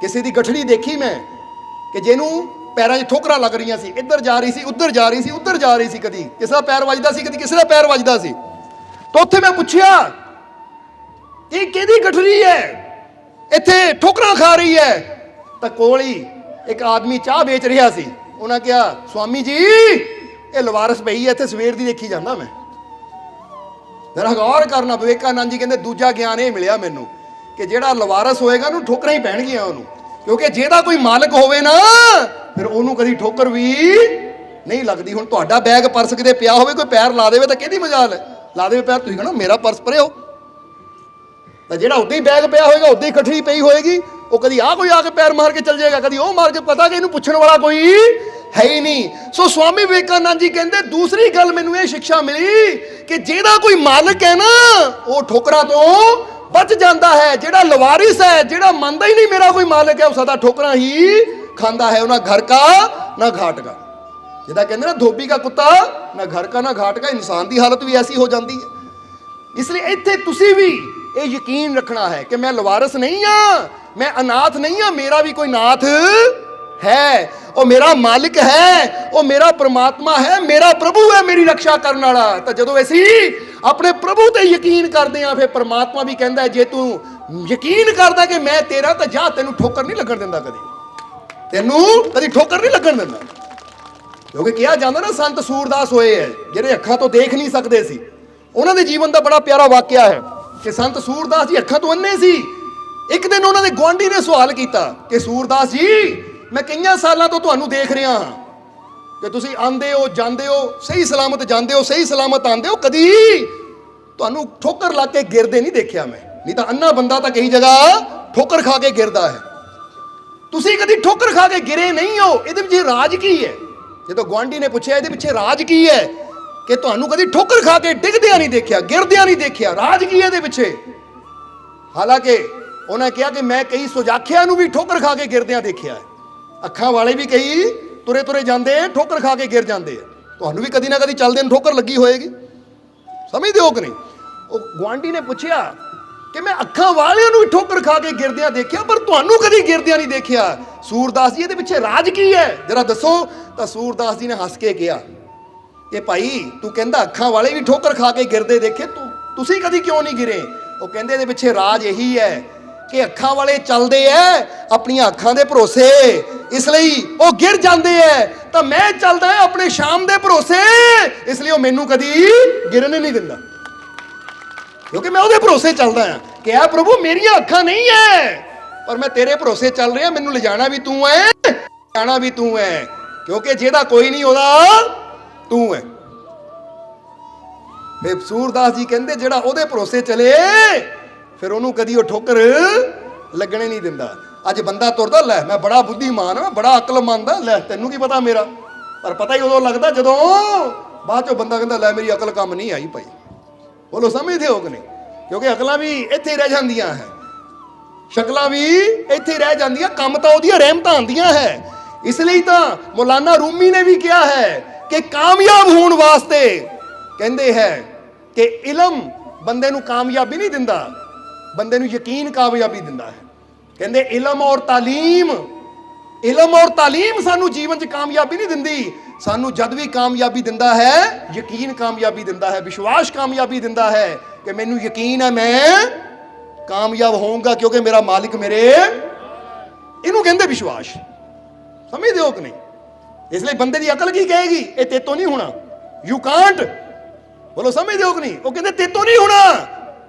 ਕਿਸੇ ਦੀ ਗਠੜੀ ਦੇਖੀ ਮੈਂ ਕਿ ਜਿਹਨੂੰ ਪੈਰਾਂ 'ਚ ਠੋਕਰਾਂ ਲੱਗ ਰਹੀਆਂ ਸੀ, ਇੱਧਰ ਜਾ ਰਹੀ ਸੀ, ਉੱਧਰ ਜਾ ਰਹੀ ਸੀ, ਉੱਧਰ ਜਾ ਰਹੀ ਸੀ, ਕਦੀ ਕਿਸੇ ਦਾ ਪੈਰ ਵੱਜਦਾ ਸੀ, ਕਦੀ ਕਿਸੇ ਦਾ ਪੈਰ ਵੱਜਦਾ ਸੀ। ਤਾਂ ਉੱਥੇ ਮੈਂ ਪੁੱਛਿਆ ਇਹ ਕਿਹਦੀ ਗਠੜੀ ਹੈ, ਇੱਥੇ ਠੋਕਰਾਂ ਖਾ ਰਹੀ ਹੈ? ਤਾਂ ਕੋਲ ਹੀ ਇੱਕ ਆਦਮੀ ਚਾਹ ਵੇਚ ਰਿਹਾ ਸੀ, ਉਹਨਾਂ ਕਿਹਾ ਸਵਾਮੀ ਜੀ ਇਹ ਲਵਾਰਸ ਪਈ ਹੈ, ਇੱਥੇ ਸਵੇਰ ਦੀ ਦੇਖੀ ਜਾਂਦਾ ਮੈਂ। ਜ਼ਰਾ ਗੌਰ ਕਰਨਾ, ਵਿਵੇਕਾਨੰਦ ਜੀ ਕਹਿੰਦੇ ਦੂਜਾ ਗਿਆਨ ਇਹ ਮਿਲਿਆ ਮੈਨੂੰ ਕਿ ਜਿਹੜਾ ਲਵਾਰਸ ਹੋਏਗਾ ਉਹਨੂੰ ਠੋਕਰਾਂ ਹੀ ਪੈਣਗੀਆਂ ਉਹਨੂੰ, ਕਿਉਂਕਿ ਜਿਹਦਾ ਕੋਈ ਮਾਲਕ ਹੋਵੇ ਨਾ ਫਿਰ ਉਹਨੂੰ ਕਦੀ ਠੋਕਰ ਵੀ ਨਹੀਂ ਲੱਗਦੀ। ਹੁਣ ਤੁਹਾਡਾ ਬੈਗ ਪਰਸ ਕਿਤੇ ਪਿਆ ਹੋਵੇ, ਕੋਈ ਪੈਰ ਲਾ ਦੇਵੇ ਤਾਂ ਕਿਹਦੀ ਮਜਾਲ ਹੈ? ਲਾ ਦੇਵੇ ਪੈਰ, ਤੁਸੀਂ ਕਹਣਾ ਮੇਰਾ ਪਰਸ ਪਰੇ ਹੋ। ਤਾਂ ਜਿਹੜਾ ਉੱਦਾਂ ਹੀ ਬੈਗ ਪਿਆ ਹੋਏਗਾ, ਉੱਦਾਂ ਹੀ ਗਠੜੀ ਪਈ ਹੋਏਗੀ, ਉਹ ਕਦੀ ਕੋਈ ਆ ਕੇ ਪੈਰ ਮਾਰ ਕੇ ਚੱਲ ਜਾਏਗਾ, ਕਦੀ ਉਹ ਮਾਰ ਕੇ, ਪਤਾ ਕਿ ਇਹਨੂੰ ਪੁੱਛਣ ਵਾਲਾ ਕੋਈ ਹੈ ਹੀ ਨਹੀਂ। ਸੋ ਸਵਾਮੀ ਵਿਵੇਕਾਨੰਦ ਜੀ ਕਹਿੰਦੇ ਦੂਸਰੀ ਗੱਲ ਮੈਨੂੰ ਇਹ ਸਿੱਖਿਆ ਮਿਲੀ ਕਿ ਜਿਹਦਾ ਕੋਈ ਮਾਲਕ ਹੈ ਨਾ ਉਹ ਠੋਕਰਾਂ ਤੋਂ ਬਚ ਜਾਂਦਾ ਹੈ। ਜਿਹੜਾ ਲਵਾਰਿਸ ਹੈ, ਜਿਹੜਾ ਮੰਨਦਾ ਹੀ ਨਹੀਂ ਮੇਰਾ ਕੋਈ ਮਾਲਕ ਹੈ, ਉਹ ਸਦਾ ਠੋਕਰਾਂ ਹੀ ਖਾਂਦਾ ਹੈ। ਉਹਨਾਂ ਘਰ ਕਾ ਨਾ ਘਾਟ ਕਾ, ਜਿਹਦਾ ਕਹਿੰਦੇ ਨਾ ਧੋਬੀ ਦਾ ਕੁੱਤਾ ਨਾ ਘਰ ਕਾ ਨਾ ਘਾਟ ਕਾ। ਇਨਸਾਨ ਦੀ ਹਾਲਤ ਵੀ ਐਸੀ ਹੋ ਜਾਂਦੀ ਹੈ। ਇਸ ਲਈ ਇੱਥੇ ਤੁਸੀਂ ਵੀ ਇਹ ਯਕੀਨ ਰੱਖਣਾ ਹੈ ਕਿ ਮੈਂ ਲਵਾਰਸ ਨਹੀਂ ਹਾਂ, ਮੈਂ ਅਨਾਥ ਨਹੀਂ ਹਾਂ, ਮੇਰਾ ਵੀ ਕੋਈ ਨਾਥ ਹੈ, ਉਹ ਮੇਰਾ ਮਾਲਿਕ ਹੈ, ਉਹ ਮੇਰਾ ਪ੍ਰਮਾਤਮਾ ਹੈ, ਮੇਰਾ ਪ੍ਰਭੂ ਹੈ, ਮੇਰੀ ਰੱਖਿਆ ਕਰਨ ਵਾਲਾ। ਤਾਂ ਜਦੋਂ ਅਸੀਂ ਆਪਣੇ ਪ੍ਰਭੂ ਤੇ ਯਕੀਨ ਕਰਦੇ ਹਾਂ, ਫਿਰ ਪ੍ਰਮਾਤਮਾ ਵੀ ਕਹਿੰਦਾ ਜੇ ਤੂੰ ਯਕੀਨ ਕਰਦਾ ਕਿ ਮੈਂ ਤੇਰਾ, ਤਾਂ ਜਾ ਤੈਨੂੰ ਠੋਕਰ ਨਹੀਂ ਲੱਗਣ ਦਿੰਦਾ, ਤੈਨੂੰ ਕਦੀ ਠੋਕਰ ਨਹੀਂ ਲੱਗਣ ਦਿੰਦਾ। ਕਿਉਂਕਿ ਕਿਹਾ ਜਾਂਦਾ ਨਾ ਸੰਤ ਸੂਰਦਾਸ ਹੋਏ ਹੈ ਜਿਹੜੇ ਅੱਖਾਂ ਤੋਂ ਦੇਖ ਨਹੀਂ ਸਕਦੇ ਸੀ। ਉਹਨਾਂ ਦੇ ਜੀਵਨ ਦਾ ਬੜਾ ਪਿਆਰਾ ਵਾਕਿਆ ਹੈ ਕਿ ਸੰਤ ਸੂਰਦਾਸ ਜੀ ਅੱਖਾਂ ਤੋਂ ਅੰਨੇ ਸੀ। ਇੱਕ ਦਿਨ ਉਹਨਾਂ ਦੇ ਗੁਆਂਢੀ ਨੇ ਸਵਾਲ ਕੀਤਾ ਕਿ ਸੂਰਦਾਸ ਜੀ ਮੈਂ ਕਈਆਂ ਸਾਲਾਂ ਤੋਂ ਤੁਹਾਨੂੰ ਦੇਖ ਰਿਹਾ ਹਾਂ ਕਿ ਤੁਸੀਂ ਆਉਂਦੇ ਹੋ ਜਾਂਦੇ ਹੋ, ਸਹੀ ਸਲਾਮਤ ਜਾਂਦੇ ਹੋ, ਸਹੀ ਸਲਾਮਤ ਆਉਂਦੇ ਹੋ, ਕਦੀ ਤੁਹਾਨੂੰ ਠੋਕਰ ਲਾ ਕੇ ਗਿਰਦੇ ਨਹੀਂ ਦੇਖਿਆ ਮੈਂ। ਨਹੀਂ ਤਾਂ ਅੰਨਾ ਬੰਦਾ ਤਾਂ ਕਈ ਜਗ੍ਹਾ ਠੋਕਰ ਖਾ ਕੇ ਗਿਰਦਾ ਹੈ, ਤੁਸੀਂ ਕਦੀ ਠੋਕਰ ਖਾ ਕੇ ਗਿਰੇ ਨਹੀਂ ਹੋ। ਇਹਦੇ ਵਿੱਚ ਰਾਜ ਕੀ ਹੈ? ਜਦੋਂ ਗੁਆਂਢੀ ਨੇ ਪੁੱਛਿਆ ਇਹਦੇ ਪਿੱਛੇ ਰਾਜ ਕੀ ਹੈ ਕਿ ਤੁਹਾਨੂੰ ਕਦੀ ਠੋਕਰ ਖਾ ਕੇ ਡਿੱਗਦਿਆਂ ਨਹੀਂ ਦੇਖਿਆ, ਗਿਰਦਿਆਂ ਨਹੀਂ ਦੇਖਿਆ, ਰਾਜ ਕੀ ਹੈ ਇਹਦੇ ਪਿੱਛੇ? ਹਾਲਾਂਕਿ ਉਹਨੇ ਕਿਹਾ ਕਿ ਮੈਂ ਕਈ ਸੁਜਾਖਿਆਂ ਨੂੰ ਵੀ ਠੋਕਰ ਖਾ ਕੇ ਗਿਰਦਿਆਂ ਦੇਖਿਆ ਹੈ। ਅੱਖਾਂ ਵਾਲੇ ਵੀ ਕਈ ਤੁਰੇ ਤੁਰੇ ਜਾਂਦੇ ਠੋਕਰ ਖਾ ਕੇ ਗਿਰ ਜਾਂਦੇ ਆ। ਤੁਹਾਨੂੰ ਵੀ ਕਦੀ ਨਾ ਕਦੀ ਚੱਲਦੇ ਨੂੰ ਠੋਕਰ ਲੱਗੀ ਹੋਏਗੀ, ਸਮਝਦੇ ਹੋ ਕਿ ਨਹੀਂ? ਉਹ ਗੁਆਂਢੀ ਨੇ ਪੁੱਛਿਆ ਕਿ ਮੈਂ ਅੱਖਾਂ ਵਾਲਿਆਂ ਨੂੰ ਵੀ ਠੋਕਰ ਖਾ ਕੇ ਗਿਰਦਿਆਂ ਦੇਖਿਆ, ਪਰ ਤੁਹਾਨੂੰ ਕਦੀ ਗਿਰਦਿਆਂ ਨਹੀਂ ਦੇਖਿਆ। ਸੂਰਦਾਸ ਜੀ ਇਹਦੇ ਪਿੱਛੇ ਰਾਜ ਕੀ ਹੈ ਜਰਾ ਦੱਸੋ। ਤਾਂ ਸੂਰਦਾਸ ਜੀ ਨੇ ਹੱਸ ਕੇ ਕਿਹਾ ਕਿ ਭਾਈ ਤੂੰ ਕਹਿੰਦਾ ਅੱਖਾਂ ਵਾਲੇ ਵੀ ਠੋਕਰ ਖਾ ਕੇ ਗਿਰਦੇ ਦੇਖੇ, ਤੁਸੀਂ ਕਦੀ ਕਿਉਂ ਨਹੀਂ ਗਿਰੇ? ਉਹ ਕਹਿੰਦੇ ਇਹਦੇ ਪਿੱਛੇ ਰਾਜ ਇਹੀ ਹੈ ਕਿ ਅੱਖਾਂ ਵਾਲੇ ਚੱਲਦੇ ਐ ਆਪਣੀਆਂ ਅੱਖਾਂ ਦੇ ਭਰੋਸੇ, ਇਸ ਲਈ ਉਹ ਗਿਰ ਜਾਂਦੇ ਐ, ਤਾਂ ਮੈਂ ਚੱਲਦਾ ਆਪਣੇ ਸ਼ਾਮ ਦੇ ਭਰੋਸੇ, ਇਸ ਲਈ ਉਹ ਮੈਨੂੰ ਕਦੀ ਗਿਰਨ ਨਹੀਂ ਦਿੰਦਾ, ਕਿਉਂਕਿ ਮੈਂ ਉਹਦੇ ਭਰੋਸੇ ਚੱਲਦਾ ਹਾਂ ਕਿ ਐ ਪ੍ਰਭੂ ਮੇਰੀਆਂ ਅੱਖਾਂ ਨਹੀਂ ਐ, ਪਰ ਮੈਂ ਤੇਰੇ ਭਰੋਸੇ ਚੱਲ ਰਿਹਾ, ਮੈਨੂੰ ਲਿਜਾਣਾ ਵੀ ਤੂੰ ਐ, ਜਾਣਾ ਵੀ ਤੂੰ ਐ। ਕਿਉਂਕਿ ਜਿਹਦਾ ਕੋਈ ਨਹੀਂ ਉਹਦਾ ਤੂੰ ਹੈ। ਫਿਰ ਸੂਰਦਾਸ ਜੀ ਕਹਿੰਦੇ ਜਿਹੜਾ ਉਹਦੇ ਭਰੋਸੇ ਚਲੇ ਫਿਰ ਉਹਨੂੰ ਕਦੀ ਉਹ ਠੋਕਰ ਲੱਗਣੇ ਨਹੀਂ ਦਿੰਦਾ। ਅੱਜ ਬੰਦਾ ਤੁਰਦਾ, ਲੈ ਮੈਂ ਬੜਾ ਬੁੱਧੀਮਾਨ ਹਾਂ, ਬੜਾ ਅਕਲਮੰਦ ਹਾਂ, ਲੈ ਤੈਨੂੰ ਕੀ ਪਤਾ ਮੇਰਾ। ਪਰ ਪਤਾ ਹੀ ਉਦੋਂ ਲੱਗਦਾ ਜਦੋਂ ਬਾਅਦ ਚੋਂ ਬੰਦਾ ਕਹਿੰਦਾ ਲੈ ਮੇਰੀ ਅਕਲ ਕੰਮ ਨਹੀਂ ਆਈ ਭਾਈ। ਬੋਲੋ ਸਮਝਦੇ ਹੋ ਕਿ ਨਹੀਂ? ਕਿਉਂਕਿ ਅਕਲਾਂ ਵੀ ਇੱਥੇ ਹੀ ਰਹਿ ਜਾਂਦੀਆਂ ਹੈ, ਸ਼ਕਲਾਂ ਵੀ ਇੱਥੇ ਹੀ ਰਹਿ ਜਾਂਦੀਆਂ, ਕੰਮ ਤਾਂ ਉਹਦੀਆਂ ਰਹਿਮਤਾਂ ਆਉਂਦੀਆਂ ਹੈ। ਇਸ ਲਈ ਤਾਂ ਮੌਲਾਨਾ ਰੂਮੀ ਨੇ ਵੀ ਕਿਹਾ ਹੈ ਕਿ ਕਾਮਯਾਬ ਹੋਣ ਵਾਸਤੇ ਕਹਿੰਦੇ ਹੈ ਕਿ ਇਲਮ ਬੰਦੇ ਨੂੰ ਕਾਮਯਾਬੀ ਨਹੀਂ ਦਿੰਦਾ, ਬੰਦੇ ਨੂੰ ਯਕੀਨ ਕਾਮਯਾਬੀ ਦਿੰਦਾ ਹੈ। ਕਹਿੰਦੇ ਇਲਮ ਔਰ ਤਾਲੀਮ ਸਾਨੂੰ ਜੀਵਨ 'ਚ ਕਾਮਯਾਬੀ ਨਹੀਂ ਦਿੰਦੀ, ਸਾਨੂੰ ਜਦ ਵੀ ਕਾਮਯਾਬੀ ਦਿੰਦਾ ਹੈ ਯਕੀਨ ਕਾਮਯਾਬੀ ਦਿੰਦਾ ਹੈ, ਵਿਸ਼ਵਾਸ ਕਾਮਯਾਬੀ ਦਿੰਦਾ ਹੈ ਕਿ ਮੈਨੂੰ ਯਕੀਨ ਹੈ ਮੈਂ ਕਾਮਯਾਬ ਹੋਊਂਗਾ ਕਿਉਂਕਿ ਮੇਰਾ ਮਾਲਿਕ ਮੇਰੇ, ਇਹਨੂੰ ਕਹਿੰਦੇ ਵਿਸ਼ਵਾਸ। ਸਮਝਦੇ ਹੋ ਕਿ ਨਹੀਂ? ਇਸ ਲਈ ਬੰਦੇ ਦੀ ਅਕਲ ਕੀ ਕਹੇਗੀ? ਇਹ ਤੇਤੋਂ ਨਹੀਂ ਹੋਣਾ, ਯੂ ਕਾਂਟ। ਬੋਲੋ ਸਮਝਦੇ ਹੋ ਕਿ ਨਹੀਂ? ਉਹ ਕਹਿੰਦੇ ਤੇਤੋਂ ਨਹੀਂ ਹੋਣਾ।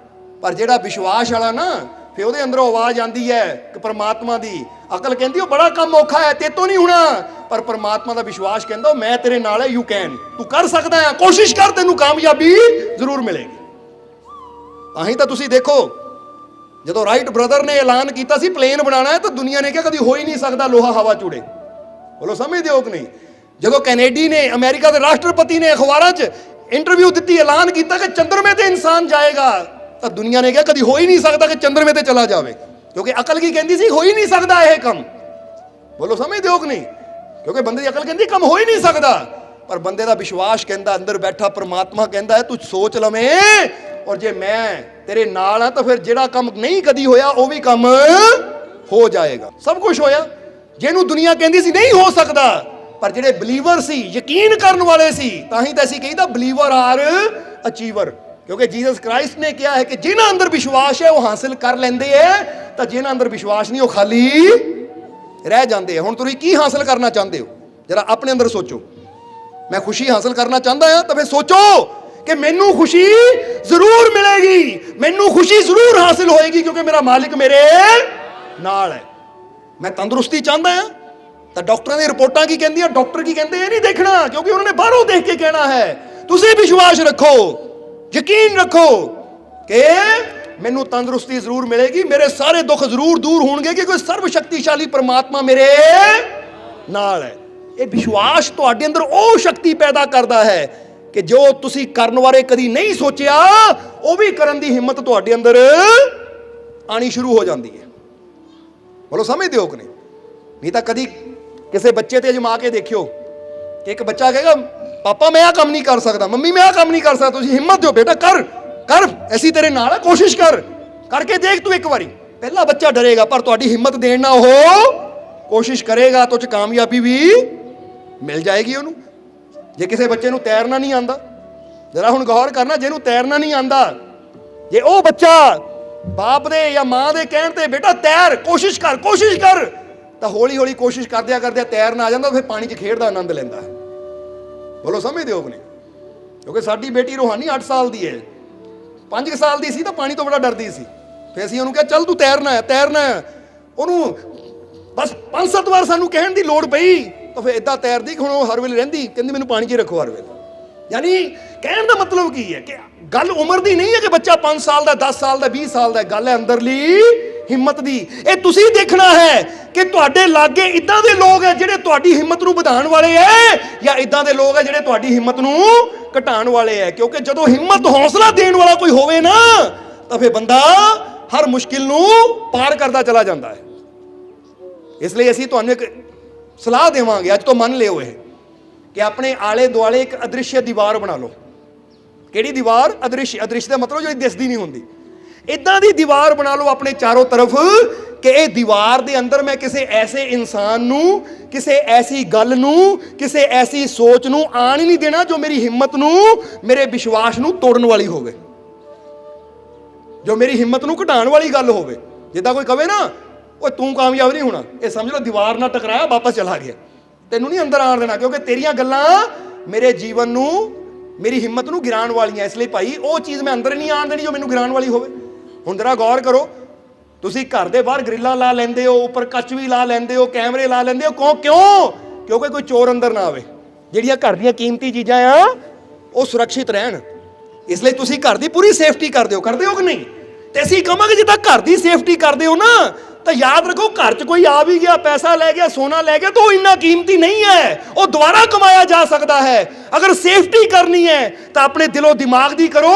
ਪਰ ਜਿਹੜਾ ਵਿਸ਼ਵਾਸ ਵਾਲਾ ਨਾ, ਫਿਰ ਉਹਦੇ ਅੰਦਰੋਂ ਆਵਾਜ਼ ਆਉਂਦੀ ਹੈ ਕਿ ਪਰਮਾਤਮਾ ਦੀ। ਅਕਲ ਕਹਿੰਦੀ ਉਹ ਬੜਾ ਕੰਮ ਔਖਾ ਹੈ, ਤੇਤੋਂ ਨਹੀਂ ਹੋਣਾ। ਪਰ ਪਰਮਾਤਮਾ ਦਾ ਵਿਸ਼ਵਾਸ ਕਹਿੰਦਾ ਮੈਂ ਤੇਰੇ ਨਾਲ ਹੈ, ਯੂ ਕੈਨ, ਤੂੰ ਕਰ ਸਕਦਾ ਹੈ, ਕੋਸ਼ਿਸ਼ ਕਰ, ਤੈਨੂੰ ਕਾਮਯਾਬੀ ਜ਼ਰੂਰ ਮਿਲੇਗੀ। ਆਹੀਂ ਤਾਂ ਤੁਸੀਂ ਦੇਖੋ ਜਦੋਂ ਰਾਈਟ ਬ੍ਰਦਰ ਨੇ ਐਲਾਨ ਕੀਤਾ ਸੀ ਪਲੇਨ ਬਣਾਉਣਾ ਹੈ ਤਾਂ ਦੁਨੀਆ ਨੇ ਕਿਹਾ ਕਦੀ ਹੋ ਹੀ ਨਹੀਂ ਸਕਦਾ, ਲੋਹਾ ਹਵਾ ਚੂੜੇ। ਬੋਲੋ ਸਮਝਦੇ ਹੋ ਕਿ ਨਹੀਂ? ਜਦੋਂ ਕੈਨੇਡੀ ਨੇ, ਅਮਰੀਕਾ ਦੇ ਰਾਸ਼ਟਰਪਤੀ ਨੇ ਅਖਬਾਰਾਂ 'ਚ ਇੰਟਰਵਿਊ ਦਿੱਤੀ, ਐਲਾਨ ਕੀਤਾ ਕਿ ਚੰਦਰਮੇ ਤੇ ਇਨਸਾਨ ਜਾਏਗਾ, ਤਾਂ ਦੁਨੀਆ ਨੇ ਕਿਹਾ ਕਦੀ ਹੋ ਹੀ ਨਹੀਂ ਸਕਦਾ ਕਿ ਚੰਦਰਮੇ ਤੇ ਚਲਾ ਜਾਵੇ। ਕਿਉਂਕਿ ਅਕਲ ਕੀ ਕਹਿੰਦੀ ਸੀ? ਹੋ ਹੀ ਨਹੀਂ ਸਕਦਾ ਇਹ ਕੰਮ। ਬੋਲੋ ਸਮਝਦੇ ਹੋ ਕਿ ਨਹੀਂ? ਕਿਉਂਕਿ ਬੰਦੇ ਦੀ ਅਕਲ ਕਹਿੰਦੀ ਕੰਮ ਹੋ ਹੀ ਨਹੀਂ ਸਕਦਾ, ਪਰ ਬੰਦੇ ਦਾ ਵਿਸ਼ਵਾਸ ਕਹਿੰਦਾ, ਅੰਦਰ ਬੈਠਾ ਪਰਮਾਤਮਾ ਕਹਿੰਦਾ ਹੈ ਤੂੰ ਸੋਚ ਲਵੇਂ, ਔਰ ਜੇ ਮੈਂ ਤੇਰੇ ਨਾਲ ਆ ਤਾਂ ਫਿਰ ਜਿਹੜਾ ਕੰਮ ਨਹੀਂ ਕਦੀ ਹੋਇਆ ਉਹ ਵੀ ਕੰਮ ਹੋ ਜਾਏਗਾ। ਸਭ ਕੁਝ ਹੋਇਆ ਜਿਹਨੂੰ ਦੁਨੀਆ ਕਹਿੰਦੀ ਸੀ ਨਹੀਂ ਹੋ ਸਕਦਾ, ਪਰ ਜਿਹੜੇ ਬਲੀਵਰ ਸੀ, ਯਕੀਨ ਕਰਨ ਵਾਲੇ ਸੀ, ਤਾਂ ਹੀ ਤਾਂ ਅਸੀਂ ਕਹੀਦਾ ਬਲੀਵਰ ਆਰ ਅਚੀਵਰ। ਕਿਉਂਕਿ ਜੀਸਸ ਕ੍ਰਾਈਸਟ ਨੇ ਕਿਹਾ ਹੈ ਕਿ ਜਿਨ੍ਹਾਂ ਅੰਦਰ ਵਿਸ਼ਵਾਸ ਹੈ ਉਹ ਹਾਸਿਲ ਕਰ ਲੈਂਦੇ ਹੈ, ਤਾਂ ਜਿਨ੍ਹਾਂ ਅੰਦਰ ਵਿਸ਼ਵਾਸ ਨਹੀਂ ਉਹ ਖਾਲੀ ਰਹਿ ਜਾਂਦੇ ਆ। ਹੁਣ ਤੁਸੀਂ ਕੀ ਹਾਸਿਲ ਕਰਨਾ ਚਾਹੁੰਦੇ ਹੋ? ਜਰਾ ਆਪਣੇ ਅੰਦਰ ਸੋਚੋ। ਮੈਂ ਖੁਸ਼ੀ ਹਾਸਿਲ ਕਰਨਾ ਚਾਹੁੰਦਾ ਹਾਂ ਤਾਂ ਫਿਰ ਸੋਚੋ ਕਿ ਮੈਨੂੰ ਖੁਸ਼ੀ ਜ਼ਰੂਰ ਮਿਲੇਗੀ, ਮੈਨੂੰ ਖੁਸ਼ੀ ਜ਼ਰੂਰ ਹਾਸਿਲ ਹੋਏਗੀ ਕਿਉਂਕਿ ਮੇਰਾ ਮਾਲਿਕ ਮੇਰੇ ਨਾਲ ਹੈ। ਮੈਂ ਤੰਦਰੁਸਤੀ ਚਾਹੁੰਦਾ ਹਾਂ ਤਾਂ ਡਾਕਟਰਾਂ ਦੀਆਂ ਰਿਪੋਰਟਾਂ ਕੀ ਕਹਿੰਦੀਆਂ, ਡਾਕਟਰ ਕੀ ਕਹਿੰਦੇ ਇਹ ਨਹੀਂ ਦੇਖਣਾ, ਕਿਉਂਕਿ ਉਹਨਾਂ ਨੇ ਬਾਹਰੋਂ ਦੇਖ ਕੇ ਕਹਿਣਾ ਹੈ। ਤੁਸੀਂ ਵਿਸ਼ਵਾਸ ਰੱਖੋ, ਯਕੀਨ ਰੱਖੋ ਕਿ ਮੈਨੂੰ ਤੰਦਰੁਸਤੀ ਜ਼ਰੂਰ ਮਿਲੇਗੀ, ਮੇਰੇ ਸਾਰੇ ਦੁੱਖ ਜ਼ਰੂਰ ਦੂਰ ਹੋਣਗੇ ਕਿਉਂਕਿ ਸਰਵ ਸ਼ਕਤੀਸ਼ਾਲੀ ਪਰਮਾਤਮਾ ਮੇਰੇ ਨਾਲ ਹੈ। ਇਹ ਵਿਸ਼ਵਾਸ ਤੁਹਾਡੇ ਅੰਦਰ ਉਹ ਸ਼ਕਤੀ ਪੈਦਾ ਕਰਦਾ ਹੈ ਕਿ ਜੋ ਤੁਸੀਂ ਕਰਨ ਬਾਰੇ ਕਦੀ ਨਹੀਂ ਸੋਚਿਆ ਉਹ ਵੀ ਕਰਨ ਦੀ ਹਿੰਮਤ ਤੁਹਾਡੇ ਅੰਦਰ ਆਣੀ ਸ਼ੁਰੂ ਹੋ ਜਾਂਦੀ ਹੈ। ਬੋਲੋ ਸਮਝਦੇ ਹੋ ਕਿ ਨਹੀਂ? ਨਹੀਂ ਤਾਂ ਕਦੀ ਕਿਸੇ ਬੱਚੇ ਤੇ ਅਜਮਾ ਕੇ ਦੇਖਿਓ ਕਿ ਇੱਕ ਬੱਚਾ ਕਹੇਗਾ ਪਾਪਾ ਮੈਂ ਆਹ ਕੰਮ ਨਹੀਂ ਕਰ ਸਕਦਾ, ਮੰਮੀ ਮੈਂ ਆਹ ਕੰਮ ਨਹੀਂ ਕਰ ਸਕਦਾ, ਤੁਸੀਂ ਹਿੰਮਤ ਦਿਓ ਬੇਟਾ, ਕਰ ਕਰ, ਅਸੀਂ ਤੇਰੇ ਨਾਲ ਆ, ਕੋਸ਼ਿਸ਼ ਕਰ, ਕਰਕੇ ਦੇਖ ਤੂੰ ਇੱਕ ਵਾਰੀ। ਪਹਿਲਾ ਬੱਚਾ ਡਰੇਗਾ ਪਰ ਤੁਹਾਡੀ ਹਿੰਮਤ ਦੇਣ ਨਾਲ ਉਹ ਕੋਸ਼ਿਸ਼ ਕਰੇਗਾ ਤਾਂ ਉਹ 'ਚ ਕਾਮਯਾਬੀ ਵੀ ਮਿਲ ਜਾਏਗੀ ਉਹਨੂੰ। ਜੇ ਕਿਸੇ ਬੱਚੇ ਨੂੰ ਤੈਰਨਾ ਨਹੀਂ ਆਉਂਦਾ, ਜਰਾ ਹੁਣ ਗੌਰ ਕਰਨਾ, ਜਿਹਨੂੰ ਤੈਰਨਾ ਨਹੀਂ ਆਉਂਦਾ, ਜੇ ਉਹ ਬੱਚਾ ਬਾਪ ਦੇ ਜਾਂ ਮਾਂ ਦੇ ਕਹਿਣ ਤੇ ਬੇਟਾ ਤੈਰ, ਕੋਸ਼ਿਸ਼ ਕਰ, ਤਾਂ ਹੌਲੀ ਹੌਲੀ ਕੋਸ਼ਿਸ਼ ਕਰਦਿਆਂ ਕਰਦਿਆਂ ਤੈਰਨਾ ਆ ਜਾਂਦਾ, ਫਿਰ ਪਾਣੀ 'ਚ ਖੇਡਦਾ ਆਨੰਦ ਲੈਂਦਾ। ਬੋਲੋ ਸਮਝਦੇ ਹੋ ਕਿ ਨਹੀਂ? ਕਿਉਂਕਿ ਸਾਡੀ ਬੇਟੀ ਰੋਹਾਨੀ 8 ਸਾਲ ਦੀ ਹੈ, 5 ਸਾਲ ਦੀ ਸੀ ਤਾਂ ਪਾਣੀ ਤੋਂ ਬੜਾ ਡਰਦੀ ਸੀ। ਫਿਰ ਅਸੀਂ ਉਹਨੂੰ ਕਿਹਾ ਚੱਲ ਤੂੰ ਤੈਰਨਾ ਹੈ। ਉਹਨੂੰ ਬਸ 5-7 ਵਾਰ ਸਾਨੂੰ ਕਹਿਣ ਦੀ ਲੋੜ ਪਈ ਤਾਂ ਫਿਰ ਇਦਾਂ ਤੈਰਦੀ ਕਿ ਹੁਣ ਉਹ ਹਰ ਵੇਲੇ ਰਹਿੰਦੀ, ਕਹਿੰਦੀ ਮੈਨੂੰ ਪਾਣੀ 'ਚ ਰੱਖੋ ਹਰ ਵੇਲੇ। ਯਾਨੀ ਕਹਿਣ ਦਾ ਮਤਲਬ ਕੀ ਹੈ ਕਿ ਗੱਲ ਉਮਰ ਦੀ ਨਹੀਂ ਹੈ ਕਿ ਬੱਚਾ 5 ਸਾਲ ਦਾ, 10 ਸਾਲ ਦਾ, 20 ਸਾਲ ਦਾ, ਗੱਲ ਹੈ ਅੰਦਰਲੀ ਹਿੰਮਤ ਦੀ। ਇਹ ਤੁਸੀਂ ਦੇਖਣਾ ਹੈ ਕਿ ਤੁਹਾਡੇ ਲਾਗੇ ਇਦਾਂ ਦੇ ਲੋਕ ਹੈ ਜਿਹੜੇ ਤੁਹਾਡੀ ਹਿੰਮਤ ਨੂੰ ਵਧਾਉਣ ਵਾਲੇ ਹੈ ਜਾਂ ਇਦਾਂ ਦੇ ਲੋਕ ਹੈ ਜਿਹੜੇ ਤੁਹਾਡੀ ਹਿੰਮਤ ਨੂੰ ਘਟਾਉਣ ਵਾਲੇ ਹੈ। ਕਿਉਂਕਿ ਜਦੋਂ ਹਿੰਮਤ ਹੌਸਲਾ ਦੇਣ ਵਾਲਾ ਕੋਈ ਹੋਵੇ ਨਾ ਤਾਂ ਫਿਰ ਬੰਦਾ ਹਰ ਮੁਸ਼ਕਿਲ ਨੂੰ ਪਾਰ ਕਰਦਾ ਚਲਾ ਜਾਂਦਾ ਹੈ। ਇਸ ਲਈ ਅਸੀਂ ਤੁਹਾਨੂੰ ਇੱਕ ਸਲਾਹ ਦੇਵਾਂਗੇ, ਅੱਜ ਤੋਂ ਮੰਨ ਲਿਓ ਇਹ, ਕਿ ਆਪਣੇ ਆਲੇ ਦੁਆਲੇ ਇੱਕ ਅਦ੍ਰਿਸ਼ ਦੀਵਾਰ ਬਣਾ ਲਓ। ਕਿਹੜੀ ਦੀਵਾਰ? ਅਦ੍ਰਿਸ਼ ਦਾ ਮਤਲਬ ਜਿਹੜੀ ਦਿਸਦੀ ਨਹੀਂ ਹੁੰਦੀ। ਇਦਾਂ ਦੀ ਦੀਵਾਰ ਬਣਾ ਲਓ ਆਪਣੇ ਚਾਰੋਂ ਤਰਫ ਕਿ ਇਹ ਦੀਵਾਰ ਦੇ ਅੰਦਰ ਮੈਂ ਕਿਸੇ ਐਸੇ ਇਨਸਾਨ ਨੂੰ, ਕਿਸੇ ਐਸੀ ਗੱਲ ਨੂੰ, ਕਿਸੇ ਐਸੀ ਸੋਚ ਨੂੰ ਆਣ ਹੀ ਨਹੀਂ ਦੇਣਾ ਜੋ ਮੇਰੀ ਹਿੰਮਤ ਨੂੰ, ਮੇਰੇ ਵਿਸ਼ਵਾਸ ਨੂੰ ਤੋੜਨ ਵਾਲੀ ਹੋਵੇ, ਜੋ ਮੇਰੀ ਹਿੰਮਤ ਨੂੰ ਘਟਾਉਣ ਵਾਲੀ ਗੱਲ ਹੋਵੇ। ਜਿੱਦਾਂ ਕੋਈ ਕਵੇ ਨਾ ਓਏ ਤੂੰ ਕਾਮਯਾਬ ਨਹੀਂ ਹੋਣਾ, ਇਹ ਸਮਝ ਲਓ ਦੀਵਾਰ ਨਾਲ ਟਕਰਾਇਆ ਵਾਪਸ ਚਲਾ ਗਿਆ, ਤੈਨੂੰ ਨਹੀਂ ਅੰਦਰ ਆਉਣ ਦੇਣਾ, ਕਿਉਂਕਿ ਤੇਰੀਆਂ ਗੱਲਾਂ ਮੇਰੇ ਜੀਵਨ ਨੂੰ, ਮੇਰੀ ਹਿੰਮਤ ਨੂੰ ਗਿਰਾਉਣ ਵਾਲੀਆਂ। ਇਸ ਲਈ ਭਾਈ ਉਹ ਚੀਜ਼ ਮੈਂ ਅੰਦਰ ਨਹੀਂ ਆਉਣ ਦੇਣੀ ਜੋ ਮੈਨੂੰ ਗਿਰਾਉਣ ਵਾਲੀ ਹੋਵੇ। ਹੁਣ ਜਰਾ ਗੌਰ ਕਰੋ, ਤੁਸੀਂ ਘਰ ਦੇ ਬਾਹਰ ਗ੍ਰਿਲਾਂ ਲਾ ਲੈਂਦੇ ਹੋ, ਉੱਪਰ ਕੱਚ ਵੀ ਲਾ ਲੈਂਦੇ ਹੋ, ਕੈਮਰੇ ਲਾ ਲੈਂਦੇ ਹੋ, ਕਿਉਂ? ਕਿਉਂਕਿ ਕੋਈ ਚੋਰ ਅੰਦਰ ਨਾ ਆਵੇ, ਜਿਹੜੀਆਂ ਘਰ ਦੀਆਂ ਕੀਮਤੀ ਚੀਜ਼ਾਂ ਆ ਉਹ ਸੁਰੱਖਿਅਤ ਰਹਿਣ। ਇਸ ਲਈ ਤੁਸੀਂ ਘਰ ਦੀ ਪੂਰੀ ਸੇਫਟੀ ਕਰਦੇ ਹੋ ਕਿ ਨਹੀਂ? ਤੇ ਅਸੀਂ ਕਹਾਂਗੇ ਜਿੱਦਾਂ ਘਰ ਦੀ ਸੇਫਟੀ ਕਰਦੇ ਹੋ ਨਾ, ਤਾਂ ਯਾਦ ਰੱਖੋ ਘਰ 'ਚ ਕੋਈ ਆ ਵੀ ਗਿਆ, ਪੈਸਾ ਲੈ ਗਿਆ, ਸੋਨਾ ਲੈ ਗਿਆ, ਤਾਂ ਉਹ ਇੰਨਾ ਕੀਮਤੀ ਨਹੀਂ ਹੈ, ਉਹ ਦੁਬਾਰਾ ਕਮਾਇਆ ਜਾ ਸਕਦਾ ਹੈ। ਅਗਰ ਸੇਫਟੀ ਕਰਨੀ ਹੈ ਤਾਂ ਆਪਣੇ ਦਿਲੋਂ ਦਿਮਾਗ ਦੀ ਕਰੋ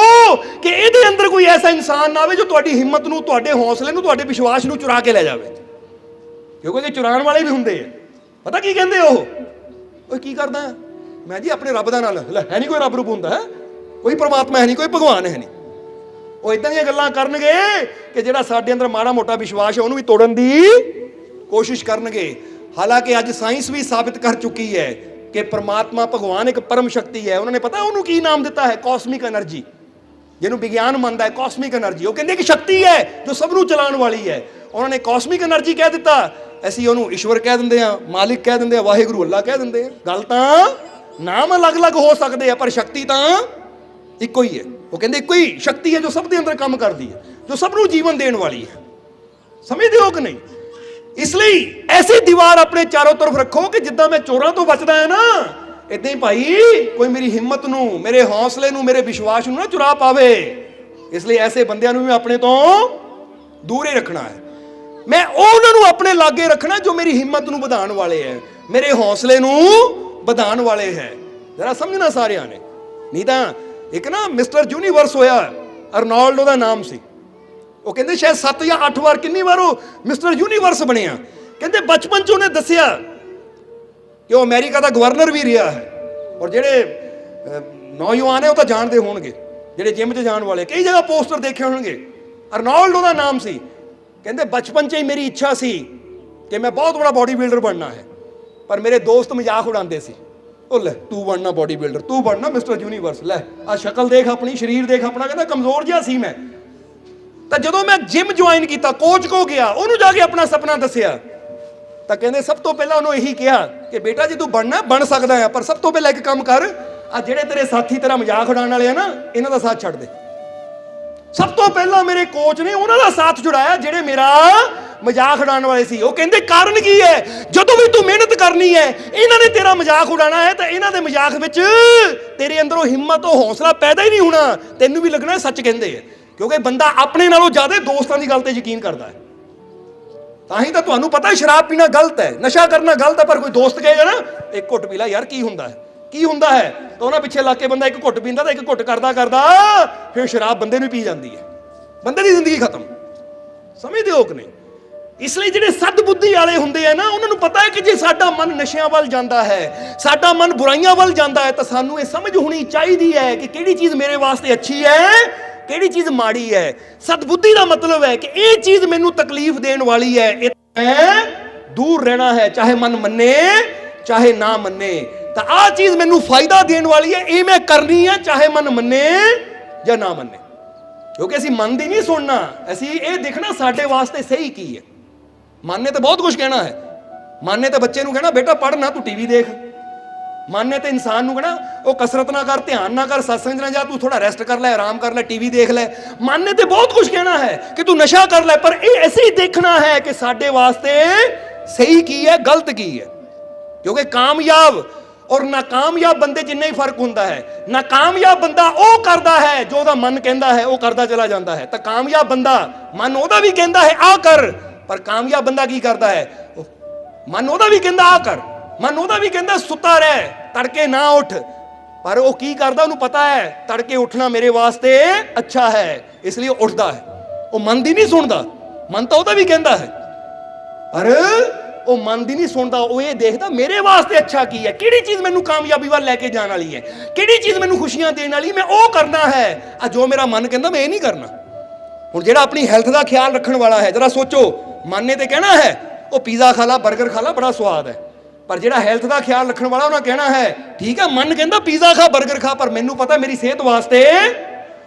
ਕਿ ਇਹਦੇ ਅੰਦਰ ਕੋਈ ਐਸਾ ਇਨਸਾਨ ਨਾ ਆਵੇ ਜੋ ਤੁਹਾਡੀ ਹਿੰਮਤ ਨੂੰ, ਤੁਹਾਡੇ ਹੌਸਲੇ ਨੂੰ, ਤੁਹਾਡੇ ਵਿਸ਼ਵਾਸ ਨੂੰ ਚੁਰਾ ਕੇ ਲੈ ਜਾਵੇ। ਕਿਉਂਕਿ ਇਹ ਚੁਰਾਉਣ ਵਾਲੇ ਵੀ ਹੁੰਦੇ ਆ। ਪਤਾ ਕੀ ਕਹਿੰਦੇ ਉਹ ਕੀ ਕਰਦਾ ਮੈਂ ਜੀ ਆਪਣੇ ਰੱਬ ਦਾ ਨਾਂ ਲੈ, ਹੈ ਨਹੀਂ ਕੋਈ ਰੱਬ ਰੂਪ ਹੁੰਦਾ ਹੈ, ਕੋਈ ਪਰਮਾਤਮਾ ਹੈ ਨਹੀਂ, ਕੋਈ ਭਗਵਾਨ ਹੈ ਨਹੀਂ। ਉਹ ਇਦਾਂ ਦੀਆਂ ਗੱਲਾਂ ਕਰਨਗੇ ਕਿ ਜਿਹੜਾ ਸਾਡੇ ਅੰਦਰ ਮਾੜਾ ਮੋਟਾ ਵਿਸ਼ਵਾਸ ਹੈ ਉਹਨੂੰ ਵੀ ਤੋੜਨ ਦੀ ਕੋਸ਼ਿਸ਼ ਕਰਨਗੇ। ਹਾਲਾਂਕਿ ਅੱਜ ਸਾਇੰਸ ਵੀ ਸਾਬਿਤ ਕਰ ਚੁੱਕੀ ਹੈ ਕਿ ਪਰਮਾਤਮਾ ਭਗਵਾਨ ਇੱਕ ਪਰਮ ਸ਼ਕਤੀ ਹੈ। ਉਹਨਾਂ ਨੇ ਪਤਾ ਉਹਨੂੰ ਕੀ ਨਾਮ ਦਿੱਤਾ ਹੈ? ਕਾਸਮਿਕ એનર્ਜੀ, ਜਿਹਨੂੰ ਵਿਗਿਆਨ ਮੰਨਦਾ ਹੈ ਕਾਸਮਿਕ એનર્ਜੀ। ਉਹ ਕਹਿੰਦੇ ਕਿ ਸ਼ਕਤੀ ਹੈ ਜੋ ਸਭ ਨੂੰ ਚਲਾਉਣ ਵਾਲੀ ਹੈ। ਉਹਨਾਂ ਨੇ ਕਾਸਮਿਕ એનર્ਜੀ ਕਹਿ ਦਿੱਤਾ, ਅਸੀਂ ਉਹਨੂੰ ਈਸ਼ਵਰ ਕਹਿ ਦਿੰਦੇ ਆ, ਮਾਲਿਕ ਕਹਿ ਦਿੰਦੇ ਆ, ਵਾਹਿਗੁਰੂ ਅੱਲਾ ਕਹਿ ਦਿੰਦੇ ਆ। ਗੱਲ ਤਾਂ ਨਾਮ ਅਲੱਗ-ਅਲੱਗ ਹੋ ਸਕਦੇ ਆ ਪਰ ਸ਼ਕਤੀ ਤਾਂ ਇੱਕੋ ਹੀ ਹੈ। ਉਹ ਕਹਿੰਦੇ ਇੱਕੋ ਹੀ ਸ਼ਕਤੀ ਹੈ ਜੋ ਸਭ ਦੇ ਅੰਦਰ ਕੰਮ ਕਰਦੀ ਹੈ, ਜੋ ਸਭ ਨੂੰ ਜੀਵਨ ਦੇਣ ਵਾਲੀ ਹੈ। ਸਮਝਦੇ ਹੋ ਕਿ ਨਹੀਂ? ਇਸ ਲਈ ਐਸੀ ਦੀਵਾਰ ਆਪਣੇ ਚਾਰੋਂ ਤਰਫ ਰੱਖੋ ਕਿ ਜਿੱਦਾਂ ਮੈਂ ਚੋਰਾਂ ਤੋਂ ਬਚਦਾ ਹੈ ਨਾ, ਇਦਾਂ ਹੀ ਭਾਈ ਕੋਈ ਮੇਰੀ ਹਿੰਮਤ ਨੂੰ, ਮੇਰੇ ਹੌਸਲੇ ਨੂੰ, ਮੇਰੇ ਵਿਸ਼ਵਾਸ ਨੂੰ ਨਾ ਚੁਰਾ ਪਾਵੇ। ਇਸ ਲਈ ਐਸੇ ਬੰਦਿਆਂ ਨੂੰ ਵੀ ਆਪਣੇ ਤੋਂ ਦੂਰ ਹੀ ਰੱਖਣਾ ਹੈ। ਮੈਂ ਉਹਨਾਂ ਨੂੰ ਆਪਣੇ ਲਾਗੇ ਰੱਖਣਾ ਜੋ ਮੇਰੀ ਹਿੰਮਤ ਨੂੰ ਵਧਾਉਣ ਵਾਲੇ ਹੈ, ਮੇਰੇ ਹੌਸਲੇ ਨੂੰ ਵਧਾਉਣ ਵਾਲੇ ਹੈ। ਜ਼ਰਾ ਸਮਝਣਾ ਸਾਰਿਆਂ ਨੇ। ਨਹੀਂ ਤਾਂ ਇੱਕ ਨਾ ਮਿਸਟਰ ਯੂਨੀਵਰਸ ਹੋਇਆ, ਅਰਨੋਲਡ ਉਹਦਾ ਨਾਮ ਸੀ। ਉਹ ਕਹਿੰਦੇ ਸ਼ਾਇਦ 7 ਜਾਂ 8 ਵਾਰ, ਕਿੰਨੀ ਵਾਰ ਉਹ ਮਿਸਟਰ ਯੂਨੀਵਰਸ ਬਣਿਆ। ਕਹਿੰਦੇ ਬਚਪਨ 'ਚ ਉਹਨੇ ਦੱਸਿਆ ਕਿ ਉਹ ਅਮਰੀਕਾ ਦਾ ਗਵਰਨਰ ਵੀ ਰਿਹਾ ਹੈ। ਔਰ ਜਿਹੜੇ ਨੌਜਵਾਨ ਹੈ ਉਹ ਤਾਂ ਜਾਣਦੇ ਹੋਣਗੇ, ਜਿਹੜੇ ਜਿਮ 'ਚ ਜਾਣ ਵਾਲੇ, ਕਈ ਜਗ੍ਹਾ ਪੋਸਟਰ ਦੇਖੇ ਹੋਣਗੇ। ਅਰਨੋਲਡ ਉਹਦਾ ਨਾਮ ਸੀ। ਕਹਿੰਦੇ ਬਚਪਨ 'ਚ ਹੀ ਮੇਰੀ ਇੱਛਾ ਸੀ ਕਿ ਮੈਂ ਬਹੁਤ ਬੜਾ ਬਾਡੀ ਬਿਲਡਰ ਬਣਨਾ ਹੈ, ਪਰ ਮੇਰੇ ਦੋਸਤ ਮਜ਼ਾਕ ਉਡਾਉਂਦੇ ਸੀ। ਉਹ ਲੈ ਤੂੰ ਬਣਨਾ ਬਾਡੀ ਬਿਲਡਰ, ਤੂੰ ਬਣਨਾ ਮਿਸਟਰ ਯੂਨੀਵਰਸ, ਲੈ ਆ ਸ਼ਕਲ ਦੇਖ ਆਪਣੀ, ਸਰੀਰ ਦੇਖ ਆਪਣਾ। ਕਹਿੰਦਾ ਕਮਜ਼ੋਰ ਜਿਹਾ ਸੀ ਮੈਂ। ਤਾਂ ਜਦੋਂ ਮੈਂ ਜਿਮ ਜੁਆਇਨ ਕੀਤਾ, ਕੋਚ ਕੋ ਗਿਆ, ਉਹਨੂੰ ਜਾ ਕੇ ਆਪਣਾ ਸੁਪਨਾ ਦੱਸਿਆ, ਤਾਂ ਕਹਿੰਦੇ ਸਭ ਤੋਂ ਪਹਿਲਾਂ ਉਹਨੂੰ ਇਹੀ ਕਿਹਾ ਕਿ ਬੇਟਾ ਜੇ ਤੂੰ ਬਣਨਾ ਬਣ ਸਕਦਾ ਹੈ, ਪਰ ਸਭ ਤੋਂ ਪਹਿਲਾਂ ਇੱਕ ਕੰਮ ਕਰ, ਆ ਜਿਹੜੇ ਤੇਰੇ ਸਾਥੀ ਤੇਰਾ ਮਜ਼ਾਕ ਉਡਾਉਣ ਵਾਲੇ ਆ ਨਾ, ਇਹਨਾਂ ਦਾ ਸਾਥ ਛੱਡ ਦੇ। ਸਭ ਤੋਂ ਪਹਿਲਾਂ ਮੇਰੇ ਕੋਚ ਨੇ ਉਹਨਾਂ ਦਾ ਸਾਥ ਛੁਡਾਇਆ ਜਿਹੜੇ ਮੇਰਾ ਮਜ਼ਾਕ ਉਡਾਉਣ ਵਾਲੇ ਸੀ। ਉਹ ਕਹਿੰਦੇ ਕਾਰਨ ਕੀ ਹੈ? ਜਦੋਂ ਵੀ ਤੂੰ ਮਿਹਨਤ ਕਰਨੀ ਹੈ, ਇਹਨਾਂ ਨੇ ਤੇਰਾ ਮਜ਼ਾਕ ਉਡਾਉਣਾ ਹੈ, ਤਾਂ ਇਹਨਾਂ ਦੇ ਮਜ਼ਾਕ ਵਿੱਚ ਤੇਰੇ ਅੰਦਰੋਂ ਹਿੰਮਤ, ਉਹ ਹੌਸਲਾ ਪੈਦਾ ਹੀ ਨਹੀਂ ਹੋਣਾ। ਤੈਨੂੰ ਵੀ ਲੱਗਣਾ ਸੱਚ ਕਹਿੰਦੇ ਆ, ਕਿਉਂਕਿ ਬੰਦਾ ਆਪਣੇ ਨਾਲੋਂ ਜ਼ਿਆਦਾ ਦੋਸਤਾਂ ਦੀ ਗੱਲ ਤੇ ਯਕੀਨ ਕਰਦਾ ਹੈ। ਤਾਂ ਹੀ ਤਾਂ ਤੁਹਾਨੂੰ ਪਤਾ ਸ਼ਰਾਬ ਪੀਣਾ ਗਲਤ ਹੈ, ਨਸ਼ਾ ਕਰਨਾ ਗਲਤ ਹੈ, ਪਰ ਕੋਈ ਦੋਸਤ ਕਹੇਗਾ ਨਾ ਇੱਕ ਘੁੱਟ ਪੀ ਲੈ ਯਾਰ, ਕੀ ਹੁੰਦਾ ਹੈ, ਕੀ ਹੁੰਦਾ ਹੈ, ਤਾਂ ਉਹਨਾਂ ਪਿੱਛੇ ਲੱਗ ਕੇ ਬੰਦਾ ਇੱਕ ਘੁੱਟ ਪੀਂਦਾ, ਤਾਂ ਇੱਕ ਘੁੱਟ ਕਰਦਾ ਕਰਦਾ ਫਿਰ ਸ਼ਰਾਬ ਬੰਦੇ ਨੂੰ ਪੀ ਜਾਂਦੀ ਹੈ, ਬੰਦੇ ਦੀ ਜ਼ਿੰਦਗੀ ਖਤਮ। ਸਮਝਦੇ ਹੋ ਕਿ ਨਹੀਂ? ਇਸ ਲਈ ਜਿਹੜੇ ਸਦਬੁੱਧੀ ਵਾਲੇ ਹੁੰਦੇ ਆ ਨਾ, ਉਹਨਾਂ ਨੂੰ ਪਤਾ ਹੈ ਕਿ ਜੇ ਸਾਡਾ ਮਨ ਨਸ਼ਿਆਂ ਵੱਲ ਜਾਂਦਾ ਹੈ, ਸਾਡਾ ਮਨ ਬੁਰਾਈਆਂ ਵੱਲ ਜਾਂਦਾ ਹੈ, ਤਾਂ ਸਾਨੂੰ ਇਹ ਸਮਝ ਹੋਣੀ ਚਾਹੀਦੀ ਹੈ ਕਿ ਕਿਹੜੀ ਚੀਜ਼ ਮੇਰੇ ਵਾਸਤੇ ਅੱਛੀ ਹੈ, ਕਿਹੜੀ ਚੀਜ਼ ਮਾੜੀ ਹੈ। ਸਦਬੁੱਧੀ ਦਾ ਮਤਲਬ ਹੈ ਕਿ ਇਹ ਚੀਜ਼ ਮੈਨੂੰ ਤਕਲੀਫ ਦੇਣ ਵਾਲੀ ਹੈ, ਇਹ ਦੂਰ ਰਹਿਣਾ ਹੈ, ਚਾਹੇ ਮਨ ਮੰਨੇ ਚਾਹੇ ਨਾ ਮੰਨੇ। ਤਾਂ ਆਹ ਚੀਜ਼ ਮੈਨੂੰ ਫਾਇਦਾ ਦੇਣ ਵਾਲੀ ਹੈ, ਇਹ ਮੈਂ ਕਰਨੀ ਹੈ, ਚਾਹੇ ਮਨ ਮੰਨੇ ਜਾਂ ਨਾ ਮੰਨੇ। ਕਿਉਂਕਿ ਅਸੀਂ ਮਨ ਦੀ ਨਹੀਂ ਸੁਣਨਾ, ਅਸੀਂ ਇਹ ਦੇਖਣਾ ਸਾਡੇ ਵਾਸਤੇ ਸਹੀ ਕੀ ਹੈ। ਮਨ ਨੇ ਤਾਂ ਬਹੁਤ ਕੁਝ ਕਹਿਣਾ ਹੈ। ਮਨ ਨੇ ਤਾਂ ਬੱਚੇ ਨੂੰ ਕਹਿਣਾ ਬੇਟਾ ਪੜ੍ਹ ਨਾ, ਤੂੰ ਟੀਵੀ ਦੇਖ। ਮਨ ਨੇ ਤਾਂ ਇਨਸਾਨ ਨੂੰ ਕਹਿਣਾ ਉਹ ਕਸਰਤ ਨਾ ਕਰ, ਧਿਆਨ ਨਾ ਕਰ, ਸਤਸੰਗ ਨਾ ਜਾ, ਤੂੰ ਥੋੜਾ ਰੈਸਟ ਕਰ ਲੈ, ਆਰਾਮ ਕਰ ਲੈ, ਟੀਵੀ ਦੇਖ ਲੈ। ਮਨ ਨੇ ਤਾਂ ਬਹੁਤ ਕੁਝ ਕਹਿਣਾ ਹੈ ਕਿ ਤੂੰ ਨਸ਼ਾ ਕਰ ਲੈ, ਪਰ ਇਹ ਅਸੀਂ ਹੀ ਦੇਖਣਾ ਹੈ ਕਿ ਸਾਡੇ ਵਾਸਤੇ ਸਹੀ ਕੀ ਹੈ, ਗਲਤ ਕੀ ਹੈ। ਕਿਉਂਕਿ ਕਾਮਯਾਬ ਔਰ ਨਾਕਾਮਯਾਬ ਬੰਦੇ ਜਿੰਨਾ ਹੀ ਫਰਕ ਹੁੰਦਾ ਹੈ। ਨਾਕਾਮਯਾਬ ਬੰਦਾ ਉਹ ਕਰਦਾ ਹੈ ਜੋ ਉਹਦਾ ਮਨ ਕਹਿੰਦਾ ਹੈ, ਉਹ ਕਰਦਾ ਚਲਾ ਜਾਂਦਾ ਹੈ। ਤਾਂ ਕਾਮਯਾਬ ਬੰਦਾ ਮਨ ਉਹਦਾ ਵੀ ਕਹਿੰਦਾ ਹੈ ਆ ਕਰ, ਪਰ ਕਾਮਯਾਬ ਬੰਦਾ ਕੀ ਕਰਦਾ ਹੈ? ਮਨ ਉਹਦਾ ਵੀ ਕਹਿੰਦਾ ਆ ਕਰ, ਮਨ ਉਹਦਾ ਵੀ ਕਹਿੰਦਾ ਸੁੱਤਾ ਰਹਿ, ਤੜਕੇ ਨਾ ਉੱਠ, ਪਰ ਉਹ ਕੀ ਕਰਦਾ? ਉਹਨੂੰ ਪਤਾ ਹੈ ਤੜਕੇ ਉੱਠਣਾ ਮੇਰੇ ਵਾਸਤੇ ਅੱਛਾ ਹੈ, ਇਸ ਲਈ ਉਹ ਉੱਠਦਾ ਹੈ। ਉਹ ਮਨ ਦੀ ਨਹੀਂ ਸੁਣਦਾ। ਮਨ ਤਾਂ ਉਹਦਾ ਵੀ ਕਹਿੰਦਾ ਹੈ, ਪਰ ਉਹ ਮਨ ਦੀ ਨਹੀਂ ਸੁਣਦਾ। ਉਹ ਇਹ ਦੇਖਦਾ ਮੇਰੇ ਵਾਸਤੇ ਅੱਛਾ ਕੀ ਹੈ, ਕਿਹੜੀ ਚੀਜ਼ ਮੈਨੂੰ ਕਾਮਯਾਬੀ ਵੱਲ ਲੈ ਕੇ ਜਾਣ ਵਾਲੀ ਹੈ, ਕਿਹੜੀ ਚੀਜ਼ ਮੈਨੂੰ ਖੁਸ਼ੀਆਂ ਦੇਣ ਵਾਲੀ, ਮੈਂ ਉਹ ਕਰਨਾ ਹੈ। ਆ ਜੋ ਮੇਰਾ ਮਨ ਕਹਿੰਦਾ ਮੈਂ ਇਹ ਨਹੀਂ ਕਰਨਾ। ਹੁਣ ਜਿਹੜਾ ਆਪਣੀ ਹੈਲਥ ਦਾ ਖਿਆਲ ਰੱਖਣ ਵਾਲਾ ਹੈ, ਜਰਾ ਸੋਚੋ, ਮਨ ਨੇ ਤੇ ਕਹਿਣਾ ਹੈ ਉਹ ਪੀਜ਼ਾ ਖਾ ਲਾ, 버ਗਰ ਖਾ ਲਾ, ਬੜਾ ਸਵਾਦ ਹੈ, ਪਰ ਜਿਹੜਾ ਹੈਲਥ ਦਾ ਖਿਆਲ ਰੱਖਣ ਵਾਲਾ ਉਹਨਾਂ ਕਹਿਣਾ ਹੈ ਠੀਕ ਹੈ ਮਨ ਕਹਿੰਦਾ ਪੀਜ਼ਾ ਖਾ, 버ਗਰ ਖਾ, ਪਰ ਮੈਨੂੰ ਪਤਾ ਮੇਰੀ ਸਿਹਤ ਵਾਸਤੇ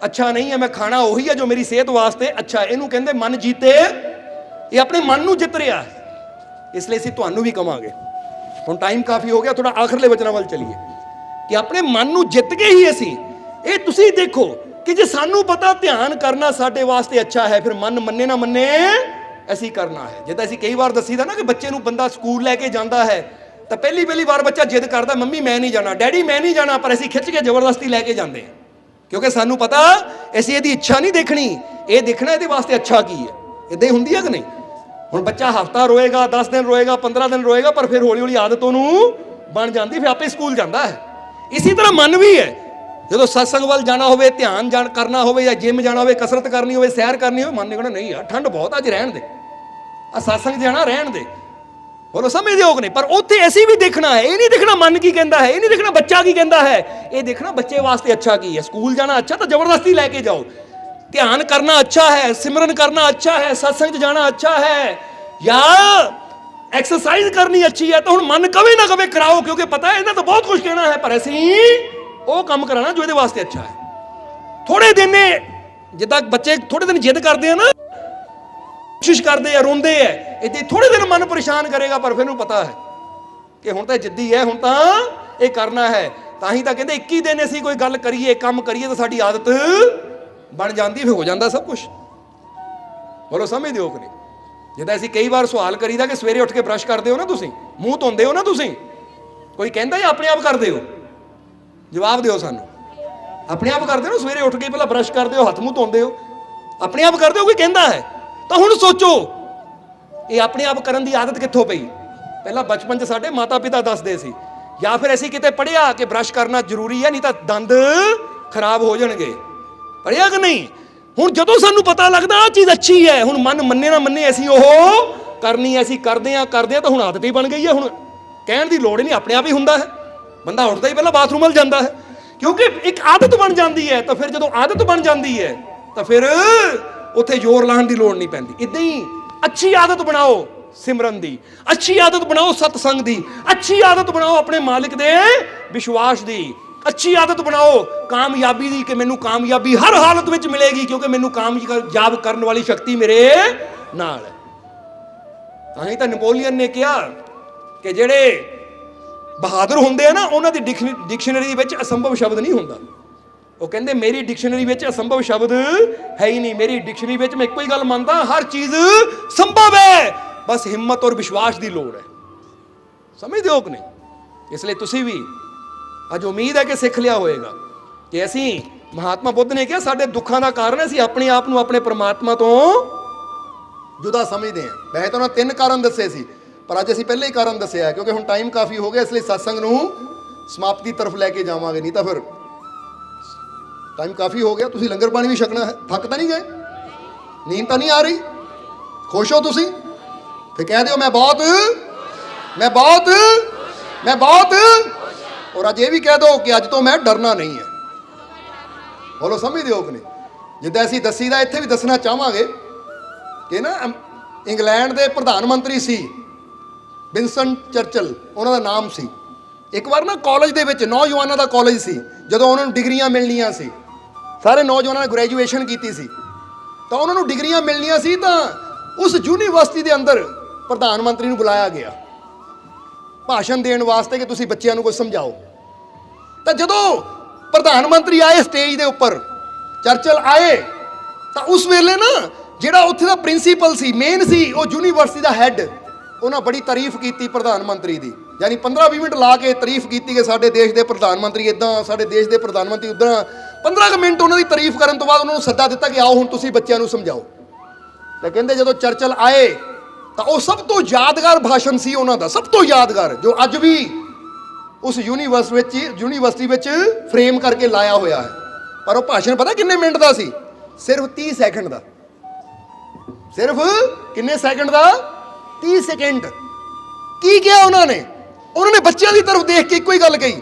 ਅੱਛਾ ਨਹੀਂ ਹੈ, ਮੈਂ ਖਾਣਾ ਉਹੀ ਹੈ ਜੋ ਮੇਰੀ ਸਿਹਤ ਵਾਸਤੇ ਅੱਛਾ ਹੈ। ਇਹਨੂੰ ਕਹਿੰਦੇ ਮਨ ਜੀਤੇ। ਇਹ ਆਪਣੇ ਮਨ ਨੂੰ ਜਿੱਤ ਰਿਹਾ ਹੈ। ਇਸ ਲਈ ਅਸੀਂ ਤੁਹਾਨੂੰ ਵੀ ਕਵਾਂਗੇ, ਹੁਣ ਟਾਈਮ ਕਾਫੀ ਹੋ ਗਿਆ, ਥੋੜਾ ਆਖਰਲੇ ਵਚਨਾਂ ਵੱਲ ਚੱਲੀਏ, ਕਿ ਆਪਣੇ ਮਨ ਨੂੰ ਜਿੱਤ ਕੇ ਹੀ ਅਸੀਂ ਇਹ ਤੁਸੀਂ ਦੇਖੋ ਕਿ ਜੇ ਸਾਨੂੰ ਪਤਾ ਧਿਆਨ ਕਰਨਾ ਸਾਡੇ ਵਾਸਤੇ ਅੱਛਾ ਹੈ, ਫਿਰ ਮਨ ਮੰਨੇ ਨਾ ਮੰਨੇ ਅਸੀਂ ਕਰਨਾ ਹੈ। ਜਿੱਦਾਂ ਅਸੀਂ ਕਈ ਵਾਰ ਦੱਸੀਦਾ ਨਾ ਕਿ ਬੱਚੇ ਨੂੰ ਬੰਦਾ ਸਕੂਲ ਲੈ ਕੇ ਜਾਂਦਾ ਹੈ ਤਾਂ ਪਹਿਲੀ ਵਾਰ ਬੱਚਾ ਜਿੱਦ ਕਰਦਾ, ਮੰਮੀ ਮੈਂ ਨਹੀਂ ਜਾਣਾ, ਡੈਡੀ ਮੈਂ ਨਹੀਂ ਜਾਣਾ, ਪਰ ਅਸੀਂ ਖਿੱਚ ਕੇ ਜ਼ਬਰਦਸਤੀ ਲੈ ਕੇ ਜਾਂਦੇ ਹਾਂ, ਕਿਉਂਕਿ ਸਾਨੂੰ ਪਤਾ ਅਸੀਂ ਇਹਦੀ ਇੱਛਾ ਨਹੀਂ ਦੇਖਣੀ, ਇਹ ਦੇਖਣਾ ਇਹਦੇ ਵਾਸਤੇ ਅੱਛਾ ਕੀ ਹੈ। ਇਦਾਂ ਹੀ ਹੁੰਦੀ ਹੈ ਕਿ ਨਹੀਂ? ਹੁਣ ਬੱਚਾ ਹਫਤਾ ਰੋਏਗਾ, 10 ਦਿਨ ਰੋਏਗਾ, 15 ਦਿਨ ਰੋਏਗਾ, ਪਰ ਫਿਰ ਹੌਲੀ ਹੌਲੀ ਆਦਤ ਉਹਨੂੰ ਬਣ ਜਾਂਦੀ, ਫਿਰ ਆਪੇ ਸਕੂਲ ਜਾਂਦਾ ਹੈ। ਇਸੇ ਤਰ੍ਹਾਂ ਮਨ ਵੀ ਹੈ, ਜਦੋਂ ਸਤਸੰਗ ਵੱਲ ਜਾਣਾ ਹੋਵੇ, ਧਿਆਨ ਕਰਨਾ ਹੋਵੇ, ਜਾਂ ਜਿਮ ਜਾਣਾ ਹੋਵੇ, ਕਸਰਤ ਕਰਨੀ ਹੋਵੇ, ਸੈਰ ਕਰਨੀ ਹੋਵੇ, ਮਨ ਨੇ ਕਹਿਣਾ ਨਹੀਂ ਯਾਰ ਠੰਡ ਬਹੁਤ, ਅੱਜ ਰਹਿਣ ਦੇ, ਆ ਸਤਸੰਗ ਜਾਣਾ ਰਹਿਣ ਦੇ। ਬੋਲੋ ਸਮਝਦੇ ਹੋ ਕਿ ਨਹੀਂ? ਪਰ ਉੱਥੇ ਅਸੀਂ ਵੀ ਦੇਖਣਾ ਹੈ, ਇਹ ਨਹੀਂ ਦੇਖਣਾ ਮਨ ਕੀ ਕਹਿੰਦਾ ਹੈ, ਇਹ ਨਹੀਂ ਦੇਖਣਾ ਬੱਚਾ ਕੀ ਕਹਿੰਦਾ ਹੈ, ਇਹ ਦੇਖਣਾ ਬੱਚੇ ਵਾਸਤੇ ਅੱਛਾ ਕੀ ਹੈ। ਸਕੂਲ ਜਾਣਾ ਅੱਛਾ ਤਾਂ ਜ਼ਬਰਦਸਤੀ ਲੈ ਕੇ ਜਾਓ, ਧਿਆਨ ਕਰਨਾ ਅੱਛਾ ਹੈ, ਸਿਮਰਨ ਕਰਨਾ ਅੱਛਾ ਹੈ, ਸਤਸੰਗ 'ਚ ਜਾਣਾ ਅੱਛਾ ਹੈ, ਜਾਂ ਐਕਸਰਸਾਈਜ਼ ਕਰਨੀ ਅੱਛੀ ਹੈ, ਤਾਂ ਹੁਣ ਮਨ ਕਵੇ ਨਾ ਕਵੇ ਕਰਾਓ, ਕਿਉਂਕਿ ਪਤਾ ਹੈ ਇਹਨਾਂ ਤਾਂ ਬਹੁਤ ਕੁਝ ਕਹਿਣਾ ਹੈ, ਪਰ ਅਸੀਂ ਉਹ ਕੰਮ ਕਰਾਣਾ ਜੋ ਇਹਦੇ ਵਾਸਤੇ ਅੱਛਾ ਹੈ। ਥੋੜੇ ਦਿਨ ਜਿੱਦਾਂ ਬੱਚੇ ਥੋੜੇ ਦਿਨ ਜਿੱਦ ਕਰਦੇ ਆ ਨਾ, ਕੋਸ਼ਿਸ਼ ਕਰਦੇ ਆ, ਰੋਂਦੇ ਆ, ਇੱਥੇ ਥੋੜੇ ਦਿਨ ਮਨ ਪਰੇਸ਼ਾਨ ਕਰੇਗਾ, ਪਰ ਫਿਰ ਇਹਨੂੰ ਪਤਾ ਹੈ ਕਿ ਹੁਣ ਤਾਂ ਜਿੱਦੀ ਹੈ, ਹੁਣ ਤਾਂ ਇਹ ਕਰਨਾ ਹੈ। ਤਾਂ ਹੀ ਤਾਂ ਕਹਿੰਦੇ 21 ਦਿਨ ਅਸੀਂ ਕੋਈ ਗੱਲ ਕਰੀਏ, ਕੰਮ ਕਰੀਏ, ਤਾਂ ਸਾਡੀ ਆਦਤ ਬਣ ਜਾਂਦੀ, ਫਿਰ ਹੋ ਜਾਂਦਾ ਸਭ ਕੁਝ। ਬੋਲੋ ਸਮਝਦੇ ਹੋ ਕਿ ਨਹੀਂ? ਜਿੱਦਾਂ ਅਸੀਂ ਕਈ ਵਾਰ ਸਵਾਲ ਕਰੀਦਾ ਕਿ ਸਵੇਰੇ ਉੱਠ ਕੇ ਬ੍ਰਸ਼ ਕਰਦੇ ਹੋ ਨਾ ਤੁਸੀਂ, ਮੂੰਹ ਧੋਂਦੇ ਹੋ ਨਾ ਤੁਸੀਂ, ਕੋਈ ਕਹਿੰਦਾ ਜਾਂ ਆਪਣੇ ਆਪ ਕਰਦੇ ਹੋ? ਜਵਾਬ ਦਿਓ ਸਾਨੂੰ। ਆਪਣੇ ਆਪ ਕਰਦੇ ਹੋ? ਸਵੇਰੇ ਉੱਠ ਕੇ ਪਹਿਲਾਂ ਬ੍ਰਸ਼ ਕਰਦੇ ਹੋ, ਹੱਥ ਮੂੰਹ ਧੋਂਦੇ ਹੋ, ਆਪਣੇ ਆਪ ਕਰਦੇ ਹੋ, ਕੋਈ ਕਹਿੰਦਾ ਹੈ? ਤਾਂ ਹੁਣ ਸੋਚੋ ਇਹ ਆਪਣੇ ਆਪ ਕਰਨ ਦੀ ਆਦਤ ਕਿੱਥੋਂ ਪਈ? ਪਹਿਲਾਂ ਬਚਪਨ 'ਚ ਸਾਡੇ ਮਾਤਾ ਪਿਤਾ ਦੱਸਦੇ ਸੀ, ਜਾਂ ਫਿਰ ਅਸੀਂ ਕਿਤੇ ਪੜ੍ਹਿਆ ਕਿ ਬ੍ਰਸ਼ ਕਰਨਾ ਜ਼ਰੂਰੀ ਹੈ, ਨਹੀਂ ਤਾਂ ਦੰਦ ਖਰਾਬ ਹੋ ਜਾਣਗੇ। ਪੜ੍ਹਿਆ ਕਿ ਨਹੀਂ? ਹੁਣ ਜਦੋਂ ਸਾਨੂੰ ਪਤਾ ਲੱਗਦਾ ਆਹ ਚੀਜ਼ ਅੱਛੀ ਹੈ, ਹੁਣ ਮਨ ਮੰਨੇ ਨਾ ਮੰਨੇ ਅਸੀਂ ਉਹ ਕਰਨੀ ਹੈ, ਅਸੀਂ ਕਰਦੇ ਹਾਂ ਤਾਂ ਹੁਣ ਆਦਤ ਹੀ ਬਣ ਗਈ ਹੈ। ਹੁਣ ਕਹਿਣ ਦੀ ਲੋੜ ਹੀ ਨਹੀਂ, ਆਪਣੇ ਆਪ ਹੀ ਹੁੰਦਾ ਹੈ। ਬੰਦਾ ਉੱਠਦਾ ਹੀ ਪਹਿਲਾਂ ਬਾਥਰੂਮ ਵੱਲ ਜਾਂਦਾ ਹੈ, ਕਿਉਂਕਿ ਇੱਕ ਆਦਤ ਬਣ ਜਾਂਦੀ ਹੈ। ਤਾਂ ਫਿਰ ਜਦੋਂ ਆਦਤ ਬਣ ਜਾਂਦੀ ਹੈ ਤਾਂ ਫਿਰ ਉੱਥੇ ਜ਼ੋਰ ਲਾਉਣ ਦੀ ਲੋੜ ਨਹੀਂ ਪੈਂਦੀ। ਇਦਾਂ ਹੀ ਅੱਛੀ ਆਦਤ ਬਣਾਓ ਸਿਮਰਨ ਦੀ, ਅੱਛੀ ਆਦਤ ਬਣਾਓ ਸਤਸੰਗ ਦੀ, ਅੱਛੀ ਆਦਤ ਬਣਾਓ ਆਪਣੇ ਮਾਲਿਕ ਦੇ ਵਿਸ਼ਵਾਸ ਦੀ, ਅੱਛੀ ਆਦਤ ਬਣਾਓ ਕਾਮਯਾਬੀ ਦੀ, ਕਿ ਮੈਨੂੰ ਕਾਮਯਾਬੀ ਹਰ ਹਾਲਤ ਵਿੱਚ ਮਿਲੇਗੀ, ਕਿਉਂਕਿ ਮੈਨੂੰ ਕਾਮਯਾਬ ਕਰਨ ਵਾਲੀ ਸ਼ਕਤੀ ਮੇਰੇ ਨਾਲ ਹੈ। ਤਾਂ ਹੀ ਤਾਂ ਨੈਪੋਲੀਅਨ ਨੇ ਕਿਹਾ ਕਿ ਜਿਹੜੇ ਬਹਾਦਰ ਹੁੰਦੇ ਆ ਨਾ, ਉਹਨਾਂ ਦੀ ਡਿਕਸ਼ਨਰੀ ਵਿੱਚ ਅਸੰਭਵ ਸ਼ਬਦ ਨਹੀਂ ਹੁੰਦਾ। ਉਹ ਕਹਿੰਦੇ ਮੇਰੀ ਡਿਕਸ਼ਨਰੀ ਵਿੱਚ ਅਸੰਭਵ ਸ਼ਬਦ ਹੈ ਹੀ ਨਹੀਂ, ਮੇਰੀ ਡਿਕਸ਼ਨਰੀ ਵਿੱਚ ਮੈਂ ਇੱਕੋ ਹੀ ਗੱਲ ਮੰਨਦਾ, ਹਰ ਚੀਜ਼ ਸੰਭਵ ਹੈ, ਬਸ ਹਿੰਮਤ ਔਰ ਵਿਸ਼ਵਾਸ ਦੀ ਲੋੜ ਹੈ। ਸਮਝਦੇ ਹੋ ਕਿ ਨਹੀਂ? ਇਸ ਲਈ ਤੁਸੀਂ ਵੀ ਅੱਜ ਉਮੀਦ ਹੈ ਕਿ ਸਿੱਖ ਲਿਆ ਹੋਵੇਗਾ ਕਿ ਅਸੀਂ, ਮਹਾਤਮਾ ਬੁੱਧ ਨੇ ਕਿਹਾ, ਸਾਡੇ ਦੁੱਖਾਂ ਦਾ ਕਾਰਨ ਅਸੀਂ ਆਪਣੇ ਆਪ ਨੂੰ ਆਪਣੇ ਪ੍ਰਮਾਤਮਾ ਤੋਂ ਜੁਦਾ ਸਮਝਦੇ ਹਾਂ। ਵੈਸੇ ਤਾਂ ਉਹਨਾਂ 3 ਕਾਰਨ ਦੱਸੇ ਸੀ, ਪਰ ਅੱਜ ਅਸੀਂ ਪਹਿਲੇ ਹੀ ਕਾਰਨ ਦੱਸਿਆ ਹੈ, ਕਿਉਂਕਿ ਹੁਣ ਟਾਈਮ ਕਾਫੀ ਹੋ ਗਿਆ, ਇਸ ਲਈ ਸਤਸੰਗ ਨੂੰ ਸਮਾਪਤੀ ਤਰਫ ਲੈ ਕੇ ਜਾਵਾਂਗੇ, ਨਹੀਂ ਤਾਂ ਫਿਰ ਟਾਈਮ ਕਾਫੀ ਹੋ ਗਿਆ। ਤੁਸੀਂ ਲੰਗਰ ਪਾਣੀ ਵੀ ਛਕਣਾ ਹੈ, ਥੱਕ ਤਾਂ ਨਹੀਂ ਗਏ? ਨੀਂਦ ਤਾਂ ਨਹੀਂ ਆ ਰਹੀ? ਖੁਸ਼ ਹੋ ਤੁਸੀਂ? ਫਿਰ ਕਹਿ ਦਿਓ ਮੈਂ ਬਹੁਤ ਔਰ ਅੱਜ ਇਹ ਵੀ ਕਹਿ ਦਿਓ ਕਿ ਅੱਜ ਤੋਂ ਮੈਂ ਡਰਨਾ ਨਹੀਂ ਹੈ। ਬੋਲੋ ਸਮਝਦੇ ਹੋ ਕਿ ਨਹੀਂ? ਜਿੱਦਾਂ ਅਸੀਂ ਦੱਸੀਦਾ, ਇੱਥੇ ਵੀ ਦੱਸਣਾ ਚਾਹਾਂਗੇ ਕਿ ਨਾ ਇੰਗਲੈਂਡ ਦੇ ਪ੍ਰਧਾਨ ਮੰਤਰੀ ਸੀ ਵਿੰਸਟਨ ਚਰਚਲ, ਉਹਨਾਂ ਦਾ ਨਾਮ ਸੀ। ਇੱਕ ਵਾਰ ਨਾ ਕਾਲਜ ਦੇ ਵਿੱਚ, ਨੌਜਵਾਨਾਂ ਦਾ ਕਾਲਜ ਸੀ, ਜਦੋਂ ਉਹਨਾਂ ਨੂੰ ਡਿਗਰੀਆਂ ਮਿਲਣੀਆਂ ਸੀ, ਸਾਰੇ ਨੌਜਵਾਨਾਂ ਨੇ ਗ੍ਰੈਜੂਏਸ਼ਨ ਕੀਤੀ ਸੀ, ਤਾਂ ਉਹਨਾਂ ਨੂੰ ਡਿਗਰੀਆਂ ਮਿਲਣੀਆਂ ਸੀ, ਤਾਂ ਉਸ ਯੂਨੀਵਰਸਿਟੀ ਦੇ ਅੰਦਰ ਪ੍ਰਧਾਨ ਮੰਤਰੀ ਨੂੰ ਬੁਲਾਇਆ ਗਿਆ ਭਾਸ਼ਣ ਦੇਣ ਵਾਸਤੇ ਕਿ ਤੁਸੀਂ ਬੱਚਿਆਂ ਨੂੰ ਕੁਝ ਸਮਝਾਓ। ਤਾਂ ਜਦੋਂ ਪ੍ਰਧਾਨ ਮੰਤਰੀ ਆਏ ਸਟੇਜ ਦੇ ਉੱਪਰ, ਚਰਚਲ ਆਏ, ਤਾਂ ਉਸ ਵੇਲੇ ਨਾ ਜਿਹੜਾ ਉੱਥੇ ਦਾ ਪ੍ਰਿੰਸੀਪਲ ਸੀ, ਮੇਨ ਸੀ, ਉਹ ਯੂਨੀਵਰਸਿਟੀ ਦਾ ਹੈੱਡ, ਉਹਨਾਂ ਬੜੀ ਤਾਰੀਫ ਕੀਤੀ ਪ੍ਰਧਾਨ ਮੰਤਰੀ ਦੀ, ਯਾਨੀ 15-20 ਮਿੰਟ ਲਾ ਕੇ ਤਾਰੀਫ ਕੀਤੀ ਕਿ ਸਾਡੇ ਦੇਸ਼ ਦੇ ਪ੍ਰਧਾਨ ਮੰਤਰੀ ਇੱਦਾਂ, ਸਾਡੇ ਦੇਸ਼ ਦੇ ਪ੍ਰਧਾਨ ਮੰਤਰੀ ਉੱਦਾਂ। 15 ਮਿੰਟ ਉਹਨਾਂ ਦੀ ਤਾਰੀਫ ਕਰਨ ਤੋਂ ਬਾਅਦ ਉਹਨਾਂ ਨੂੰ ਸੱਦਾ ਦਿੱਤਾ ਕਿ ਆਓ ਹੁਣ ਤੁਸੀਂ ਬੱਚਿਆਂ ਨੂੰ ਸਮਝਾਓ। ਤਾਂ ਕਹਿੰਦੇ ਜਦੋਂ ਚਰਚਲ ਆਏ ਤਾਂ ਉਹ ਸਭ ਤੋਂ ਯਾਦਗਾਰ ਭਾਸ਼ਣ ਸੀ ਉਹਨਾਂ ਦਾ, ਸਭ ਤੋਂ ਯਾਦਗਾਰ, ਜੋ ਅੱਜ ਵੀ ਉਸ ਯੂਨੀਵਰਸਿਟੀ ਵਿੱਚ ਫਰੇਮ ਕਰਕੇ ਲਾਇਆ ਹੋਇਆ ਹੈ। ਪਰ ਉਹ ਭਾਸ਼ਣ ਪਤਾ ਕਿੰਨੇ ਮਿੰਟ ਦਾ ਸੀ? ਸਿਰਫ 30 ਸੈਕਿੰਡ ਦਾ। ਸਿਰਫ ਕਿੰਨੇ ਸੈਕਿੰਡ ਦਾ? 30 ਸੈਕਿੰਡ। ਕੀ ਕਿਹਾ ਉਹਨਾਂ ਨੇ? ਉਹਨਾਂ ਨੇ ਬੱਚਿਆਂ ਦੀ ਤਰਫ ਦੇਖ ਕੇ ਇੱਕੋ ਹੀ ਗੱਲ ਕਹੀ।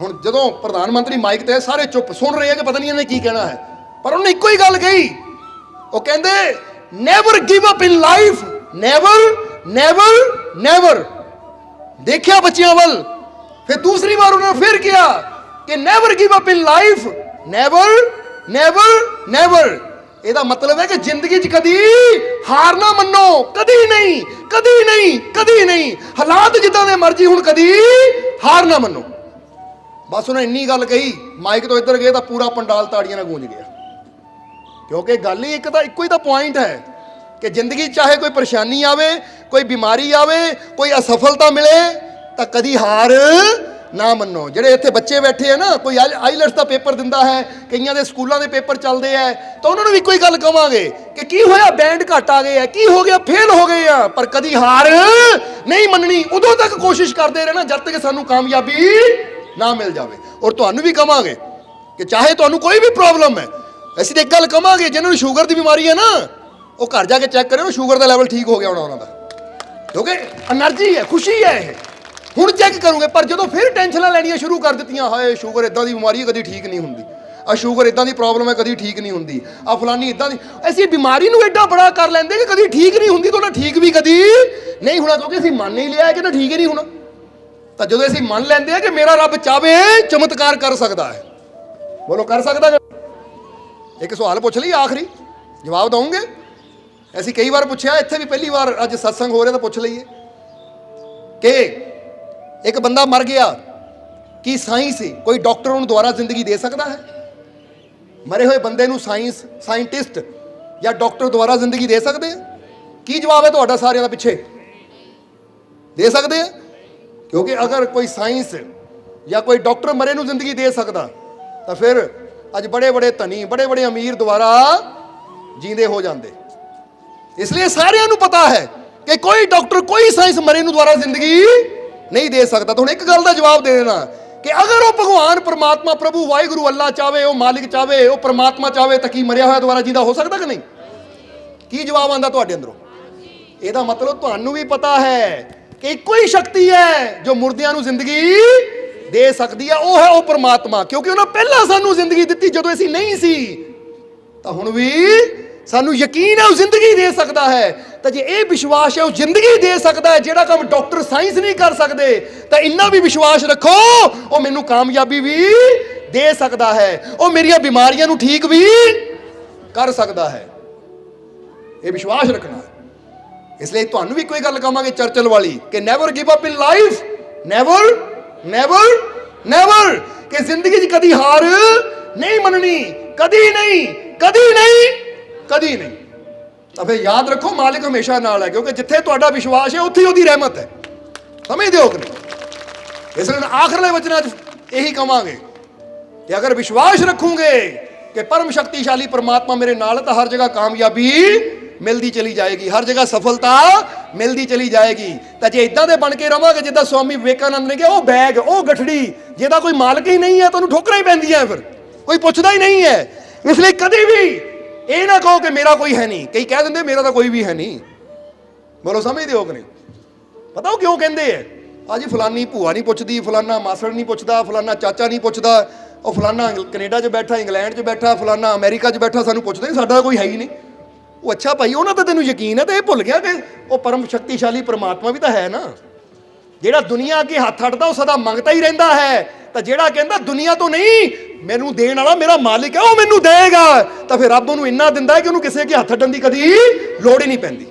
ਹੁਣ ਜਦੋਂ ਪ੍ਰਧਾਨ ਮੰਤਰੀ ਮਾਈਕ ਤੇ, ਸਾਰੇ ਚੁੱਪ ਸੁਣ ਰਹੇ ਆ ਕਿ ਪਤਾ ਨਹੀਂ ਇਹਨੇ ਕੀ ਕਹਿਣਾ ਹੈ, ਪਰ ਉਹਨੇ ਇੱਕੋ ਹੀ ਗੱਲ ਕਹੀ। ਉਹ ਕਹਿੰਦੇ ਨੈਵਰ ਗਿਵ ਅਪ ਇਨ ਲਾਈਫ, ਨੈਵਰ। ਦੇਖਿਆ ਬੱਚਿਆਂ ਵੱਲ, ਫਿਰ ਦੂਸਰੀ ਵਾਰ ਉਹਨਾਂ ਨੇ ਫਿਰ ਕਿਹਾ ਕਿ ਨੈਵਰ ਗਿਵ ਅਪ ਇਨ ਲਾਈਫ, ਨੈਵਰ। ਇਹਦਾ ਮਤਲਬ ਹੈ ਕਿ ਜ਼ਿੰਦਗੀ 'ਚ ਕਦੀ ਹਾਰ ਨਾ ਮੰਨੋ, ਕਦੀ ਨਹੀਂ। ਹਾਲਾਤ ਜਿੱਦਾਂ ਦੇ ਮਰਜ਼ੀ, ਹੁਣ ਕਦੀ ਹਾਰ ਨਾ ਮੰਨੋ। ਬਸ ਉਹਨੇ ਇੰਨੀ ਗੱਲ ਕਹੀ, ਮਾਈਕ ਤੋਂ ਇੱਧਰ ਗਏ ਤਾਂ ਪੂਰਾ ਪੰਡਾਲ ਤਾੜੀਆਂ ਨਾਲ ਗੂੰਜ ਗਿਆ, ਕਿਉਂਕਿ ਗੱਲ ਹੀ ਇੱਕੋ ਹੀ ਤਾਂ ਪੁਆਇੰਟ ਹੈ ਕਿ ਜ਼ਿੰਦਗੀ ਚਾਹੇ ਕੋਈ ਪਰੇਸ਼ਾਨੀ ਆਵੇ, ਕੋਈ ਬਿਮਾਰੀ ਆਵੇ, ਕੋਈ ਅਸਫਲਤਾ ਮਿਲੇ ਤਾਂ ਕਦੀ ਹਾਰ ਨਾ ਮੰਨੋ। ਜਿਹੜੇ ਇੱਥੇ ਬੱਚੇ ਬੈਠੇ ਆ ਨਾ, ਕੋਈ ਆਈਲੈਟਸ ਦਾ ਪੇਪਰ ਦਿੰਦਾ ਹੈ, ਕਈਆਂ ਦੇ ਸਕੂਲਾਂ ਦੇ ਪੇਪਰ ਚੱਲਦੇ ਆ, ਤਾਂ ਉਹਨਾਂ ਨੂੰ ਵੀ ਕੋਈ ਗੱਲ ਕਵਾਂਗੇ ਕਿ ਕੀ ਹੋਇਆ, ਬੈਂਡ ਘੱਟ ਆ ਗਏ ਆ, ਕੀ ਹੋ ਗਿਆ, ਫੇਲ ਹੋ ਗਏ ਆ, ਪਰ ਕਦੀ ਹਾਰ ਨਹੀਂ ਮੰਨਣੀ। ਉਦੋਂ ਤੱਕ ਕੋਸ਼ਿਸ਼ ਕਰਦੇ ਰਹਿਣਾ ਜਦ ਤੱਕ ਸਾਨੂੰ ਕਾਮਯਾਬੀ ਨਾ ਮਿਲ ਜਾਵੇ। ਔਰ ਤੁਹਾਨੂੰ ਵੀ ਕਵਾਂਗੇ ਕਿ ਚਾਹੇ ਤੁਹਾਨੂੰ ਕੋਈ ਵੀ ਪ੍ਰੋਬਲਮ ਹੈ, ਅਸੀਂ ਤਾਂ ਇੱਕ ਗੱਲ ਕਵਾਂਗੇ, ਜਿਹਨਾਂ ਨੂੰ ਸ਼ੂਗਰ ਦੀ ਬਿਮਾਰੀ ਹੈ ਨਾ, ਉਹ ਘਰ ਜਾ ਕੇ ਚੈੱਕ ਕਰਿਓ, ਸ਼ੂਗਰ ਦਾ ਲੈਵਲ ਠੀਕ ਹੋ ਗਿਆ ਹੋਣਾ ਉਹਨਾਂ ਦਾ, ਕਿਉਂਕਿ એનર્ਜੀ ਹੈ, ਖੁਸ਼ੀ ਹੈ ਇਹ। ਹੁਣ ਚੈੱਕ ਕਰੋਗੇ, ਪਰ ਜਦੋਂ ਫਿਰ ਟੈਨਸ਼ਨਾਂ ਲੈਣੀਆਂ ਸ਼ੁਰੂ ਕਰ ਦਿੱਤੀਆਂ, ਹਾਏ ਸ਼ੂਗਰ ਇਦਾਂ ਦੀ ਬਿਮਾਰੀ ਹੈ ਕਦੀ ਠੀਕ ਨਹੀਂ ਹੁੰਦੀ, ਆ ਸ਼ੂਗਰ ਇਦਾਂ ਦੀ ਪ੍ਰੋਬਲਮ ਹੈ ਕਦੀ ਠੀਕ ਨਹੀਂ ਹੁੰਦੀ, ਆ ਫਲਾਨੀ ਇਦਾਂ ਦੀ, ਅਸੀਂ ਬਿਮਾਰੀ ਨੂੰ ਐਡਾ ਬੜਾ ਕਰ ਲੈਂਦੇ ਕਿ ਕਦੀ ਠੀਕ ਨਹੀਂ ਹੁੰਦੀ, ਤਾਂ ਉਹਨਾਂ ਠੀਕ ਵੀ ਕਦੀ ਨਹੀਂ ਹੋਣਾ, ਕਿਉਂਕਿ ਅਸੀਂ ਮੰਨ ਹੀ ਲਿਆ ਕਿ ਨਾ ਠੀਕ ਹੀ ਨਹੀਂ ਹੋਣਾ। ਤਾਂ ਜਦੋਂ ਅਸੀਂ ਮੰਨ ਲੈਂਦੇ ਆ ਕਿ ਮੇਰਾ ਰੱਬ ਚਾਹੇ ਚਮਤਕਾਰ ਕਰ ਸਕਦਾ ਹੈ, ਬੋਲੋ ਕਰ ਸਕਦਾ। ਇੱਕ ਸਵਾਲ ਪੁੱਛ ਲਈ, ਆਖਰੀ ਜਵਾਬ ਦਵਾਂਗੇ। ਅਸੀਂ ਕਈ ਵਾਰ ਪੁੱਛਿਆ, ਇੱਥੇ ਵੀ ਪਹਿਲੀ ਵਾਰ ਅੱਜ ਸਤਸੰਗ ਹੋ ਰਿਹਾ ਤਾਂ ਪੁੱਛ ਲਈਏ ਕਿ ਇੱਕ ਬੰਦਾ ਮਰ ਗਿਆ, ਕੀ ਸਾਇੰਸ ਕੋਈ ਡਾਕਟਰ ਉਹਨੂੰ ਦੁਬਾਰਾ ਜ਼ਿੰਦਗੀ ਦੇ ਸਕਦਾ ਹੈ? ਮਰੇ ਹੋਏ ਬੰਦੇ ਨੂੰ ਸਾਇੰਟਿਸਟ ਜਾਂ ਡਾਕਟਰ ਦੁਬਾਰਾ ਜ਼ਿੰਦਗੀ ਦੇ ਸਕਦੇ ਆ? ਕੀ ਜਵਾਬ ਹੈ ਤੁਹਾਡਾ ਸਾਰਿਆਂ ਦਾ ਪਿੱਛੇ? ਦੇ ਸਕਦੇ ਆ, ਕਿਉਂਕਿ ਅਗਰ ਕੋਈ ਸਾਇੰਸ ਜਾਂ ਕੋਈ ਡਾਕਟਰ ਮਰੇ ਨੂੰ ਜ਼ਿੰਦਗੀ ਦੇ ਸਕਦਾ ਤਾਂ ਫਿਰ ਅੱਜ ਬੜੇ ਬੜੇ ਧਨੀ, ਬੜੇ ਬੜੇ ਅਮੀਰ ਦੁਬਾਰਾ ਜੀਂਦੇ ਹੋ ਜਾਂਦੇ। ਇਸ ਲਈ ਸਾਰਿਆਂ ਨੂੰ ਪਤਾ ਹੈ ਕਿ ਕੋਈ ਡਾਕਟਰ, ਕੋਈ ਸਾਇੰਸ ਮਰੇ ਨੂੰ ਦੁਬਾਰਾ ਜ਼ਿੰਦਗੀ ਨਹੀਂ ਦੇ ਸਕਦਾ। ਤਾਂ ਹੁਣ ਇੱਕ ਗੱਲ ਦਾ ਜਵਾਬ ਦੇ ਦੇਣਾ ਕਿ ਅਗਰ ਉਹ ਭਗਵਾਨ ਪਰਮਾਤਮਾ, ਪ੍ਰਭੂ ਵਾਹਿਗੁਰੂ ਅੱਲਾ ਚਾਵੇ, ਉਹ ਮਾਲਿਕ ਚਾਵੇ, ਉਹ ਪਰਮਾਤਮਾ ਚਾਵੇ, ਤਾਂ ਕੀ ਮਰਿਆ ਹੋਇਆ ਦੁਬਾਰਾ ਜਿੰਦਾ ਹੋ ਸਕਦਾ ਕਿ ਨਹੀਂ? ਕੀ ਜਵਾਬ ਆਉਂਦਾ ਤੁਹਾਡੇ ਅੰਦਰੋਂ? ਇਹਦਾ ਮਤਲਬ ਤੁਹਾਨੂੰ ਵੀ ਪਤਾ ਹੈ ਕਿ ਇੱਕੋ ਹੀ ਸ਼ਕਤੀ ਹੈ ਜੋ ਮੁਰਦਿਆਂ ਨੂੰ ਜ਼ਿੰਦਗੀ ਦੇ ਸਕਦੀ ਹੈ, ਉਹ ਹੈ ਉਹ ਪਰਮਾਤਮਾ। ਕਿਉਂਕਿ ਉਹਨਾਂ ਪਹਿਲਾਂ ਸਾਨੂੰ ਜ਼ਿੰਦਗੀ ਦਿੱਤੀ ਜਦੋਂ ਅਸੀਂ ਨਹੀਂ ਸੀ, ਤਾਂ ਹੁਣ ਵੀ ਸਾਨੂੰ ਯਕੀਨ ਹੈ ਉਹ ਜ਼ਿੰਦਗੀ ਦੇ ਸਕਦਾ ਹੈ। ਤਾਂ ਜੇ ਇਹ ਵਿਸ਼ਵਾਸ ਹੈ ਉਹ ਜ਼ਿੰਦਗੀ ਦੇ ਸਕਦਾ ਹੈ, ਜਿਹੜਾ ਕੰਮ ਡਾਕਟਰ ਸਾਇੰਸ ਨਹੀਂ ਕਰ ਸਕਦੇ, ਤਾਂ ਇੰਨਾ ਵੀ ਵਿਸ਼ਵਾਸ ਰੱਖੋ ਉਹ ਮੈਨੂੰ ਕਾਮਯਾਬੀ ਵੀ ਦੇ ਸਕਦਾ ਹੈ, ਉਹ ਮੇਰੀਆਂ ਬਿਮਾਰੀਆਂ ਨੂੰ ਠੀਕ ਵੀ ਕਰ ਸਕਦਾ ਹੈ। ਇਹ ਵਿਸ਼ਵਾਸ ਰੱਖਣਾ। ਇਸ ਲਈ ਤੁਹਾਨੂੰ ਵੀ ਕੋਈ ਗੱਲ ਕਹਾਂਗੇ ਚਰਚਲ ਵਾਲੀ ਕਿ ਨੈਵਰ ਗਿਵ ਅਪ ਇਨ ਲਾਈਫ, ਨੈਵਰ ਨੈਵਰ ਨੈਵਰ, ਕਿ ਜ਼ਿੰਦਗੀ 'ਚ ਕਦੀ ਹਾਰ ਨਹੀਂ ਮੰਨਣੀ, ਕਦੀ ਨਹੀਂ, ਕਦੀ ਨਹੀਂ, ਕਦੀ ਨਹੀਂ। ਤਾਂ ਫਿਰ ਯਾਦ ਰੱਖੋ ਮਾਲਿਕ ਹਮੇਸ਼ਾ ਨਾਲ ਹੈ, ਕਿਉਂਕਿ ਜਿੱਥੇ ਤੁਹਾਡਾ ਵਿਸ਼ਵਾਸ ਹੈ ਉੱਥੇ ਹੀ ਉਹਦੀ ਰਹਿਮਤ ਹੈ। ਸਮਝਦੇ ਹੋ ਕਿ ਨਹੀਂ? ਇਸ ਲਈ ਆਖਰਲੇ ਵਚਨਾਂ 'ਚ ਇਹੀ ਕਵਾਂਗੇ ਕਿ ਅਗਰ ਵਿਸ਼ਵਾਸ ਰੱਖੋਗੇ ਕਿ ਪਰਮ ਸ਼ਕਤੀਸ਼ਾਲੀ ਪਰਮਾਤਮਾ ਮੇਰੇ ਨਾਲ ਹੈ, ਤਾਂ ਹਰ ਜਗ੍ਹਾ ਕਾਮਯਾਬੀ ਮਿਲਦੀ ਚਲੀ ਜਾਏਗੀ, ਹਰ ਜਗ੍ਹਾ ਸਫਲਤਾ ਮਿਲਦੀ ਚਲੀ ਜਾਏਗੀ। ਤਾਂ ਜੇ ਇਦਾਂ ਦੇ ਬਣ ਕੇ ਰਵਾਂਗੇ ਜਿੱਦਾਂ ਸਵਾਮੀ ਵਿਵੇਕਾਨੰਦ ਨੇ ਕਿਹਾ, ਉਹ ਬੈਗ, ਉਹ ਗਠੜੀ ਜਿਹਦਾ ਕੋਈ ਮਾਲਕ ਹੀ ਨਹੀਂ ਹੈ, ਤੁਹਾਨੂੰ ਠੋਕਰਾਂ ਹੀ ਪੈਂਦੀਆਂ, ਫਿਰ ਕੋਈ ਪੁੱਛਦਾ ਹੀ ਨਹੀਂ ਹੈ। ਇਸ ਲਈ ਕਦੇ ਵੀ ਇਹ ਨਾ ਕਹੋ ਕਿ ਮੇਰਾ ਕੋਈ ਹੈ ਨਹੀਂ। ਕਈ ਕਹਿ ਦਿੰਦੇ ਮੇਰਾ ਤਾਂ ਕੋਈ ਵੀ ਹੈ ਨਹੀਂ। ਬੋਲੋ ਸਮਝਦੇ ਹੋ ਕਿ ਨਹੀਂ? ਪਤਾ ਉਹ ਕਿਉਂ ਕਹਿੰਦੇ ਹੈ? ਅੱਜ ਫਲਾਨੀ ਭੂਆ ਨਹੀਂ ਪੁੱਛਦੀ, ਫਲਾਨਾ ਮਾਸੜ ਨਹੀਂ ਪੁੱਛਦਾ, ਫਲਾਨਾ ਚਾਚਾ ਨਹੀਂ ਪੁੱਛਦਾ, ਉਹ ਫਲਾਨਾ ਕੈਨੇਡਾ 'ਚ ਬੈਠਾ, ਇੰਗਲੈਂਡ 'ਚ ਬੈਠਾ, ਫਲਾਨਾ ਅਮਰੀਕਾ 'ਚ ਬੈਠਾ, ਸਾਨੂੰ ਪੁੱਛਦੇ ਨਹੀਂ, ਸਾਡਾ ਕੋਈ ਹੈ ਹੀ ਨਹੀਂ। ਉਹ ਅੱਛਾ ਭਾਈ, ਉਹਨਾਂ ਤਾਂ ਤੈਨੂੰ ਯਕੀਨ ਹੈ, ਤੇ ਇਹ ਭੁੱਲ ਗਿਆ ਕਿ ਉਹ ਪਰਮ ਸ਼ਕਤੀਸ਼ਾਲੀ ਪਰਮਾਤਮਾ ਵੀ ਤਾਂ ਹੈ ਨਾ, ਜਿਹੜਾ ਦੁਨੀਆ ਅੱਗੇ ਹੱਥ ਅੱਡਦਾ ਉਹ ਸਦਾ ਮੰਗਤਾ ਹੀ ਰਹਿੰਦਾ ਹੈ। ਤਾਂ ਜਿਹੜਾ ਕਹਿੰਦਾ ਦੁਨੀਆ ਤੋਂ ਨਹੀਂ, ਮੈਨੂੰ ਦੇਣ ਵਾਲਾ ਮੇਰਾ ਮਾਲਿਕ ਹੈ, ਉਹ ਮੈਨੂੰ ਦੇਗਾ, ਤਾਂ ਫਿਰ ਰੱਬ ਉਹਨੂੰ ਇੰਨਾ ਦਿੰਦਾ ਹੈ ਕਿ ਉਹਨੂੰ ਕਿਸੇ ਅੱਗੇ ਹੱਥ ਅੱਡਣ ਦੀ ਕਦੀ ਲੋੜ ਹੀ ਨਹੀਂ ਪੈਂਦੀ।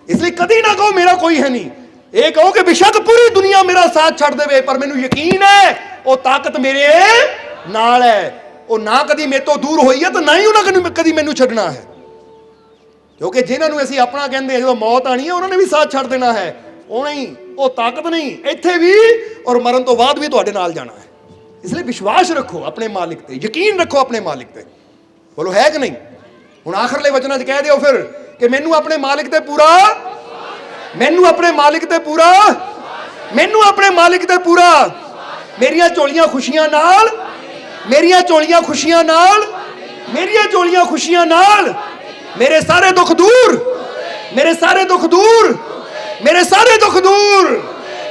ਇਸ ਲਈ ਕਦੀ ਨਾ ਕਹੋ ਮੇਰਾ ਕੋਈ ਹੈ ਨਹੀਂ, ਇਹ ਕਹੋ ਕਿ ਬੇਸ਼ੱਕ ਪੂਰੀ ਦੁਨੀਆ ਮੇਰਾ ਸਾਥ ਛੱਡ ਦੇਵੇ, ਪਰ ਮੈਨੂੰ ਯਕੀਨ ਹੈ ਉਹ ਤਾਕਤ ਮੇਰੇ ਨਾਲ ਹੈ, ਉਹ ਨਾ ਕਦੀ ਮੇਰੇ ਤੋਂ ਦੂਰ ਹੋਈ ਹੈ, ਤਾਂ ਨਾ ਹੀ ਉਹਨਾਂ ਕਦੀ ਮੈਨੂੰ ਛੱਡਣਾ ਹੈ। ਕਿਉਂਕਿ ਜਿਨ੍ਹਾਂ ਨੂੰ ਅਸੀਂ ਆਪਣਾ ਕਹਿੰਦੇ ਹਾਂ, ਜਦੋਂ ਮੌਤ ਆਣੀ ਹੈ ਉਹਨਾਂ ਨੇ ਵੀ ਸਾਥ ਛੱਡ ਦੇਣਾ ਹੈ। ਉਹ ਨਹੀਂ, ਉਹ ਤਾਕਤ ਨਹੀਂ, ਇੱਥੇ ਵੀ ਔਰ ਮਰਨ ਤੋਂ ਬਾਅਦ ਵੀ ਤੁਹਾਡੇ ਨਾਲ ਜਾਣਾ ਹੈ। ਇਸ ਲਈ ਵਿਸ਼ਵਾਸ ਰੱਖੋ ਆਪਣੇ ਮਾਲਿਕ ਤੇ, ਯਕੀਨ ਰੱਖੋ ਆਪਣੇ ਮਾਲਿਕ ਤੇ। ਬੋਲੋ ਹੈ ਕਿ ਨਹੀਂ? ਹੁਣ ਆਖਰਲੇ ਵਚਨਾਂ 'ਚ ਕਹਿ ਦਿਓ ਫਿਰ ਕਿ ਮੈਨੂੰ ਆਪਣੇ ਮਾਲਿਕ ਤੇ ਪੂਰਾ, ਮੈਨੂੰ ਆਪਣੇ ਮਾਲਿਕ ਤੇ ਪੂਰਾ, ਮੈਨੂੰ ਆਪਣੇ ਮਾਲਿਕ ਤੇ ਪੂਰਾ, ਮੇਰੀਆਂ ਝੋਲੀਆਂ ਖੁਸ਼ੀਆਂ ਨਾਲ, ਮੇਰੀਆਂ ਝੋਲੀਆਂ ਖੁਸ਼ੀਆਂ ਨਾਲ, ਮੇਰੀਆਂ ਝੋਲੀਆਂ ਖੁਸ਼ੀਆਂ ਨਾਲ, ਮੇਰੇ ਸਾਰੇ ਦੁੱਖ ਦੂਰ, ਮੇਰੇ ਸਾਰੇ ਦੁੱਖ ਦੂਰ, ਮੇਰੇ ਸਾਰੇ ਦੁੱਖ ਦੂਰ,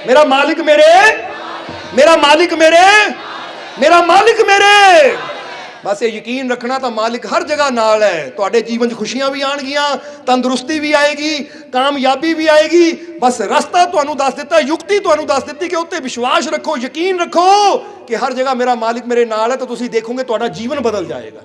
ਮੇਰਾ ਮਾਲਿਕ ਮੇਰੇ, ਮੇਰਾ ਮਾਲਿਕ ਮੇਰੇ, ਮੇਰਾ ਮਾਲਿਕ ਮੇਰੇ। ਬਸ ਇਹ ਯਕੀਨ ਰੱਖਣਾ ਤਾਂ ਮਾਲਿਕ ਹਰ ਜਗ੍ਹਾ ਨਾਲ ਹੈ। ਤੁਹਾਡੇ ਜੀਵਨ 'ਚ ਖੁਸ਼ੀਆਂ ਵੀ ਆਉਣਗੀਆਂ, ਤੰਦਰੁਸਤੀ ਵੀ ਆਏਗੀ, ਕਾਮਯਾਬੀ ਵੀ ਆਏਗੀ। ਬਸ ਰਸਤਾ ਤੁਹਾਨੂੰ ਦੱਸ ਦਿੱਤਾ, ਯੁਕਤੀ ਤੁਹਾਨੂੰ ਦੱਸ ਦਿੱਤੀ ਕਿ ਉੱਤੇ ਵਿਸ਼ਵਾਸ ਰੱਖੋ, ਯਕੀਨ ਰੱਖੋ ਕਿ ਹਰ ਜਗ੍ਹਾ ਮੇਰਾ ਮਾਲਿਕ ਮੇਰੇ ਨਾਲ ਹੈ, ਤਾਂ ਤੁਸੀਂ ਦੇਖੋਗੇ ਤੁਹਾਡਾ ਜੀਵਨ ਬਦਲ ਜਾਏਗਾ।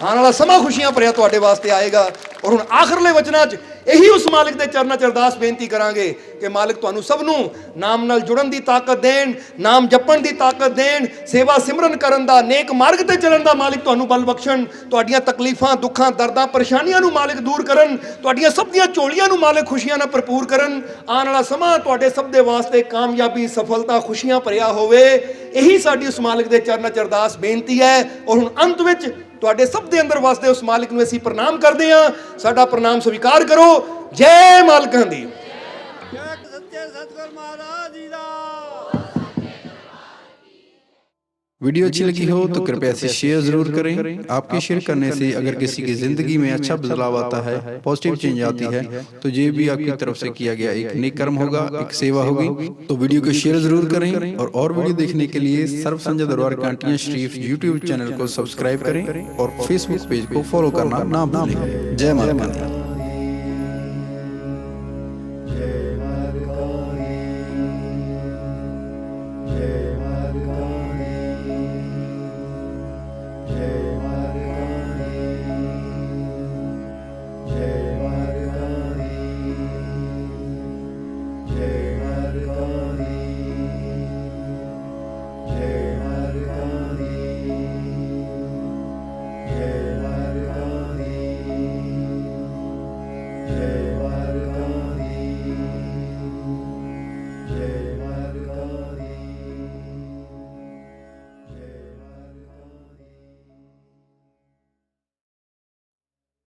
ਆਉਣ ਵਾਲਾ ਸਮਾਂ ਖੁਸ਼ੀਆਂ ਭਰਿਆ ਤੁਹਾਡੇ ਵਾਸਤੇ ਆਏਗਾ। ਔਰ ਹੁਣ ਆਖਰਲੇ ਵਚਨਾਂ 'ਚ ਇਹੀ ਉਸ ਮਾਲਿਕ ਦੇ ਚਰਨਾਂ 'ਚ ਅਰਦਾਸ ਬੇਨਤੀ ਕਰਾਂਗੇ ਕਿ ਮਾਲਿਕ ਤੁਹਾਨੂੰ ਸਭ ਨੂੰ ਨਾਮ ਨਾਲ ਜੁੜਨ ਦੀ ਤਾਕਤ ਦੇਣ, ਨਾਮ ਜਪਣ ਦੀ ਤਾਕਤ ਦੇਣ, ਸੇਵਾ ਸਿਮਰਨ ਕਰਨ ਦਾ, ਨੇਕ ਮਾਰਗ ਤੇ ਚੱਲਣ ਦਾ ਮਾਲਿਕ ਤੁਹਾਨੂੰ ਬਲ ਬਖਸ਼ਣ। ਤੁਹਾਡੀਆਂ ਤਕਲੀਫਾਂ, ਦੁੱਖਾਂ, ਦਰਦਾਂ, ਪਰੇਸ਼ਾਨੀਆਂ ਨੂੰ ਮਾਲਿਕ ਦੂਰ ਕਰਨ। ਤੁਹਾਡੀਆਂ ਸਭ ਦੀਆਂ ਝੋਲੀਆਂ ਨੂੰ ਮਾਲਿਕ ਖੁਸ਼ੀਆਂ ਨਾਲ ਭਰਪੂਰ ਕਰਨ। ਆਉਣ ਵਾਲਾ ਸਮਾਂ ਤੁਹਾਡੇ ਸਭ ਦੇ ਵਾਸਤੇ ਕਾਮਯਾਬੀ, ਸਫਲਤਾ, ਖੁਸ਼ੀਆਂ ਭਰਿਆ ਹੋਵੇ। ਇਹੀ ਸਾਡੀ ਉਸ ਮਾਲਿਕ ਦੇ ਚਰਨਾਂ 'ਚ ਅਰਦਾਸ ਬੇਨਤੀ ਹੈ। ਔਰ ਹੁਣ ਅੰਤ ਵਿੱਚ ਤੁਹਾਡੇ ਸਭ ਦੇ ਅੰਦਰ ਵਸਦੇ ਉਸ ਮਾਲਿਕ ਨੂੰ ਅਸੀਂ ਪ੍ਰਣਾਮ ਕਰਦੇ ਹਾਂ। ਸਾਡਾ ਪ੍ਰਣਾਮ ਸਵੀਕਾਰ ਕਰੋ। ਜੈ ਮਾਲਕਾਂ ਦੀ। ਜੈ ਸੱਚੇ ਸਤਿਗੁਰ महाराज जी ਦਾ। वीडियो अच्छी लगी हो तो कृपया इसे शेयर जरूर करें। आपके शेयर करने से अगर किसी की जिंदगी में अच्छा बदलाव आता है, पॉजिटिव चेंज आती है, तो ये भी आपकी तरफ से किया गया एक नेक कर्म होगा, एक सेवा होगी। तो वीडियो को शेयर जरूर करें और वीडियो देखने के लिए सर्व संजय दरबार कांटियां शरीफ यूट्यूब चैनल को सब्सक्राइब करें और फेसबुक पेज को फॉलो करना ना भूलें। जय माता दी।